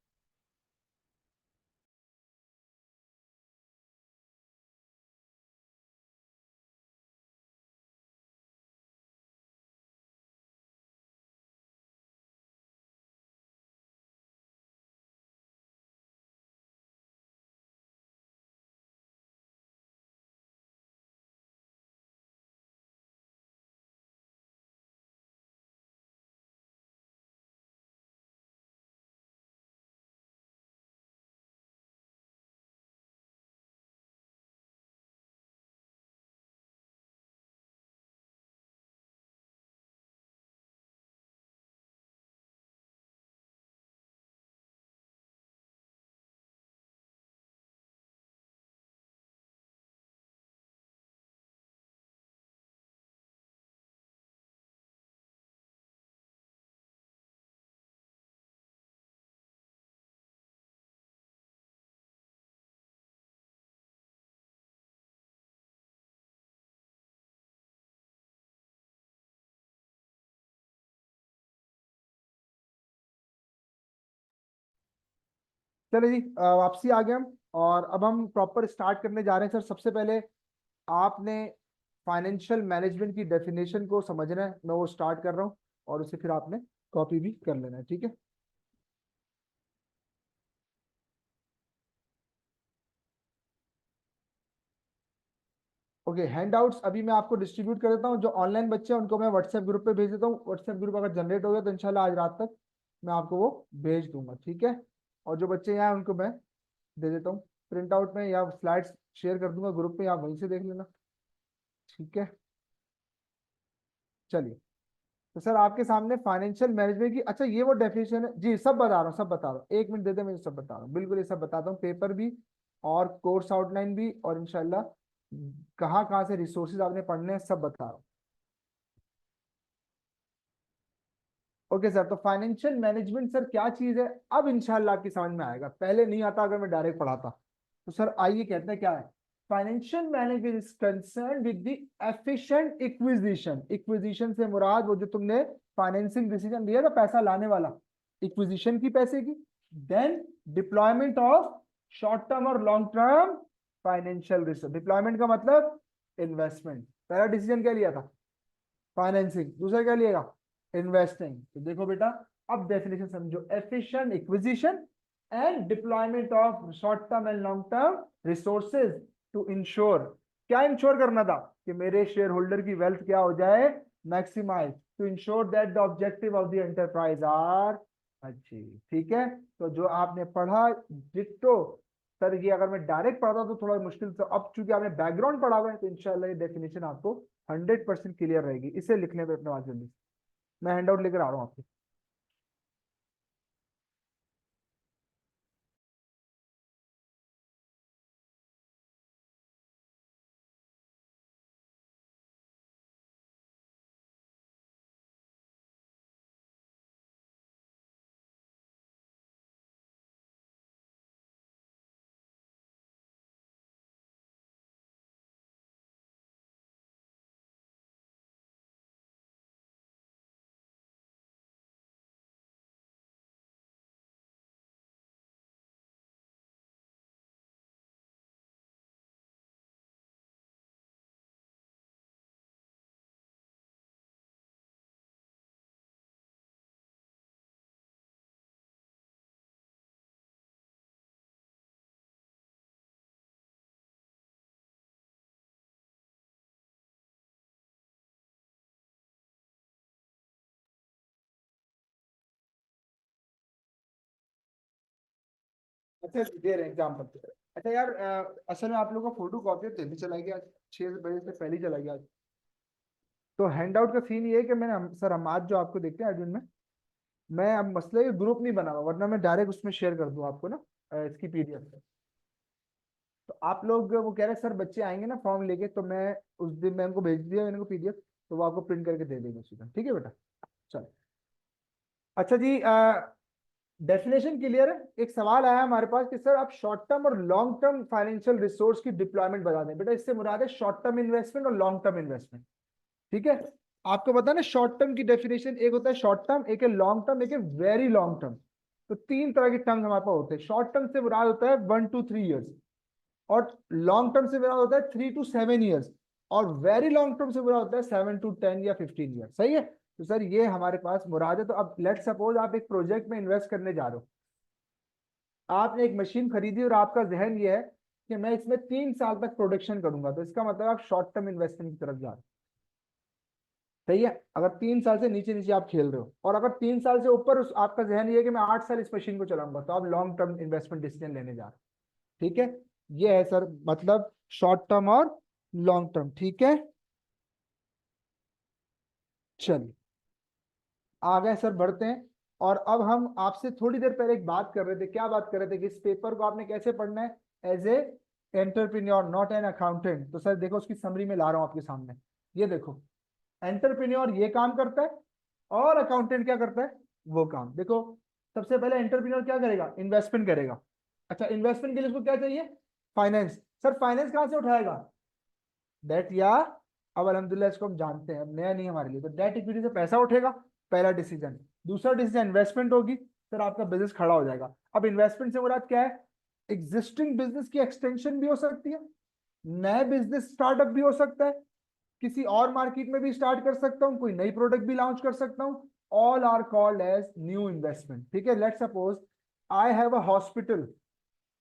चलिए जी, वापसी आ गए हम, और अब हम प्रॉपर स्टार्ट करने जा रहे हैं। सर सबसे पहले आपने फाइनेंशियल मैनेजमेंट की डेफिनेशन को समझना है, मैं वो स्टार्ट कर रहा हूँ, और उसे फिर आपने कॉपी भी कर लेना है, ठीक है? ओके, हैंडआउट्स अभी मैं आपको डिस्ट्रीब्यूट कर देता हूँ। जो ऑनलाइन बच्चे हैं उनको मैं व्हाट्सएप ग्रुप पे भेज देता हूँ। व्हाट्सएप ग्रुप अगर जनरेट हो गया तो इंशाल्लाह आज रात तक मैं आपको वो भेज दूंगा, ठीक है? और जो बच्चे यहाँ हैं उनको मैं दे देता हूँ प्रिंट आउट में, या स्लाइड्स शेयर कर दूंगा ग्रुप पे, आप वहीं से देख लेना, ठीक है? चलिए, तो सर आपके सामने फाइनेंशियल मैनेजमेंट की, अच्छा ये वो डेफिनेशन है जी, सब बता रहा हूँ, सब बता रहा हूँ, 1 मिनट दे दे, मैं सब बता रहा हूँ, बिल्कुल ये सब बताता हूँ, पेपर भी और कोर्स आउटलाइन भी, और इंशाल्लाह कहाँ कहाँ से रिसोर्सेज आपने पढ़ने हैं सब बता रहा हूँ। ओके सर, तो फाइनेंशियल मैनेजमेंट सर क्या चीज है, अब इंशाल्लाह आपकी समझ में आएगा, पहले नहीं आता अगर मैं डायरेक्ट पढ़ाता। तो सर आइए कहते हैं क्या है। Financial management is concern with the efficient acquisition. Acquisition से मुराद वो जो तुमने फाइनेंसिंग डिसीजन लिया था पैसा लाने वाला, इक्विजिशन की पैसे की। Then deployment of short term और long term financial resource. Deployment का मतलब इन्वेस्टमेंट, पहला डिसीजन क्या लिया था, फाइनेंसिंग, दूसरा क्या लिएगा, इन्वेस्टिंग। तो देखो बेटा, अब डेफिनेशन समझो, efficient acquisition and deployment of short term and long term resources to ensure. क्या इंश्योर करना था कि मेरे शेयर होल्डर की वेल्थ क्या हो जाए, maximise, to ensure that the objective of the enterprise are achieve, ठीक है? तो जो आपने पढ़ा डिट्टो। सर ये अगर मैं डायरेक्ट पढ़ता तो थोड़ा मुश्किल था, अब चूंकि आपने बैकग्राउंड पढ़ा हुआ है तो इंशाल्लाह ये डेफिनेशन आपको 100% क्लियर रहेगी। इसे लिखने पे अपने बात जल्दी, मैं हैंड आउट लेकर आ रहा हूँ आपके। अच्छा दे रहे हैं एग्जाम्पल दे रहे हैं। अच्छा यार, असल में आप लोगों का फोटो कॉपी जल्दी चला गया आज, 6 बजे से पहले ही चला गया आज। तो हैंड आउट का सीन ये है कि मैंने सर हम आज जो आपको देखते हैं एडमिन में, मैं अब मसले ये ग्रुप नहीं बना हुआ, वरना मैं डायरेक्ट उसमें शेयर कर दूं आपको ना, इसकी पीडीएफ। तो आप लोग, वो कह रहे हैं सर बच्चे आएंगे ना फॉर्म लेके, तो मैं उस दिन मैं उनको भेज दिया मैंने को पीडीएफ, तो वो आपको प्रिंट करके दे देंगे सीधा, ठीक है बेटा। चलो। अच्छा जी, डेफिनेशन क्लियर है। एक सवाल आया हमारे पास कि सर आप शॉर्ट टर्म और लॉन्ग टर्म फाइनेंशियल रिसोर्स की डिप्लॉयमेंट बता दें। बेटा इससे मुराद है शॉर्ट टर्म इन्वेस्टमेंट और लॉन्ग टर्म इन्वेस्टमेंट, ठीक है। आपको पता है ना शॉर्ट टर्म की डेफिनेशन, एक होता है शॉर्ट टर्म, एक है लॉन्ग टर्म, एक है वेरी लॉन्ग टर्म। तो तीन तरह के टर्म्स हमारे पास होते हैं। शॉर्ट टर्म से मुराद होता है 1 to 3 years, और लॉन्ग टर्म से मुराद होता है 3 to 7 years, और वेरी लॉन्ग टर्म से मुराद होता है 7 to 10 या 15 years। सही है। तो सर ये हमारे पास मुराद है। तो अब लेट सपोज आप एक प्रोजेक्ट में इन्वेस्ट करने जा रहे हो, आपने एक मशीन खरीदी और आपका जहन ये है कि मैं इसमें 3 साल तक प्रोडक्शन करूंगा, तो इसका मतलब आप शॉर्ट टर्म इन्वेस्टमेंट की तरफ जा रहे हो। सही है। अगर 3 साल से नीचे नीचे आप खेल रहे हो, और अगर 3 साल से ऊपर आपका जहन ये है कि मैं 8 साल इस मशीन को चलाऊंगा, तो आप लॉन्ग टर्म इन्वेस्टमेंट डिसीजन लेने जा रहे हो। ठीक है। ये है सर मतलब शॉर्ट टर्म और लॉन्ग टर्म, ठीक है। चलिए आगे सर बढ़ते हैं। और अब हम आपसे थोड़ी देर पहले एक बात कर रहे थे, क्या बात कर रहे थे कि इस पेपर को आपने कैसे पढ़ना है, as a entrepreneur not an accountant. तो सर देखो उसकी समरी में ला रहा हूं आपके सामने। ये देखो, एंटरप्रेन्योर ये काम करता है, और अकाउंटेंट क्या करता है, वो काम। देखो सबसे पहले एंटरप्रेन्योर क्या करेगा, इन्वेस्टमेंट करेगा। अच्छा इन्वेस्टमेंट के लिए उसको क्या चाहिए, फाइनेंस। सर फाइनेंस कहां से उठाएगा, डेट, या अब अल्हम्दुलिल्लाह इसको हम जानते हैं, अब नया नहीं हमारे लिए, तो डेट इक्विटी से पैसा उठेगा, पहला डिसीजन। दूसरा डिसीजन इन्वेस्टमेंट होगी, सर आपका बिजनेस खड़ा हो जाएगा। अब इन्वेस्टमेंट से मुराद क्या है, एग्जिस्टिंग बिजनेस की एक्सटेंशन भी हो सकती है, नए बिजनेस स्टार्टअप भी हो सकता है, किसी और मार्केट में भी स्टार्ट कर सकता हूँ, कोई नई प्रोडक्ट भी लॉन्च कर सकता हूँ। All are called as new investment, ठीक है। Let suppose I have a hospital,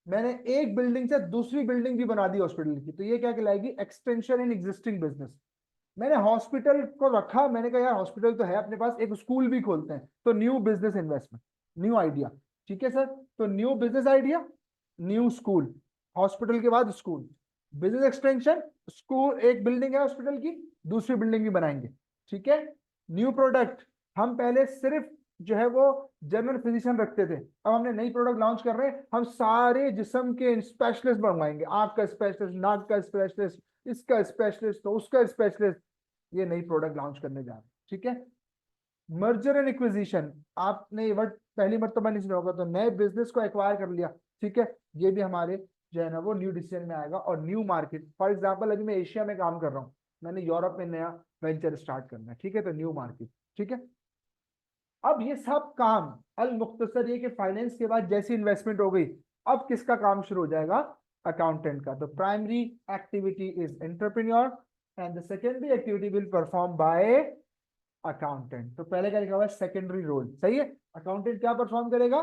मैंने एक बिल्डिंग से दूसरी बिल्डिंग भी बना दी हॉस्पिटल की, तो ये क्या कहलाएगी, एक्सटेंशन इन एग्जिस्टिंग बिजनेस। मैंने हॉस्पिटल को रखा, मैंने कहा यार हॉस्पिटल तो है अपने पास, एक स्कूल भी खोलते हैं, तो new business investment, new idea. ठीक है सर। तो new business idea, new school, hospital के बाद स्कूल, बिजनेस एक्सटेंशन, स्कूल, एक बिल्डिंग है हॉस्पिटल की, दूसरी बिल्डिंग भी बनाएंगे। ठीक है। न्यू प्रोडक्ट, हम पहले सिर्फ जो है वो जनरल फिजिशियन रखते थे, अब हमने नई प्रोडक्ट लॉन्च कर रहे हैं, हम सारे जिस्म के स्पेशलिस्ट बनवाएंगे, आंख का स्पेशलिस्ट, नाक का स्पेशलिस्ट, इसका स्पेशलिस्ट, तो उसका स्पेशलिस्ट। ये नई प्रोडक्ट लॉन्च करने जा रहे हैं। ठीक है। मर्जर एंड एक्विजिशन, आपने ये वर्ड पहली मर्तबा नहीं सुना होगा, तो नए बिजनेस को एक्वायर कर लिया। ठीक है। ये भी हमारे जो है ना वो न्यू डिसीजन में आएगा। और न्यू मार्केट, फॉर एग्जांपल अभी मैं एशिया में काम कर रहा हूँ, मैंने यूरोप में नया वेंचर स्टार्ट करना है, ठीक है, तो न्यू मार्केट। ठीक है। अब ये सब काम अल मुख्तसर ये कि फाइनेंस के बाद जैसी इन्वेस्टमेंट हो गई, अब किसका काम शुरू हो जाएगा, अकाउंटेंट का। तो primary activity is entrepreneur, and the secondary activity will perform by accountant. तो पहले क्या लिखा हुआ है, सेकेंडरी रोल, सही है। अकाउंटेंट क्या परफॉर्म करेगा,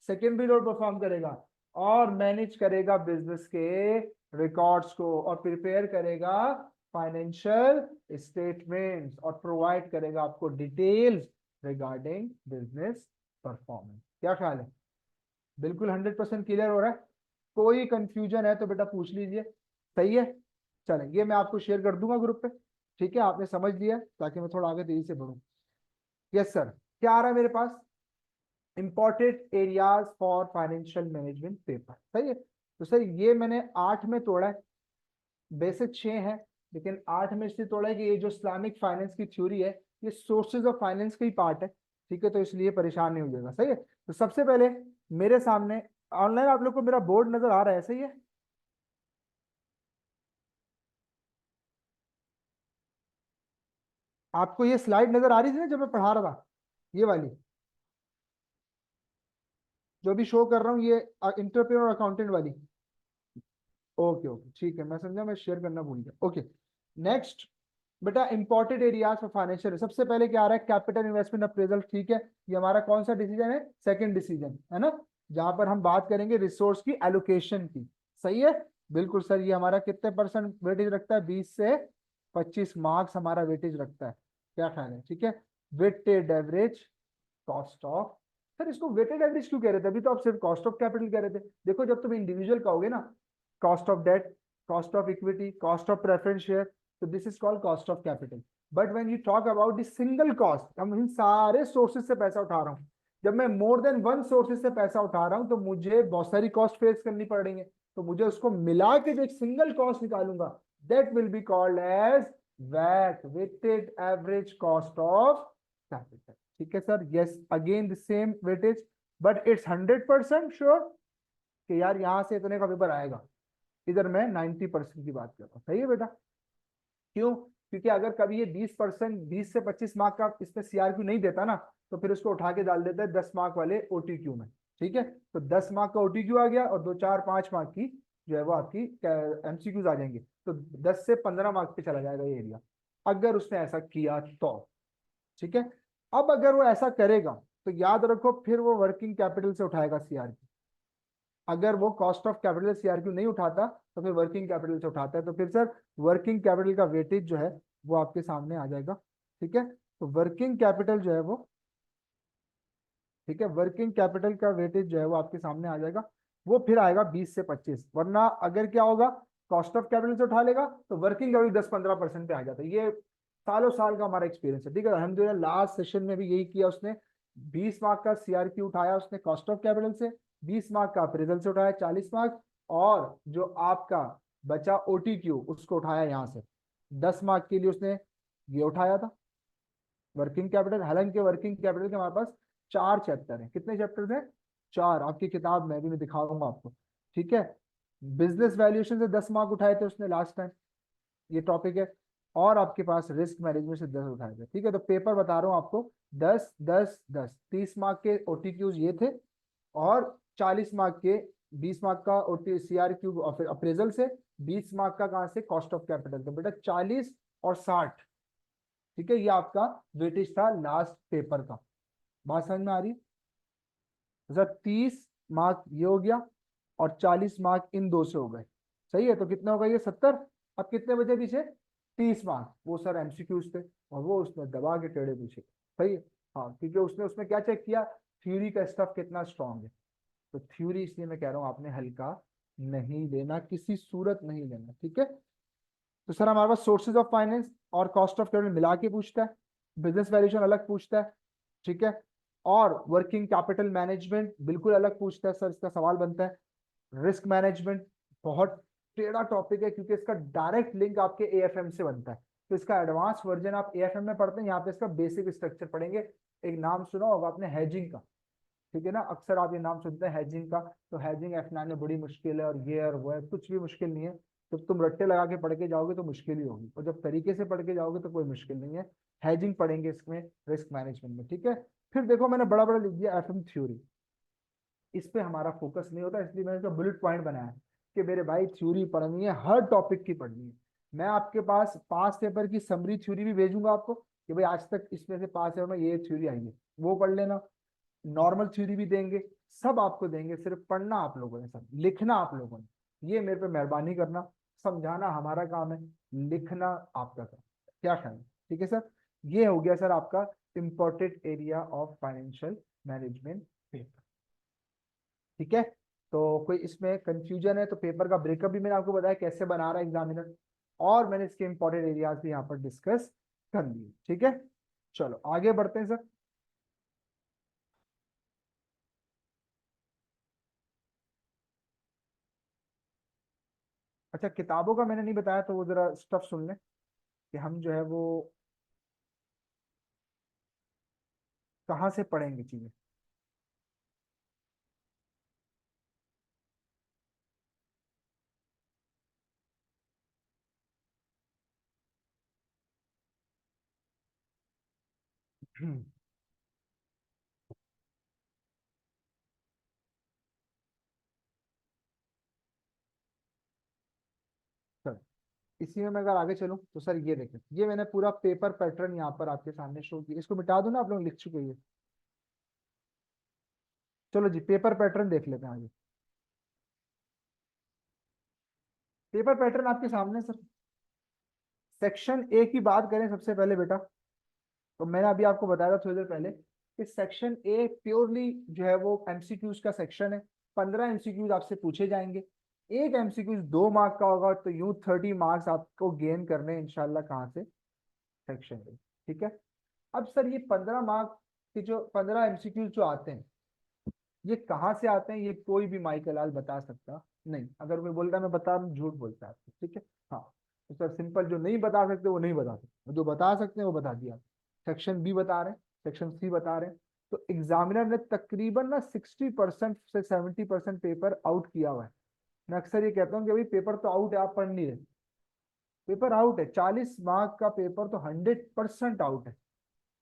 सेकेंडरी रोल परफॉर्म करेगा, और मैनेज करेगा बिजनेस के रिकॉर्ड्स को, और प्रिपेयर करेगा फाइनेंशियल स्टेटमेंट्स, और प्रोवाइड करेगा आपको डिटेल्स रिगार्डिंग बिजनेस परफॉर्मेंस। क्या ख्याल है, बिल्कुल 100% क्लियर हो रहा है, कोई कंफ्यूजन है तो बेटा पूछ लीजिए। सही है। चलें ये मैं आपको शेयर कर दूंगा ग्रुप पे, ठीक है, आपने समझ लिया, ताकि मैं थोड़ा आगे तेजी से बढ़ूं। यस सर, क्या आ रहा है मेरे पास, important areas for financial management paper, सही है। तो सर ये मैंने 8 में तोड़ा है, बेसिक 6 है, लेकिन 8 में इसलिए तोड़ा है कि ये जो इस्लामिक फाइनेंस की थ्योरी है, ये सोर्सेज ऑफ फाइनेंस का ही पार्ट है, ठीक है, तो इसलिए परेशान नहीं हो जाएगा। सही है। तो सबसे पहले मेरे सामने ऑनलाइन आप लोग को मेरा बोर्ड नजर आ रहा है, सही है। आपको ये स्लाइड नजर आ रही थी ना जब मैं पढ़ा रहा था, ये वाली जो भी शो कर रहा हूँ, ये इंटरप्रेन्योर और अकाउंटेंट वाली। ओके ओके ठीक है, मैं समझा, मैं शेयर करना भूल गया। ओके नेक्स्ट बेटा, इंपॉर्टेंट एरियाज फॉर फाइनेंशियल, सबसे पहले क्या आ रहा है, कैपिटल इन्वेस्टमेंट अप्रेजल। ठीक है। ये हमारा कौन सा डिसीजन है, सेकंड डिसीजन है ना, जहां पर हम बात करेंगे रिसोर्स की एलोकेशन की। सही है। बिल्कुल सर, ये हमारा कितने परसेंट वेटेज रखता है, 20 से 25 मार्क्स हमारा वेटेज रखता है। क्या ख्याल है, ठीक है। Weighted average cost of sir इसको वेटेड एवरेज क्यों कह रहे थे, अभी तो आप सिर्फ कॉस्ट ऑफ कैपिटल कह रहे थे। देखो जब तुम इंडिविजुअल कहोगे ना, cost of debt, cost of equity, cost of preference share, तो this is called cost of capital. But when you talk about the single cost, हम इन सारे सोर्सेज से पैसा उठा रहा हूँ, जब मैं मोर देन वन सोर्सेज से पैसा उठा रहा हूँ तो मुझे बहुत सारी कॉस्ट फेस करनी पड़ रही है, तो मुझे उसको मिला के जो एक सिंगल कॉस्ट निकालूंगा, that will be called as weight, weighted average cost of capital. ठीक है sir, yes again the same weightage, but it's 100% sure कि यार यहां से इतने का पेपर आएगा, इधर मैं 90% की बात कर रहा हूँ। सही है बेटा, क्यों? क्योंकि अगर कभी ये 20%, 20 से 25 मार्क का इसमें सीआरक्यू नहीं देता ना, तो फिर उसको उठा के डाल देता है 10 मार्क वाले ओटीक्यू में। ठीक है, तो 10 मार्क का ओटीक्यू आ गया और 2 4 5 मार्क की जो है वो आपकी एमसीक्यूज आ जाएंगे, तो 10 से 15 मार्क पे चला जाएगा ये एरिया, अगर उसने ऐसा किया तो। ठीक है, अब अगर वो ऐसा करेगा तो याद रखो फिर वो वर्किंग कैपिटल से उठाएगा सीआरक्यू। अगर वो कॉस्ट ऑफ कैपिटल सीआरक्यू नहीं उठाता तो फिर वर्किंग कैपिटल से उठाता है, तो फिर सर वर्किंग कैपिटल का वेटेज जो है वो आपके सामने आ जाएगा। ठीक है, तो वर्किंग कैपिटल जो है वो, ठीक है, वर्किंग कैपिटल का वेटेज जो है वो आपके सामने आ जाएगा, वो फिर आएगा 20 से 25। वरना अगर क्या होगा, कॉस्ट ऑफ कैपिटल से उठा लेगा तो वर्किंग कैपिटल 10 15% पे आ जाता है। ये सालों साल का हमारा एक्सपीरियंस है। ठीक है, हम जो है लास्ट सेशन में भी यही किया, उसने 20 मार्क का सीआरक्यू उठाया उसने कॉस्ट ऑफ कैपिटल से, 20 मार्क का अप्रेजल से उठाया 40 मार्क, और जो आपका बचा ओटीक्यू उसको उठाया यहाँ से 10 मार्क के लिए उसने ये उठाया था वर्किंग कैपिटल। हालांकि वर्किंग कैपिटल के हमारे पास 4 चैप्टर हैं। कितने चैप्टर हैं? 4। आपकी किताब में भी मैं दिखाऊंगा आपको। ठीक है, बिजनेस वैल्यूएशन से 10 मार्क उठाए थे उसने लास्ट टाइम, ये टॉपिक है, और आपके पास रिस्क मैनेजमेंट से 10 उठाए थे। ठीक है, तो पेपर बता रहा हूँ आपको, 10 10 10 30 मार्क के ओटीक्यूज ये थे, और 40 मार्क के, 20 मार्क का ओटी सीआरक्यू अप्रेजल से, 20 मार्क का कहाँ से, कॉस्ट ऑफ कैपिटल। तो बेटा 40 और 60, ठीक है, ये आपका वेटेज था लास्ट पेपर का। बात समझ में आ रही है? तो सर 30 मार्क ये हो गया और 40 मार्क इन दो से हो गए। सही है, तो कितना होगा ये 70। अब कितने बचे पीछे? 30 मार्क, वो सर एमसीक्यूज थे और वो उसने दबा के टेढ़े पूछे। सही है, हाँ, क्योंकि उसने उसमें क्या चेक किया, थ्योरी का स्टफ कितना स्ट्रांग है। तो थ्योरी इसलिए मैं कह रहा हूँ आपने हल्का नहीं लेना, किसी सूरत नहीं लेना। ठीक है, तो सर हमारे पास सोर्सेज ऑफ फाइनेंस और कॉस्ट ऑफ कैपिटल मिला के पूछता है, बिजनेस वैल्यूएशन अलग पूछता है। ठीक है, और वर्किंग कैपिटल मैनेजमेंट बिल्कुल अलग पूछता है सर, इसका सवाल बनता है। रिस्क मैनेजमेंट बहुत टेढ़ा टॉपिक है क्योंकि इसका डायरेक्ट लिंक आपके एएफएम से बनता है, तो इसका एडवांस वर्जन आप एएफएम में पढ़ते हैं, यहाँ पे इसका बेसिक स्ट्रक्चर पढ़ेंगे। एक नाम सुना होगा आपने हैजिंग का, ठीक है ना, अक्सर आप ये नाम सुनते हैं हैजिंग का, तो हैजिंग F9 में बड़ी मुश्किल है और ये और वो है, कुछ भी मुश्किल नहीं है। जब तुम रट्टे लगा के पढ़ के जाओगे तो मुश्किल ही होगी, और जब तरीके से पढ़ के जाओगे तो कोई मुश्किल नहीं है। हैजिंग पढ़ेंगे इसमें रिस्क मैनेजमेंट में। ठीक है, फिर देखो मैंने बड़ा बड़ा लिख दिया एफएम थ्योरी, इस पे हमारा फोकस नहीं होता, इसलिए मैंने इसका बुलेट पॉइंट बनाया है कि मेरे भाई थ्योरी पढ़नी है, हर टॉपिक की पढ़नी है। मैं आपके पास 5 पेपर की समरी थ्योरी भी भेजूंगा आपको कि भाई आज तक इसमें से 5 पेपर में ये थ्योरी आई है, वो पढ़ लेना। नॉर्मल थ्योरी भी देंगे, सब आपको देंगे, सिर्फ पढ़ना आप लोगों ने, सब लिखना आप लोगों ने। ये मेरे पे मेहरबानी करना, समझाना हमारा काम है, लिखना आपका काम। क्या ख्याल है? ठीक है सर, ये हो गया सर आपका important area of financial management paper. ठीक है, तो कोई इसमें कंफ्यूजन है तो पेपर का ब्रेकअप भी मैंने आपको बताया कैसे बना रहा है एग्जामिनर, और मैंने इसके इंपॉर्टेंट एरियाज भी यहाँ पर डिस्कस कर लिए। ठीक है, चलो आगे बढ़ते हैं सर। अच्छा, किताबों का मैंने नहीं बताया, तो वो जरा स्टफ सुन लें कि हम जो है वो कहाँ से पढ़ेंगे चीजें। सर इसी में मैं अगर आगे चलूं तो सर ये देखें, ये मैंने पूरा पेपर पैटर्न यहाँ पर आपके सामने शो किया, इसको मिटा दूं ना, आप लोग लिख चुके हैं। चलो जी, पेपर पैटर्न देख लेते हैं आगे। पेपर पैटर्न आपके सामने सर। सेक्शन ए की बात करें सबसे पहले बेटा, तो मैंने अभी आपको बताया था थोड़ी देर पहले कि सेक्शन ए प्योरली जो है वो एमसीक्यूज का सेक्शन है, 15 एमसीक्यूज आपसे पूछे जाएंगे, एक एमसीक्यूज 2 मार्क का होगा, तो यूं 30 मार्क्स आपको गेन करने हैं इंशाल्लाह कहाँ से, सेक्शन ए। ठीक है। अब सर ये 15 मार्क के जो 15 एमसीक्यूज जो आते हैं, ये कहाँ से आते हैं, ये कोई भी माइकल लाल बता सकता नहीं। अगर कोई बोल रहा है मैं बता रहा हूँ, झूठ बोलता है आपको। ठीक है। हाँ, तो सर सिंपल, जो नहीं बता सकते वो नहीं बता सकते, जो बता सकते हैं वो बता दिया। सेक्शन बी बता रहे हैं, सेक्शन सी बता रहे हैं। तो एग्जामिनर ने तकरीबन ना 60% से 70% पेपर आउट किया हुआ है। मैं अक्सर ये कहता हूँ कि भाई पेपर तो आउट है, आप पढ़ नहीं रहे, पेपर आउट है। 40 मार्क का पेपर तो 100% आउट है।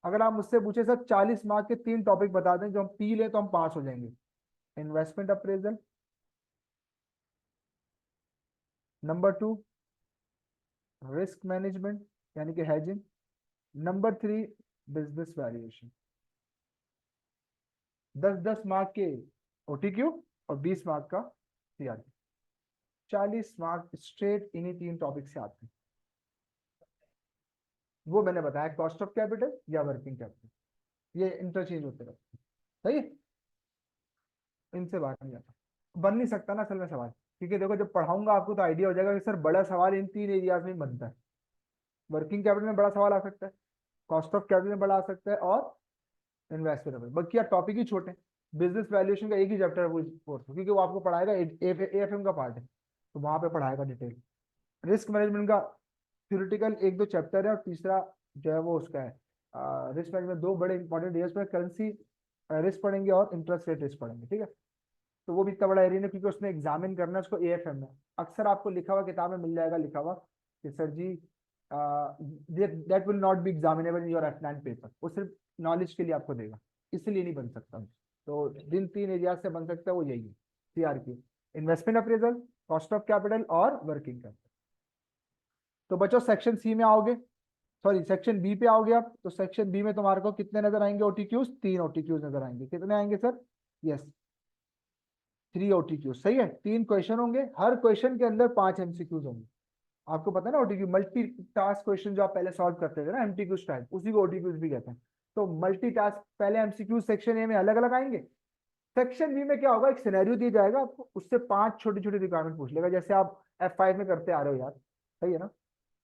अगर आप मुझसे पूछे सर 40 मार्क के 3 टॉपिक बता दें जो हम पी लें तो हम पास हो जाएंगे, investment appraisal, number 2 risk management यानी कि hedging, number 3 business valuation. 10-10 mark के ओटीक्यू और 20 मार्क का सीआरपी। 40 मार्क स्ट्रेट इन्हीं 3 टॉपिक से आते हैं। वो मैंने बताया, कॉस्ट ऑफ कैपिटल या वर्किंग कैपिटल, ये इंटरचेंज होते रहते हैं। सही है, इनसे बाहर नहीं जाता, बन नहीं सकता ना असल में सवाल। क्योंकि देखो जब पढ़ाऊंगा आपको तो आइडिया हो जाएगा कि सर बड़ा सवाल इन 3 एरियाज में बनता है। वर्किंग कैपिटल में बड़ा सवाल आ सकता है, कॉस्ट ऑफ कैपिटल में बड़ा आ सकता है, और इन्वेस्टमेंट में। बाकी यार टॉपिक ही छोटे हैं। बिजनेस वैल्यूएशन का एक ही चैप्टर है वो कोर्स, क्योंकि वो आपको पढ़ाएगा, एएफएम का पार्ट है तो वहां पे पढ़ाएगा डिटेल। रिस्क मैनेजमेंट का थ्योरेटिकल 1-2 चैप्टर है, और तीसरा जो है वो उसका है रिस्क मैनेजमेंट। 2 बड़े इंपॉर्टेंट एरियाज पर करेंसी रिस्क पढ़ेंगे और इंटरेस्ट रेट रिस्क पढ़ेंगे। ठीक है। तो वो भी इतना बड़ा एरिया नहीं, क्योंकि उसने एग्जामिन करना है उसको एएफएम में। अक्सर आपको लिखा हुआ किताब में मिल जाएगा लिखा हुआ कि sir ji that will not be examinable in your F nine paper, वो सिर्फ नॉलेज के लिए आपको देगा, इसलिए नहीं बन सकता। तो जिन 3 एरिया से बन सकता है वो यही है, CRQ, investment appraisal, cost of capital और वर्किंग कैपिटल। तो बच्चों सेक्शन सी में आओगे, सॉरी सेक्शन बी पे आओगे आप, तो सेक्शन बी में तुम्हारे को कितने नजर आएंगे ओटीक्यूज, 3 ओटीक्यूज नजर आएंगे। कितने आएंगे सर, यस 3 ओटीक्यू। सही है, 3 क्वेश्चन होंगे, हर क्वेश्चन के अंदर 5 एमसीक्यूज होंगे। आपको पता है ना ओटीक्यू, मल्टी टास्क क्वेश्चन जो आप पहले सॉल्व करते थे ना एमटीक्यू स्टाइल, उसी को ओटीक्यूज भी कहते हैं। तो मल्टी टास्क पहले एमसीक्यू सेक्शन ए में अलग अलग आएंगे, सेक्शन बी में क्या होगा, एक सिनेरियो दिया जाएगा आपको, उससे 5 छोटी छोटी रिक्वायरमेंट पूछ लेगा, जैसे आप F5 में करते आ रहे हो यार। सही है ना,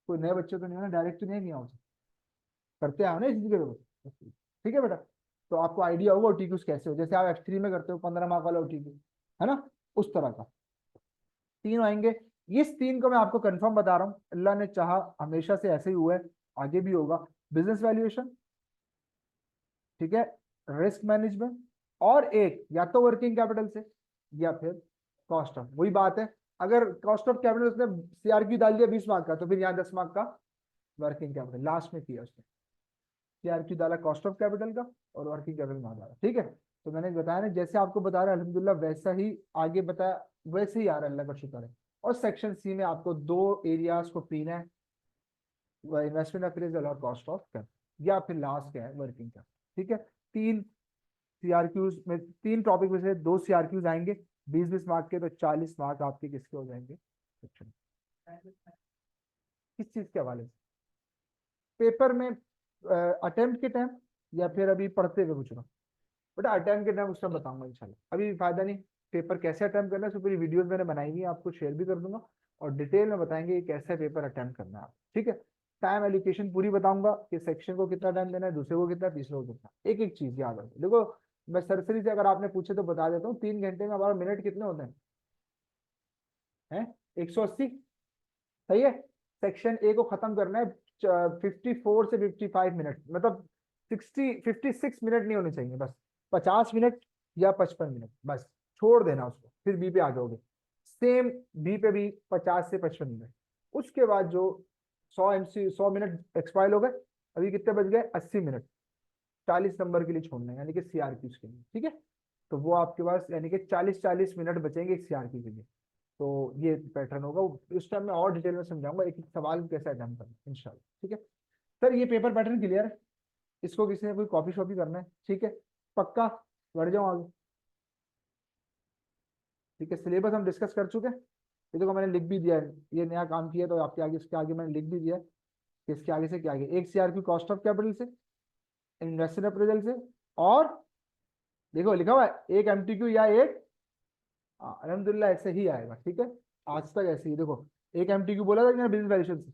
कोई नए बच्चे तो नहीं हो ना, डायरेक्ट तो नहीं किया उसे, करते आओ ना इस चीज के। ठीक है बेटा, तो आपको आइडिया होगा ओटीक्यूज कैसे हो, जैसे आप F3 में करते हो 15 मार्क वाला ओटीक्यू, है ना, उस तरह का। 3 आएंगे, इस 3 को मैं आपको कंफर्म बता रहा हूँ, अल्लाह ने चाहा हमेशा से ऐसे ही हुआ है, आगे भी होगा। बिजनेस वैल्यूएशन, ठीक है, रिस्क मैनेजमेंट, और एक या तो वर्किंग कैपिटल से या फिर कॉस्ट ऑफ, वही बात है। अगर कॉस्ट ऑफ कैपिटल उसने सीआरक्यू डाल दिया 20 मार्क का, तो फिर यहाँ 10 मार्क का वर्किंग कैपिटल लास्ट में किया उसने, सीआरक्यू डाला कॉस्ट ऑफ कैपिटल का और वर्किंग कैपिटल में डाला। ठीक है। तो मैंने बताया ना, जैसे आपको बता रहा है अल्हम्दुलिल्लाह वैसा ही आगे बताया, वैसे ही आ रहा है, अल्लाह का शुक्र है। और सेक्शन सी में आपको 2 एरियाज को पीना है, इन्वेस्टमेंट अप्रेजल और कॉस्ट ऑफ कैपिटल, या फिर लास्ट क्या है, वर्किंग कैपिटल। ठीक है। 3 सीआरक्यूज में, 3 टॉपिक में से 2 सीआरक्यूज आएंगे 20-20 मार्क के, तो 40 मार्क आपके किसके हो जाएंगे, सेक्शन। किस चीज के हवाले से, पेपर में अटेम्प्ट के टाइम या फिर अभी पढ़ते हुए पूछ रहा हूँ। बेटा अटेम्प्ट के टाइम उस टाइम बताऊंगा इंशाल्लाह, अभी फायदा नहीं। पेपर कैसे अटेम्प्ट करना है, उसकी पूरी वीडियोस मैंने बनाई हुई है, आपको शेयर भी कर दूंगा, और डिटेल में बताएंगे कि कैसे पेपर अटेम्प्ट करना है आप। ठीक है। टाइम एलोकेशन पूरी बताऊंगा कि सेक्शन को कितना टाइम देना है, दूसरे को कितना, तीसरे को कितना, एक एक चीज याद रखो। देखो मैं सरसरी से अगर आपने पूछे तो बता देता हूँ, 3 घंटे में हमारा मिनट कितने होते हैं 180। सही है। सेक्शन ए को खत्म करना है 54 से 55 मिनट, मतलब 56 मिनट नहीं होने चाहिए, बस 50 मिनट या 55 मिनट, बस छोड़ देना उसको, फिर बी पे आ जाओगे। सेम बी पे भी 50 से 55 मिनट। उसके बाद जो 100 मिनट एक्सपायर हो गए, अभी कितने बज गए, 80 मिनट, 40 नंबर के लिए छोड़ना है, यानी कि सीआरक्यू के लिए। ठीक है। तो वो आपके पास यानी कि 40-40 मिनट बचेंगे एक सीआरक्यू के लिए। तो ये पैटर्न होगा, उस टाइम मैं और डिटेल में समझाऊंगा एक एक सवाल कैसे अटेम्प्ट करना है इंशाल्लाह। ठीक है सर, ये पेपर पैटर्न क्लियर है, इसको किसी ने कोई कॉपी शॉपी करना है, ठीक है, पक्का बढ़ जाओ आगे। ठीक है, सिलेबस हम डिस्कस कर चुके हैं, ये देखो मैंने लिख भी दिया है, ये नया काम किया तो आपके आगे, इसके आगे मैंने लिख भी दिया है कि इसके आगे से क्या आगे, एक सीआरक्यू कॉस्ट ऑफ कैपिटल से, इन्वेस्टमेंट अप्रेजल से, और देखो लिखा हुआ है एक एमटीक्यू या एक, अल्हम्दुलिल्लाह ऐसे ही आएगा, ठीक है। आज तक ऐसे ही देखो, एक एमटीक्यू बोला था कि बिजनेस वैल्यूएशन से,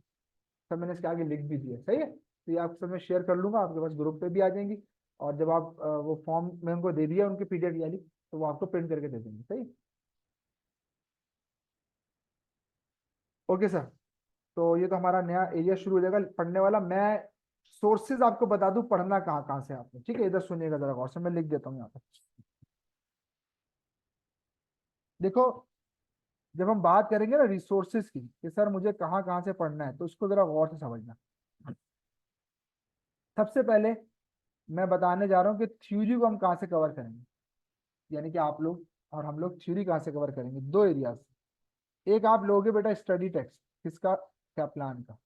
सब मैंने इसके आगे लिख भी दिया, सही है। तो ये आपके साथ में शेयर कर लूंगा, आपके पास ग्रुप पे भी आ जाएंगी। और जब आप वो फॉर्म में उनको दे दिया उनके पीडीएफ वाली, तो वो आपको प्रिंट करके दे देंगे, सही। Okay sir. तो ये तो हमारा नया एरिया शुरू हो जाएगा पढ़ने वाला। मैं सोर्सेज आपको बता दूं पढ़ना कहाँ कहाँ से आपने, ठीक है। इधर सुनिएगा जरा गौर से, मैं लिख देता हूँ यहाँ पे। देखो, जब हम बात करेंगे ना रिसोर्सेज की कि सर मुझे कहाँ कहाँ से पढ़ना है, तो इसको जरा गौर से समझना। सबसे पहले मैं बताने जा रहा हूँ कि थ्योरी को हम कहाँ से कवर करेंगे, यानी कि आप लोग और हम लोग थ्योरी कहाँ से कवर करेंगे, दो एरियाज। एक आप लोगे बेटा स्टडी टेक्स्ट, किसका, क्या प्लान का।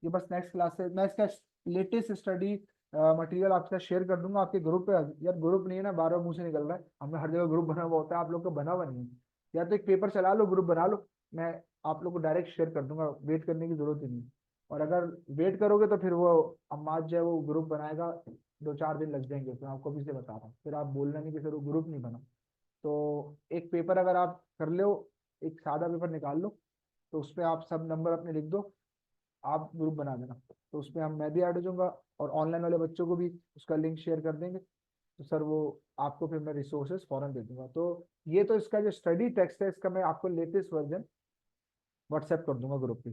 ये बस नेक्स्ट क्लास से मैं इसका लेटेस्ट स्टडी मटेरियल आपके साथ शेयर कर दूंगा आपके ग्रुप पे। यार ग्रुप नहीं है ना, बार बार मुंह से निकल रहा है, हमें हर जगह ग्रुप बना हुआ होता है, आप लोग का बना हुआ नहीं है। या तो एक पेपर चला लो, ग्रुप बना लो, मैं आप लोग को डायरेक्ट शेयर कर दूंगा, वेट करने की जरूरत ही नहीं। और अगर वेट करोगे तो फिर वो अम्माज जो है वो ग्रुप बनाएगा, 2-4 दिन लग जाएंगे उसमें, आपको अभी से बता रहा हूँ, फिर आप बोलना नहीं कि सर वो ग्रुप नहीं बना। तो एक पेपर अगर आप कर लो, एक सादा पेपर निकाल लो, तो उस पर आप सब नंबर अपने लिख दो, आप ग्रुप बना देना, तो उसमें हम मैं भी ऐड हो जाऊंगा, और ऑनलाइन वाले बच्चों को भी उसका लिंक शेयर कर देंगे। तो सर वो आपको फिर मैं रिसोर्सेज फॉरन दे दूंगा। तो ये तो इसका जो स्टडी टेक्स्ट है इसका मैं आपको लेटेस्ट वर्जन व्हाट्सएप कर दूंगा ग्रुप पे।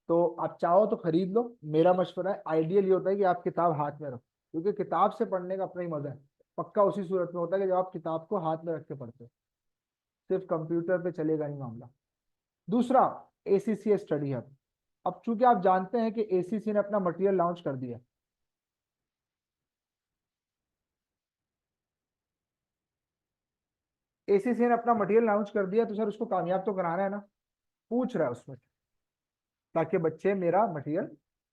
तो आप चाहो तो खरीद लो, मेरा मशवरा है, आइडियल ये होता है कि आप किताब हाथ में रखो, क्योंकि किताब से पढ़ने का अपना ही मजा है। पक्का उसी सूरत में होता है कि जब आप किताब को हाथ में रख के पढ़ते हो, सिर्फ कंप्यूटर पे चलेगा नहीं मामला। दूसरा, एसीसी स्टडी हब। अब चूंकि आप जानते हैं कि एसीसी ने अपना मटेरियल लॉन्च कर दिया, एसीसी ने अपना मटेरियल लॉन्च कर दिया, तो सर उसको कामयाब तो कराना है ना, पूछ रहा है उसमें, ताकि बच्चे मेरा मटेरियल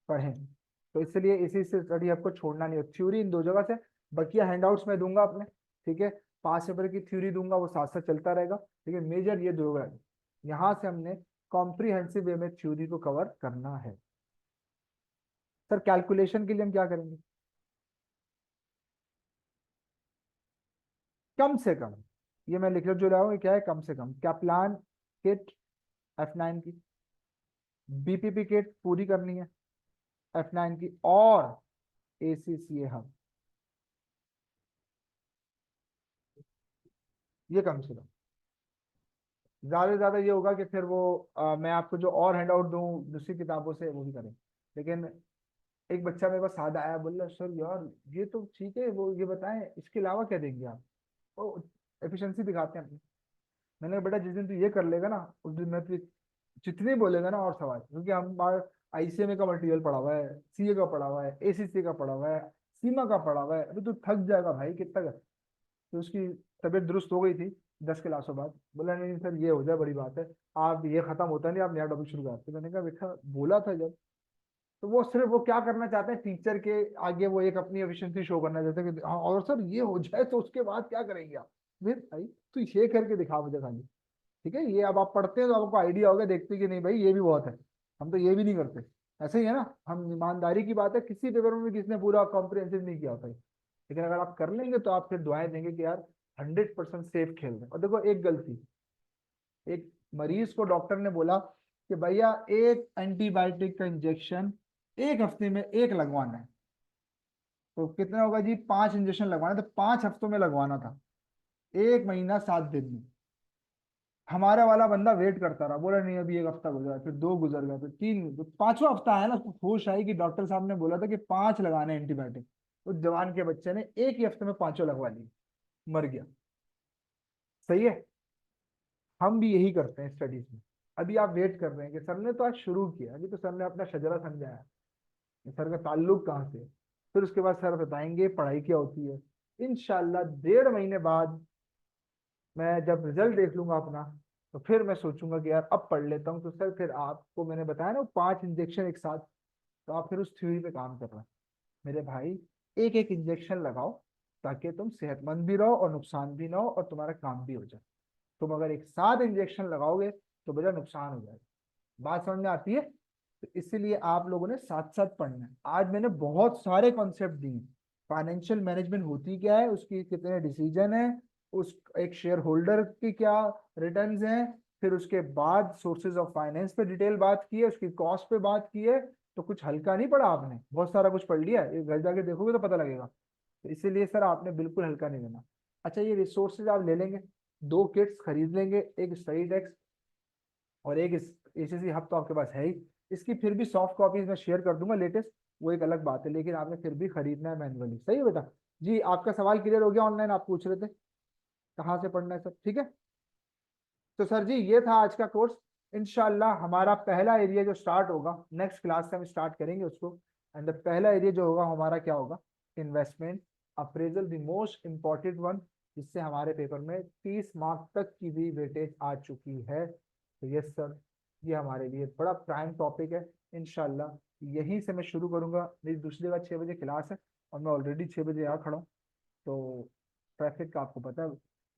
पढ़ें। तो इसलिए इसी से स्टडी आपको छोड़ना नहीं है, थ्योरी इन दो जगह से, बकिया हैंडआउट्स में दूंगा अपने, ठीक है। 5 पेपर की थ्योरी दूंगा, वो साथ साथ चलता रहेगा, ठीक है। मेजर ये दो है, यहाँ से हमने कॉम्प्रिहेंसिव वे में थ्योरी को कवर करना है। सर कैलकुलेशन के लिए हम क्या करेंगे, कम से कम, ये मैं लिख जो रहा हूँ, ये क्या है, कम से कम कैप्लान किट F9 की, बीपीपी किट पूरी करनी है F9 की, और ACCA हब, ये कम से कम। ज्यादा से ज्यादा ये होगा कि फिर वो मैं आपको जो और हैंड आउट दूं दूसरी किताबों से वो भी करें। लेकिन एक बच्चा मेरे पास सादा आया, बोल रहा सर यार ये तो ठीक है, वो ये बताएं इसके अलावा क्या देंगे आप, वो एफिशिएंसी दिखाते हैं अपनी। मैंने कहा बेटा जिस दिन तू ये कर लेगा ना, उस दिन मैं तुझे जितने बोलेगा ना और सवाल, क्योंकि हम आईसीएमए का मटेरियल पढ़ा हुआ है, सीए का पढ़ा हुआ है, एसीसी का पढ़ा हुआ है, सीमा का पढ़ा हुआ है, अभी तू थक जाएगा भाई कितना कर। तो उसकी तबीयत दुरुस्त हो गई थी 10 क्लासों बाद, बोला नहीं सर ये हो जाए बड़ी बात है, आप ये खत्म होता नहीं आप नया टॉपिक शुरू करते। मैंने कहा बेटा बोला था जब, तो वो सिर्फ वो क्या करना चाहते हैं टीचर के आगे, वो एक अपनी एफिशिएंसी शो करना चाहते हैं कि हाँ और सर ये हो जाए तो उसके बाद क्या करेंगे आप। फिर भाई तू ये करके दिखा मुझे खाली, ठीक है। ये अब आप पढ़ते हैं तो आपको आइडिया होगा, देखते कि नहीं भाई ये भी बहुत है, हम तो ये भी नहीं करते। ऐसे ही है ना, हम ईमानदारी की बात है, किसी पेपर में भी किसने पूरा कॉम्प्रिहेंसिव नहीं किया होता है, लेकिन अगर आप कर लेंगे तो आप फिर दुआएं देंगे कि यार 100% सेफ खेल रहे हैं। और देखो एक गलती, एक मरीज को डॉक्टर ने बोला कि भैया एक एंटीबायोटिक का इंजेक्शन एक हफ्ते में एक लगवाना है, तो कितना होगा जी, 5 इंजेक्शन लगवाना, तो 5 हफ्तों में लगवाना था, 1 महीना 7 दिन में। हमारा वाला बंदा वेट करता रहा, बोला नहीं अभी एक हफ्ता गुजरा, फिर 2 गुजर गए, फिर 3, तो 5वां हफ्ता है ना, उसको होश आई कि डॉक्टर साहब ने बोला था कि 5 लगाने एंटीबायोटिक। उस जवान के बच्चे ने एक ही हफ्ते में पांचों लगवा लिए, मर गया। सही है। हम भी यही करते हैं स्टडीज में। अभी आप वेट कर रहे हैं कि सर ने तो आज शुरू किया, अभी तो सर ने अपना शजरा समझाया, सर का ताल्लुक कहाँ से है। फिर उसके बाद सर बताएंगे पढ़ाई क्या होती है। इंशाल्लाह 1.5 महीने बाद मैं जब रिजल्ट देख लूंगा अपना, तो फिर मैं सोचूंगा कि यार अब पढ़ लेता हूँ। तो सर फिर आपको मैंने बताया ना 5 इंजेक्शन एक साथ, तो आप फिर उस थ्योरी पे काम कर रहे हैं। मेरे भाई एक एक इंजेक्शन लगाओ, ताकि तुम सेहतमंद भी रहो और नुकसान भी ना हो और तुम्हारा काम भी हो जाए। तुम अगर एक साथ इंजेक्शन लगाओगे तो बड़ा नुकसान हो जाएगा। बात समझ में आती है। तो इसीलिए आप लोगों ने साथ साथ पढ़ना है। आज मैंने बहुत सारे कॉन्सेप्ट दिए। फाइनेंशियल मैनेजमेंट होती क्या है, उसकी कितने डिसीजन है, उस एक शेयर होल्डर की क्या रिटर्न्स हैं, फिर उसके बाद सोर्सेज ऑफ फाइनेंस पे डिटेल बात की है, उसकी कॉस्ट पे बात की है। तो कुछ हल्का नहीं पढ़ा आपने, बहुत सारा कुछ पढ़ लिया, ये घर जाके देखोगे तो पता लगेगा। तो इसीलिए सर आपने बिल्कुल हल्का नहीं लेना। अच्छा, ये रिसोर्सेज आप ले लेंगे, 2 किट्स खरीद लेंगे, एक स्टडी डेस्क और एक एसीसी हब तो आपके पास है ही। इसकी फिर भी सॉफ्ट कॉपीज मैं शेयर कर दूंगा लेटेस्ट, वो एक अलग बात है, लेकिन आपने फिर भी खरीदना है मैनुअली। सही है बेटा? जी आपका सवाल क्लियर हो गया, ऑनलाइन आप पूछ रहे थे कहाँ से पढ़ना है सब, ठीक है? तो सर जी ये था आज का कोर्स। इंशाल्लाह हमारा पहला एरिया जो स्टार्ट होगा नेक्स्ट क्लास से हम स्टार्ट करेंगे उसको। एंड द पहला एरिया जो होगा हमारा क्या होगा, investment appraisal, the most important one, जिससे हमारे पेपर में 30 मार्क तक की भी वेटेज आ चुकी है। तो यस सर, ये हमारे लिए बड़ा प्राइम टॉपिक है। इंशाल्लाह यहीं से मैं शुरू करूंगा, मेरी दूसरी बार 6 बजे क्लास है और मैं ऑलरेडी 6 बजे आ खड़ा हूँ। तो ट्रैफिक का आपको पता है,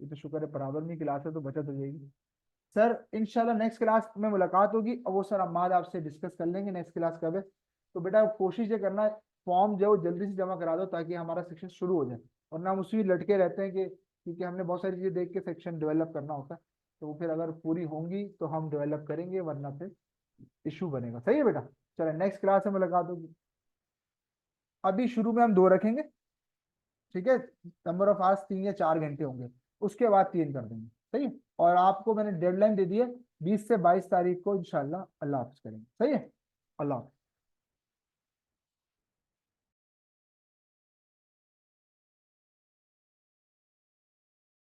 ये तो शुक्र है बराबर में क्लास है तो बचत हो जाएगी। सर इंशाल्लाह नेक्स्ट क्लास में मुलाकात होगी और वो सर अम्माद आपसे डिस्कस कर लेंगे नेक्स्ट क्लास कब है। तो बेटा कोशिश ये करना, फॉर्म जो जल्दी से जमा करा दो ताकि हमारा सेक्शन शुरू हो जाए, वरना हम उसी में लटके रहते हैं कि क्योंकि हमने बहुत सारी चीजें देख के सेक्शन डेवलप करना होता है। तो वो फिर अगर पूरी होंगी तो हम डेवलप करेंगे, वरना फिर इशू बनेगा। सही है बेटा? चलो नेक्स्ट क्लास में मुलाकात होगी। अभी शुरू में हम 2 रखेंगे, ठीक है? नंबर ऑफ आवर्स 3 या 4 घंटे होंगे, उसके बाद 3 कर देंगे। सही है? और आपको मैंने डेडलाइन दे दी है 20 से 22 तारीख को इंशाल्लाह। अल्लाह हाफिज करेंगे। सही है? अल्लाह हाफिज।